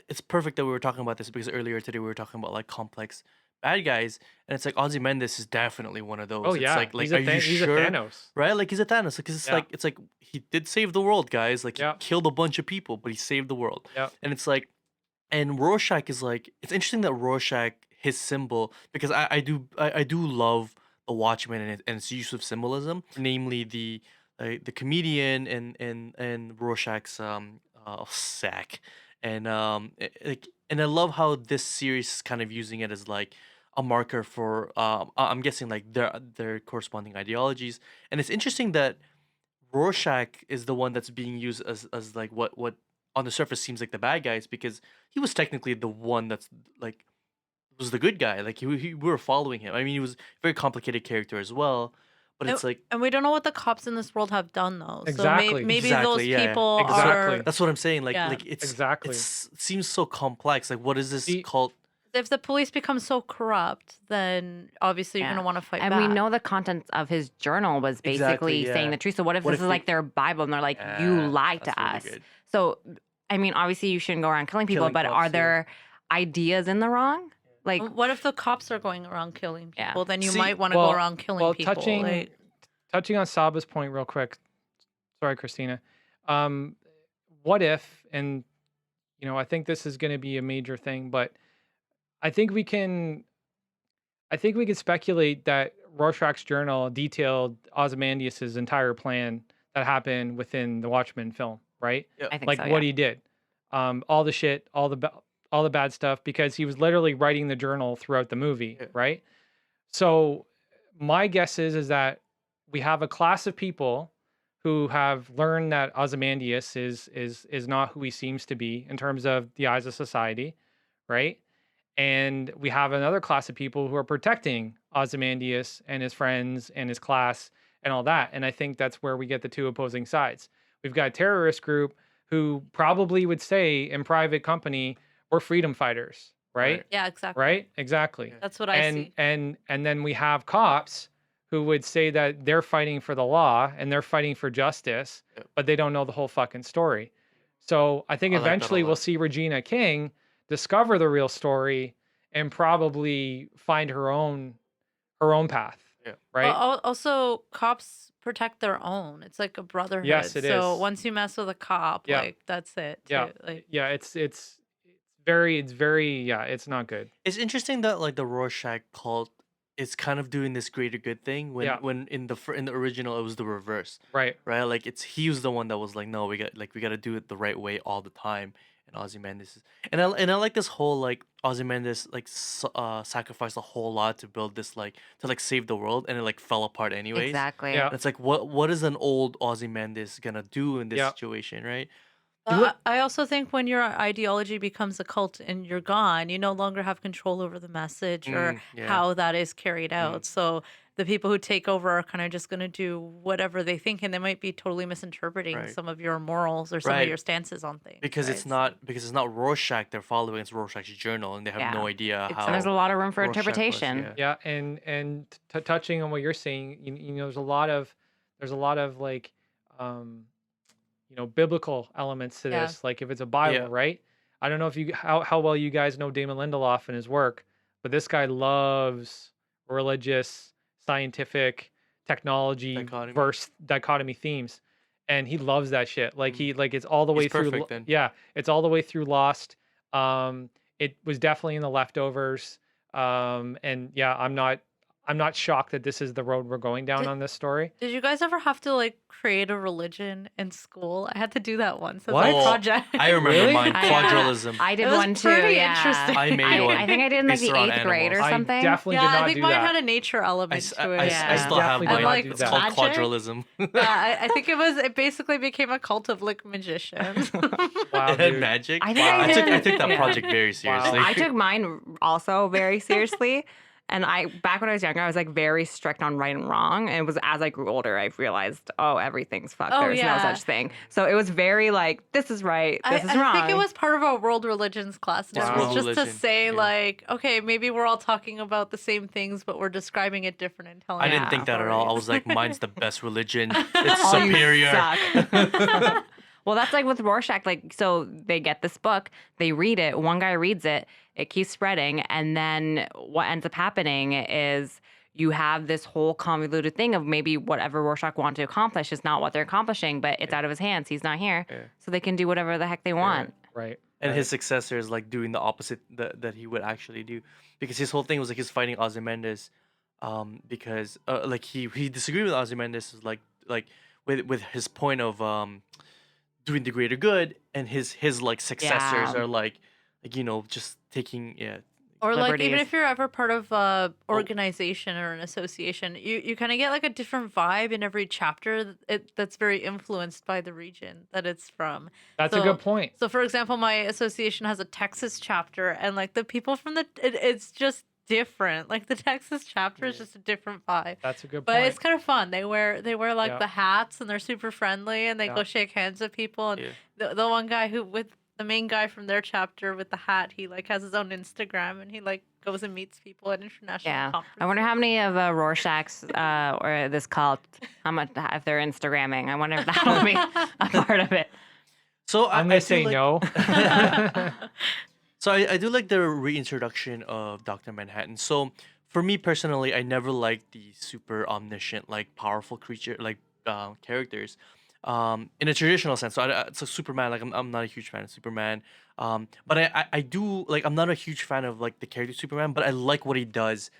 it's perfect that we were talking about this because earlier today we were talking about like complex bad guys, and it's like Ozymandias is definitely one of those. Oh It's yeah. like he's are a you he's sure? a Thanos. Right, like he's a Thanos. Like Yeah. it's like he did save the world, guys. Like Yeah. he killed a bunch of people, but he saved the world. Yeah. And it's like, and Rorschach is like, it's interesting that Rorschach, his symbol, because I do love the Watchmen and its use of symbolism, namely the comedian and Rorschach's sack, and and I love how this series is kind of using it as like a marker for I'm guessing like their corresponding ideologies, and it's interesting that Rorschach is the one that's being used as like what on the surface seems like the bad guys because he was technically the one that's like was the good guy. Like we were following him. I mean, he was a very complicated character as well. But And, it's like and we don't know what the cops in this world have done though. So Exactly. maybe Exactly, those yeah. people Exactly. are. that's what I'm saying. Like Yeah. like it's Exactly. it's seems so complex. Like what is this See- called? If the police become so corrupt, then obviously you're Yeah. gonna want to fight And back. we know the contents of his journal was Exactly, basically saying yeah. the truth. So what if What this if is they- like their Bible and they're like, you Yeah, lied to that's really us? good. So, I mean, obviously you shouldn't go around killing people, Killing but cops, are yeah. there ideas in the wrong? Like, What if the cops are going around killing Yeah. people? Then you See, might want to go around killing people. touching like- touching on Saba's point real quick. Sorry, Christina. What if, and I think this is going to be a major thing, but I think we can speculate that Rorschach's journal detailed Ozymandias's entire plan that happened within the Watchmen film, right? I think Like so, what yeah. he did, all the shit, all the bad stuff, because he was literally writing the journal throughout the movie, Yeah. right? So my guess is that we have a class of people who have learned that Ozymandias is not who he seems to be in terms of the eyes of society, right? And we have another class of people who are protecting Ozymandias and his friends and his class and all that. And I think that's where we get the two opposing sides. We've got a terrorist group who probably would say in private company, we're freedom fighters, right? yeah, exactly. Right? Exactly. That's what I and see. and and then we have cops who would say that they're fighting for the law and they're fighting for justice, Yep. but they don't know the whole fucking story. So I think I like that a eventually we'll lot. see Regina King discover the real story and probably find her own path. Yeah. Right? Also, cops protect their own. It's like a brotherhood. Yes, it So is. once you mess with a cop, Yeah. like that's it. Yeah. too. Like, Yeah, it's very yeah, it's not good. It's interesting that like the Rorschach cult is kind of doing this greater good thing when Yeah. when in the in the original it was the reverse, Right. right? Like he was the one that was like, no, we got to do it the right way all the time. And Ozymandias is, and I like this whole like Ozymandias like sacrificed a whole lot to build this like to like save the world, and it like fell apart anyways. Exactly. Yeah. And it's like what is an old Ozymandias gonna do in this Yeah. situation, right? I also think when your ideology becomes a cult and you're gone, you no longer have control over the message or Yeah. how that is carried out. So the people who take over are kind of just going to do whatever they think, and they might be totally misinterpreting Right. some of your morals or some Right. of your stances on things. Because right? it's not Rorschach they're following, it's Rorschach's journal, and they have no Yeah. idea It's, how. there's a lot of room for Rorschach was, interpretation. yeah. Yeah, and touching on what you're saying, there's a lot of like biblical elements to Yeah. this. Like if it's a Bible, Yeah. right? I don't know if how well you guys know Damon Lindelof and his work, but this guy loves religious, scientific, technology Dichotomy. verse dichotomy themes, and he loves that shit. Like it's all the way He's through. perfect then. Yeah, it's all the way through Lost. It was definitely in The Leftovers. And yeah, I'm not shocked that this is the road we're going down Did- on this story. Did you guys ever have to like create a religion in school? I had to do that once. As What? a Oh, project. I remember Really? mine, I, quadralism. I did It was one too. pretty Yeah. interesting. I made one I think I did in like based the around 8th grade or animals. I something. definitely Yeah, did not I think do mine that. had a nature element to it. Yeah. I still have Definitely mine. did not do It's that. called Magic? quadralism. Yeah, I think it basically became a cult of like magicians. Wow, It had dude. magic. I think I I took did. that Yeah. project very seriously. I took mine also very seriously. And back when I was younger, I was like very strict on right and wrong. And it was as I grew older, I realized, everything's fucked. Oh, There's yeah. no such thing. So it was very like, this is right, this is wrong. I think it was part of a world religions class. And Wow. it was World just religion, to say yeah. like, okay, maybe we're all talking about the same things, but we're describing it different and telling. I didn't Yeah. think that at all. I was like, mine's the best religion. It's All you superior. suck. Well, that's like with Rorschach. Like, so they get this book, they read it. One guy reads it, it keeps spreading, and then what ends up happening is you have this whole convoluted thing of maybe whatever Rorschach wanted to accomplish is not what they're accomplishing, but it's out of his hands. He's not here, Yeah. so they can do whatever the heck they want. Right. And right. his successor is like doing the opposite that he would actually do, because his whole thing was like he's fighting Ozymandias, because like he disagreed with Ozymandias like with his point of doing the greater good, and his like successors Yeah. are like just taking Or like even liberties. if you're ever part of a organization or an association, you kind of get like a different vibe in every chapter that's very influenced by the region that it's from. That's a good So point. so for example, my association has a Texas chapter and like the people from it's just different. Like the Texas chapter is just a different vibe. That's a good But point. it's kind of fun. They wear like Yeah. the hats and they're super friendly and they Yeah. go shake hands with people and Yeah. the one guy who with the main guy from their chapter with the hat, he like has his own Instagram and he like goes and meets people at international Yeah. conferences. I wonder how many of Rorschach's or this cult, how much if they're Instagramming. I wonder if that will be a part of it. So I'm I gonna do say like, no. So I do like the reintroduction of Dr. Manhattan. So for me personally, I never liked the super omniscient, like powerful creature, like characters, in a traditional sense. So Superman, like I'm not a huge fan of Superman. But I do like I'm not a huge fan of like the character Superman, but I like what he does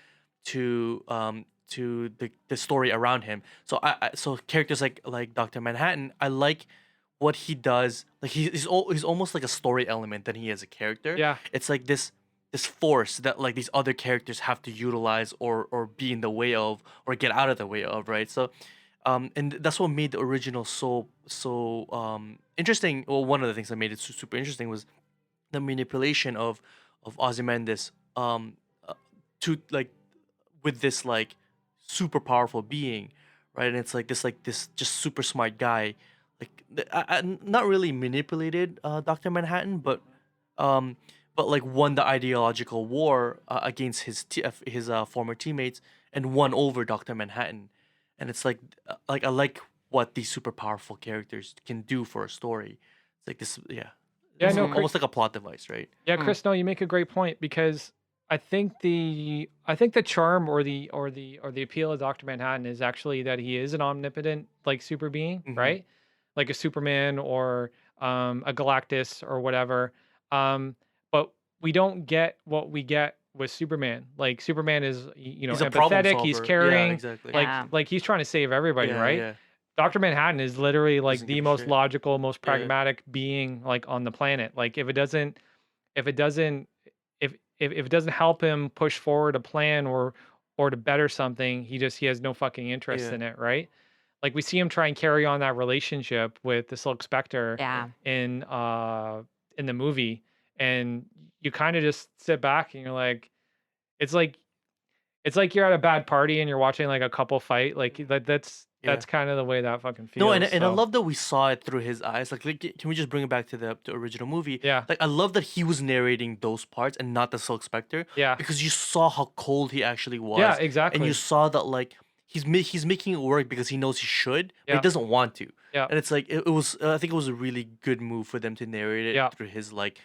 to the story around him. So so characters like Dr. Manhattan, I like what he does. Like he's almost like a story element than he is a character. Yeah. It's like this force that like these other characters have to utilize or be in the way of or get out of the way of, right? So and that's what made the original so interesting. Well, one of the things that made it super interesting was the manipulation of Ozymandias to like with this like super powerful being, right? And it's like this just super smart guy, like not really manipulated Doctor Manhattan, but like won the ideological war against his former teammates and won over Doctor Manhattan, and it's like I like what these super powerful characters can do for a story. It's like this, yeah, Yeah, it's no, Mhm. almost like a plot device, right? Yeah, Mm. Chris, no, you make a great point because I think the charm or the appeal of Dr. Manhattan is actually that he is an omnipotent like super being, Hmm. right? Like a Superman or a Galactus or whatever. But we don't get what we get with Superman. Like Superman is He's a problem empathetic, he's solver. Yeah, caring, exactly. like Yeah. like he's trying to save everybody, Yeah, right? yeah. Dr. Manhattan is literally like Doesn't the give a most shit. logical, most Yeah. pragmatic being like on the planet. Like if it doesn't if it doesn't help him push forward a plan or to better something, he has no fucking interest Yeah. in it, right? Like we see him try and carry on that relationship with the Silk Spectre Yeah. in the movie, and you kind of just sit back and you're like, it's like it's like you're at a bad party and you're watching like a couple fight. Like that's Yeah. that's kind of the way that fucking No, feels. and I So love that we saw it through his eyes. Like, can we just bring it back to the original movie? yeah, Like, I love that he was narrating those parts and not the Silk Spectre yeah, because you saw how cold he actually yeah, was, and you exactly. saw that like he's making it work because he knows he should, but he Yeah, doesn't want to. yeah, And it's like it was. I think it was a really good move for them to narrate it yeah, through his like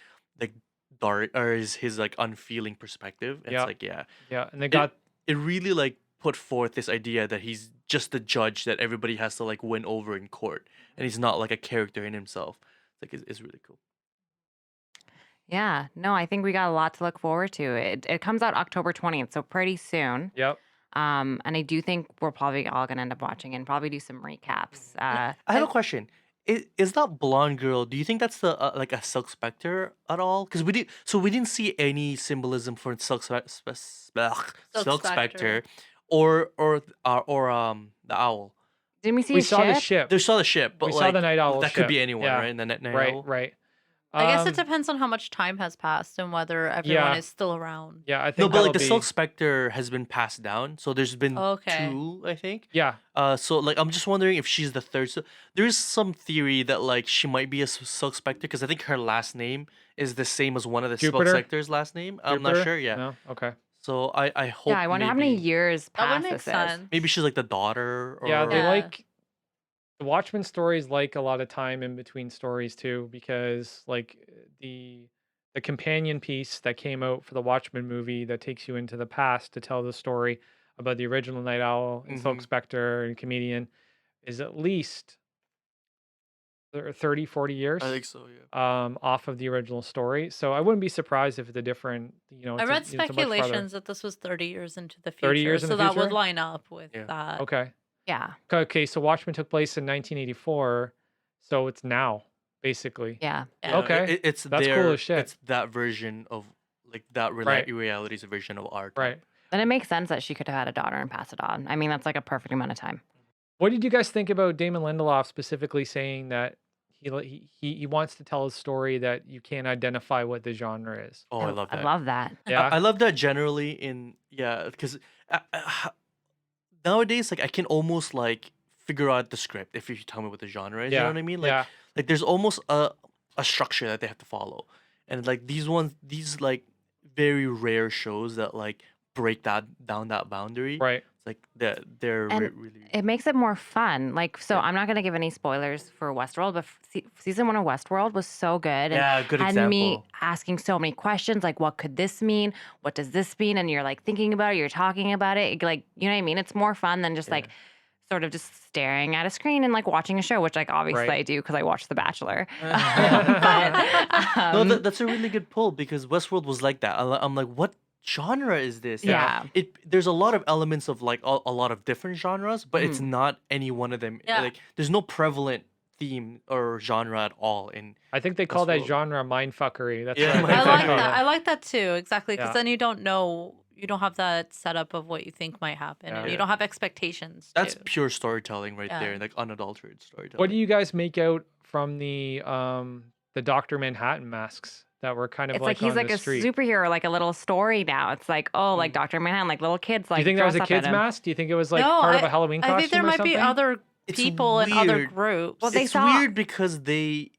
dark or his like unfeeling perspective. And it's yeah, like yeah, yeah. And they it got it really like put forth this idea that he's just the judge that everybody has to like win over in court, and he's not like a character in himself. It's really cool. Yeah. No, I think we got a lot to look forward to. It comes out October 20th, so pretty soon. yep. And I do think we're probably all gonna end up watching and probably do some recaps. I have a question. Is that blonde girl? Do you think that's the like a Silk Spectre at all? Because we didn't see any symbolism for Silk Spectre, or the owl. Didn't we see We a saw the ship? ship. They saw the ship, but We saw like the Night Owl that could ship. be anyone, Yeah. right? The night Right, owl. right. I guess it Um, depends on how much time has passed and whether everyone yeah, is still around. yeah. I No, think but like that'll the Silk be. Spectre has been passed down, so there's been Okay. two, I think. Yeah, So like I'm just wondering if she's the third. So there is some theory that like she might be a Silk Spectre because I think her last name is the same as one of the Silk Jupiter. Spectre's last name. I'm not Jupiter. sure. Yeah. No. Okay. So I hope Yeah, I wonder how many maybe years That would past make this is. sense. maybe she's like the daughter Yeah, they or Yeah. like the Watchmen stories like a lot of time in between stories too, because like the companion piece that came out for the Watchmen movie that takes you into the past to tell the story about the original Night Owl and Silk hmm Spectre and Comedian is at least 30, 40 I think years so. Yeah. off of the original story. So I wouldn't be surprised if it's a different, I read it's a much farther. speculations that this was 30 years into the 30 future, years in so the that would future? line up with Yeah. that. Okay. Yeah. Okay, so Watchmen took place in 1984, so it's now basically. Yeah. Yeah. Okay. It's That's cool as shit. It's that version of like that Right. reality's a version of our time. Right. And it makes sense that she could have had a daughter and pass it on. I mean, that's like a perfect amount of time. What did you guys think about Damon Lindelof specifically saying that he wants to tell a story that you can't identify what the genre is? Oh, I love I that. love that. Yeah. I love that generally because nowadays, like I can almost like figure out the script if you tell me what the genre is. You know Yeah. what I mean? Yeah. Like there's almost a structure that they have to follow, and like these like very rare shows that like break down that boundary. Right. It's like they're And really it makes it more fun. Like, so Yeah. I'm not going to give any spoilers for Westworld, but season 1 of Westworld was so good. And yeah, good had example. me asking so many questions, like, what could this mean? What does this mean? And you're like thinking about it, you're talking about it. Like, you know what I mean? It's more fun than just like sort of just staring at a screen and like watching a show, which like obviously Right. I do because I watch The Bachelor. No, that's a really good pull because Westworld was like that. I'm like, what genre is this? And Yeah. there's a lot of elements of like a lot of different genres, but it's Mm. not any one of them. Yeah. Like there's no prevalent theme or genre at all in I think they call that Westworld. genre mindfuckery. That's Yeah, what I they like call that. it. I like that too. Exactly, because Yeah. then you don't know. You don't have that setup of what you think might happen, and Yeah. you don't have expectations. that's too. pure storytelling right Yeah. there, like unadulterated storytelling. What do you guys make out from the Dr. Manhattan masks that were kind of It's like like he's on like the a street? superhero, like a little story now. It's like, oh, like Dr. Manhattan, like little kids Do like you think that was dress a up in kid's him. mask? Do you think it was like No, part of a Halloween costume I think there or might be something? other It's people in other weird. groups. Well, they It's saw- weird because they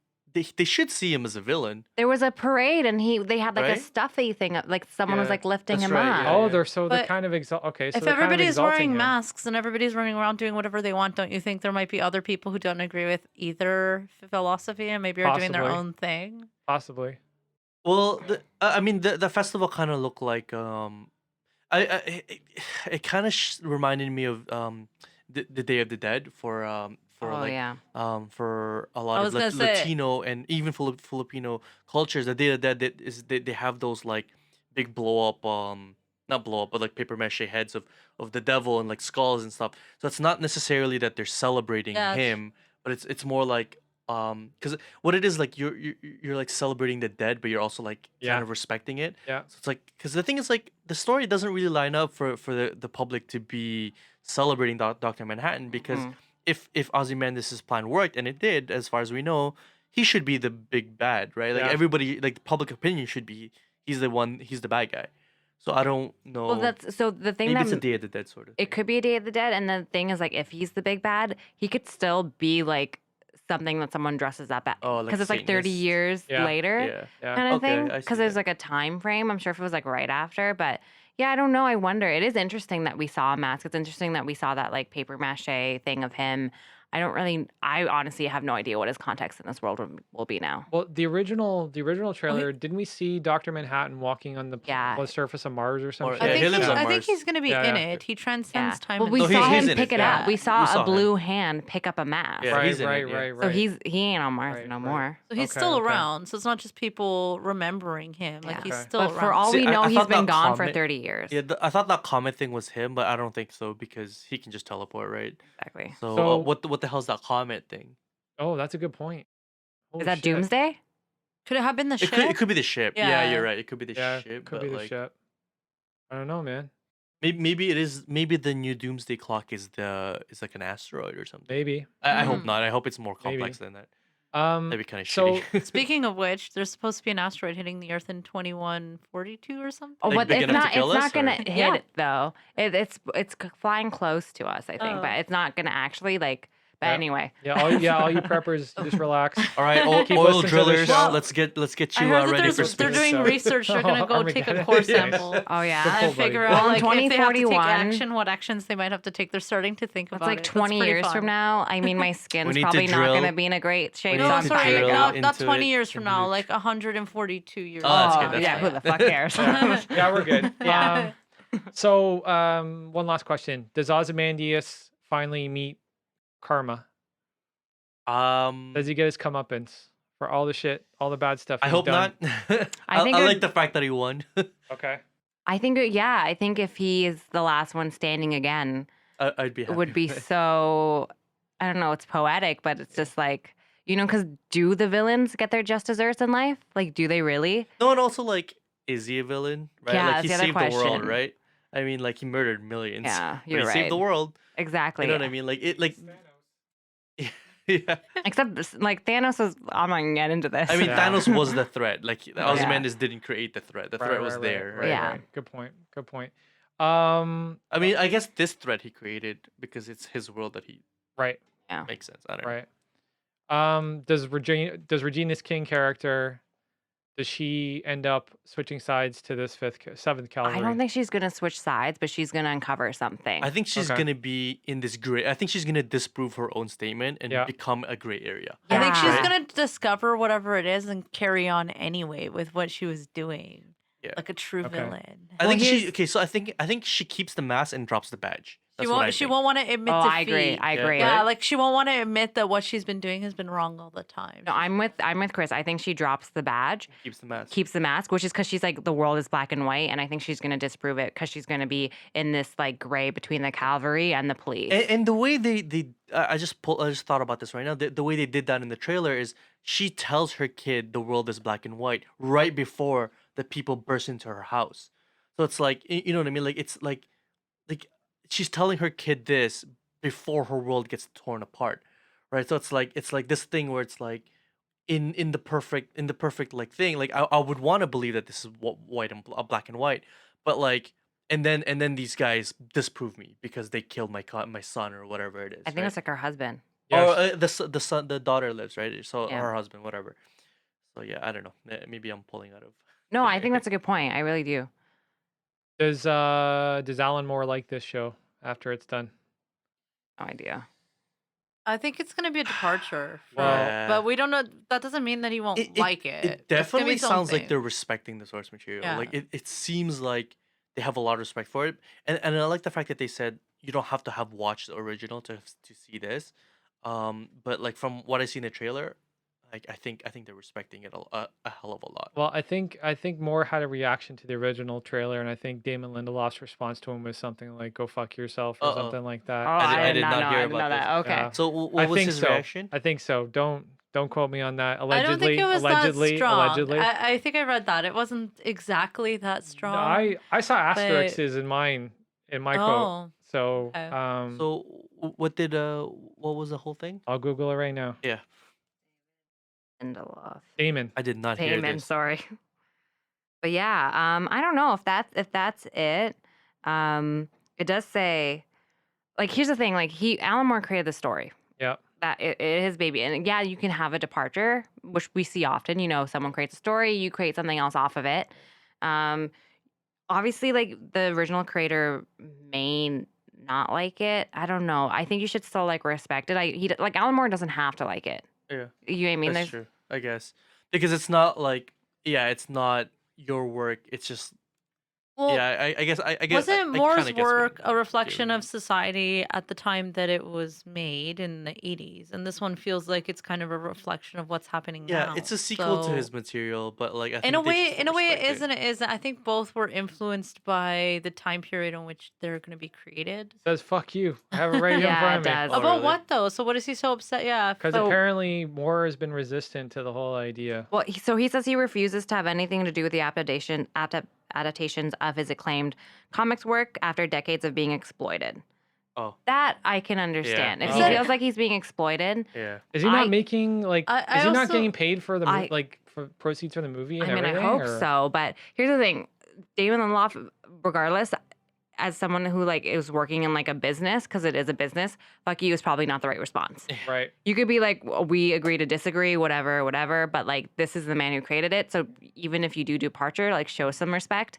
should see him as a villain. There was a parade and they had like a Right? stuffy thing, like someone was Yeah, like lifting that's him right, up. yeah. Oh, they're But kind of okay. So if they're kind of everybody's exalting wearing him. masks and everybody's running around doing whatever they want, don't you think there might be other people who don't agree with either philosophy and maybe are doing their Possibly. own thing? Possibly. Well, I mean, the festival kind of looked like it kind of reminded me of the Day of the Dead for Oh like yeah. for a I lot was of gonna say- Latino and even Filipino cultures. The Day of the Dead they have those like big blow up not blow up but like paper mache heads of the devil and like skulls and stuff. So it's not necessarily that they're celebrating Yeah. him, but it's more like because what it is like you're like celebrating the dead, but you're also like Yeah. kind of respecting it. Yeah. So it's like because the thing is like the story doesn't really line up for the public to be celebrating Dr. Manhattan because Mhm. if Ozymandias' plan worked, and it did as far as we know, he should be the big bad, right? Like Yeah. everybody, like the public opinion should be he's the bad guy. So I don't know. Well, that's so the thing maybe it's a that Day of the Dead sort of. it could be a Day of the Dead, and the thing is like if he's the big bad, he could still be like something that someone dresses up at Oh, like because it's like 30 Satanist. years Yeah. later. Yeah. Yeah. Kind of Okay, thing I see because there's that. like a time frame. I'm sure if it was like right after, but yeah, I don't know. I wonder. It is interesting that we saw a mask. It's interesting that we saw that like paper mache thing of him. I honestly have no idea what his context in this world will be now. Well, the original trailer, didn't we see Dr. Manhattan walking on the Yeah. surface of Mars or Or- something? Yeah, he lives on I think Mars. he's going to be Yeah, in yeah. it. He Yeah. transcends time. Well, and we No, space. saw he's him in pick it, it yeah. up. We We saw saw a him. blue hand pick up a mask. Yeah, right, he's in it, right, yeah. right, So right. he ain't on Mars Right, no right. more. So he's Okay, still okay. around. So it's not just people remembering him. Like Yeah. he's Okay. still But around. for all See, we I know, he's thought been that gone for comment- 30 years. Yeah, I thought that comet thing was him, but I don't think so because he can just teleport, right? Exactly. So, So- what the hell's that comet thing? Oh, that's a good point. Holy Is that shit. Doomsday? Could it have been the ship? It could be the ship. Yeah, Yeah. you're right. It could be the Yeah, ship. could but be the like, ship. I don't know, man. Maybe it is. Maybe the new Doomsday Clock is like an asteroid or something. Maybe. I hope Mhm. not. I hope it's more Maybe. complex than that. Um, That'd be kind of so shitty. Speaking of which, there's supposed to be an asteroid hitting the Earth in 2142 or something. Oh, Like, but big it's enough to not. kill It's us, not gonna or- hit Yeah. it though. It's flying close to us, I think, Oh. but it's not gonna actually like. But Yeah. anyway, yeah, all you preppers, just relax. All right, Keep oil listening to the drillers. show. Let's get I you heard that ready for they're space. doing So- research. They're gonna go take a Armageddon. core Yes. sample oh yeah, Good pull, and figure buddy. out Well, in like if they have to take 2041 action, what actions they might have to take. They're starting to think that's about like it. 20 pretty years fun. from now. I mean, my skin's need to probably not drill. gonna be in a great shape. need So No, I'm to trying to drill go. not into 20 it years from and now, look. like 142 years. Oh, that's from good, now. that's yeah, fine. who the fuck cares? Yeah, we're good. Yeah. So, one last question: does Ozymandias finally meet Karma? Does he get his comeuppance for all the shit, all the bad stuff? I he's hope done? not. I think I it- like the fact that he won. Okay. I think, yeah, I think if he is the last one standing again, I'd be it happy. would be with it. so, I don't know, it's poetic, but it's just like, because do the villains get their just desserts in life? Like, do they really? No, and also like is he a villain? Right? Yeah, Like that's he the other saved the world, question. right? I mean, like he murdered millions, Yeah, but you're he saved the right. world. Exactly. You know what I mean? Like it, like yeah. Except like Thanos was. I'm not gonna get into this. I mean, Yeah. Thanos was the threat. Like Yeah. Ozymandias didn't create the threat. The threat was there, right? Yeah. Right. Good point. Good point. I mean, I guess this threat he created because it's his world that he Right. makes sense. I don't know. Right. Does Regina's King character, does she end up switching sides to this seventh cavalry? I don't think she's gonna switch sides, but she's gonna uncover something. I think she's Okay. gonna be in this gray. I think she's gonna disprove her own statement and Yeah. become a gray area. I think she's Yeah. Right? gonna discover whatever it is and carry on anyway with what she was doing. Yeah. Like a true Okay. villain. I Well, think she. here's- Okay, so I think she keeps the mask and drops the badge. That's She what I won't. She think. won't want to admit Oh, defeat. I agree. I Yeah. agree. Yeah, Right? like she won't want to admit that what she's been doing has been wrong all the time. No, I'm with Chris. I think she drops the badge, Keeps the mask. keeps the mask, which is because she's like the world is black and white, and I think she's gonna disprove it because she's gonna be in this like gray between the cavalry and the police. And the way they I just thought about this right now. The way they did that in the trailer is she tells her kid the world is black and white right before the people burst into her house. So it's like you know what I mean. Like it's like she's telling her kid this before her world gets torn apart, right? So it's like this thing where it's like in the perfect like thing. Like I would want to believe that this is white and black and white, but like. And then these guys disprove me because they killed my son or whatever it is. I think right? it's like her husband. Yes. Or the daughter lives, right? So Yeah. her husband, whatever. So yeah, I don't know. Maybe I'm pulling out of. No, I think that's a good point. I really do. Does Alan Moore like this show after it's done? No idea. I think it's gonna be a departure. Well- But we don't know. That doesn't mean that he won't like it. It It's gonna definitely be sounds like something. they're respecting the source material. Yeah. Like it seems like they have a lot of respect for it, and I like the fact that they said you don't have to have watched the original to see this. But like from what I see in the trailer, like I think they're respecting it a hell of a lot. Well, I think Moore had a reaction to the original trailer, and I think Damon Lindelof's response to him was something like "Go fuck yourself" or Uh-oh. something like Oh, that. I did not know. hear I didn't know about that. this. Okay. Yeah. So what I was think his so. reaction? I think so. Don't quote me on that. I Allegedly, don't think it was allegedly, that strong. allegedly. I think I read that. It wasn't exactly that No, strong. I saw but- asterisks in mine in my quote. Oh, So okay. So what was the whole thing? I'll Google it right now. Yeah, Lindelof. Damon. I did not hear Damon, this. sorry. But yeah, I don't know if that's it. It does say, like, here's the thing, like Alan Moore created the story. Yeah. That it is his baby, and yeah, you can have a departure, which we see often. You know, someone creates a story, you create something else off of it. Obviously, like the original creator may not like it. I don't know. I think you should still like respect it. He like Alan Moore doesn't have to like it. Yeah. You know what I mean? That's true, I guess, because it's not like it's not your work. It's just well, I guess I guess wasn't I kinda Moore's guess what work you're a reflection doing. of society at the time that it was made in the 80s? And this one feels like it's kind of a reflection of what's happening Yeah, now. it's a sequel to So- his material, but like I think in a they way, should in a way, it respect is and it isn't. I think both were influenced by the time period in which they're going to be created. Says fuck you. I have it right here in Yeah, front it of me. does. Oh, About really? what though? So what is he so upset? Yeah, Because So- apparently Moore has been resistant to the whole idea. Well, so he says he refuses to have anything to do with the adaptations of his acclaimed comics work after decades of being exploited. Oh. That I can understand. If he Okay. feels like he's being exploited, Yeah. Is he not I- making like? I is he not also- getting paid for the I- for proceeds from the movie and I mean, I everything? hope or- so. But here's the thing: Damon Lindelof, regardless, as someone who like is working in like a business, because it is a business, fuck you is probably not the right response. Right. You could be like, "Well, we agree to disagree, whatever, but like this is the man who created it. So even if you do departure, like show some respect.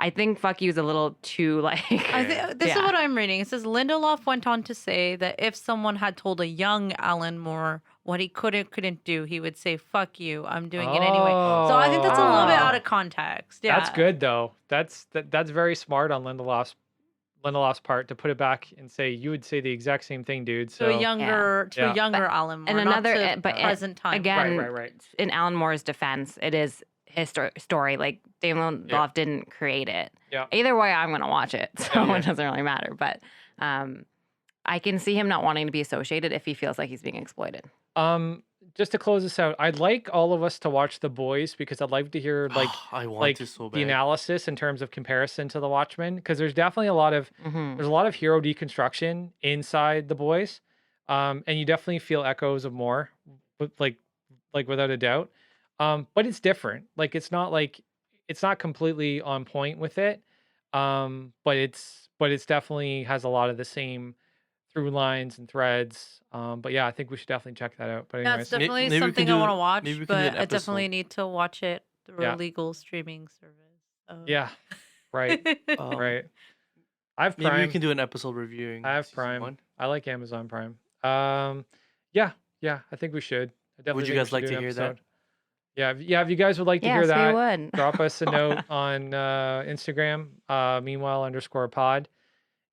I think fuck you is a little too like. I think this is Yeah. what I'm reading. It says Lindelof went on to say that if someone had told a young Alan Moore what he couldn't do, he would say, "Fuck you, I'm doing it anyway." So I think that's a little bit out of context. Yeah, That's good though. That's very smart on Lindelof's part to put it back and say you would say the exact same thing, dude. To So a younger, Yeah. Alan Moore, and not another- to but, present time. again, right. in Alan Moore's defense, it is his story. Like Damon Lindelof Yeah. didn't create it. Yeah. Either way, I'm gonna watch it, so Yeah. it doesn't really matter. But I can see him not wanting to be associated if he feels like he's being exploited. just to close this out, I'd like all of us to watch The Boys because I'd like to hear I want like to so the bad. analysis in terms of comparison to The Watchmen because there's definitely a lot of Hmm. there's a lot of hero deconstruction inside The Boys, and you definitely feel echoes of more, like without a doubt. But it's different. It's not completely on point with it. But it's definitely has a lot of the same through lines and threads. But yeah, I think we should definitely check that out. But Yeah, it's anyways, definitely maybe we can something I do want it. to watch, Maybe we can do but an I definitely episode. need to watch it through a yeah, legal streaming service. So. yeah, right, Um, right. I have maybe we Prime. can do an episode reviewing I have season Prime. 1. I like Amazon Prime. Yeah, yeah. I think we should. I definitely Would you think we guys should like do to an hear that? episode. Yeah, yeah. If you guys would like to hear Yes, we that, would. drop us a note on Instagram, meanwhile_pod.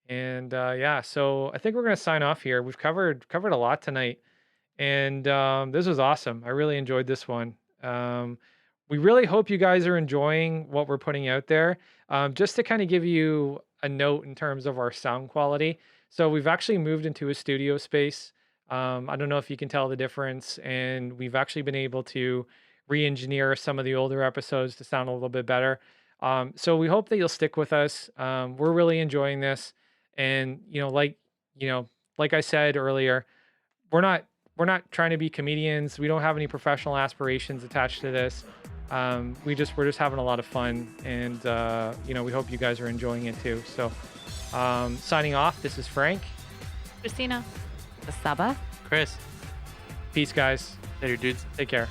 And yeah, so I think we're gonna sign off here. We've covered a lot tonight, and this was awesome. I really enjoyed this one. We really hope you guys are enjoying what we're putting out there. Just to kind of give you a note in terms of our sound quality. So we've actually moved into a studio space. I don't know if you can tell the difference, and we've actually been able to re-engineer some of the older episodes to sound a little bit better. So we hope that you'll stick with us. We're really enjoying this, and you know, like I said earlier, we're not trying to be comedians. We don't have any professional aspirations attached to this. We're just having a lot of fun, and we hope you guys are enjoying it too. So, signing off. This is Frank. Christina. The Saba. Chris, Peace, guys. later, dudes. Take care.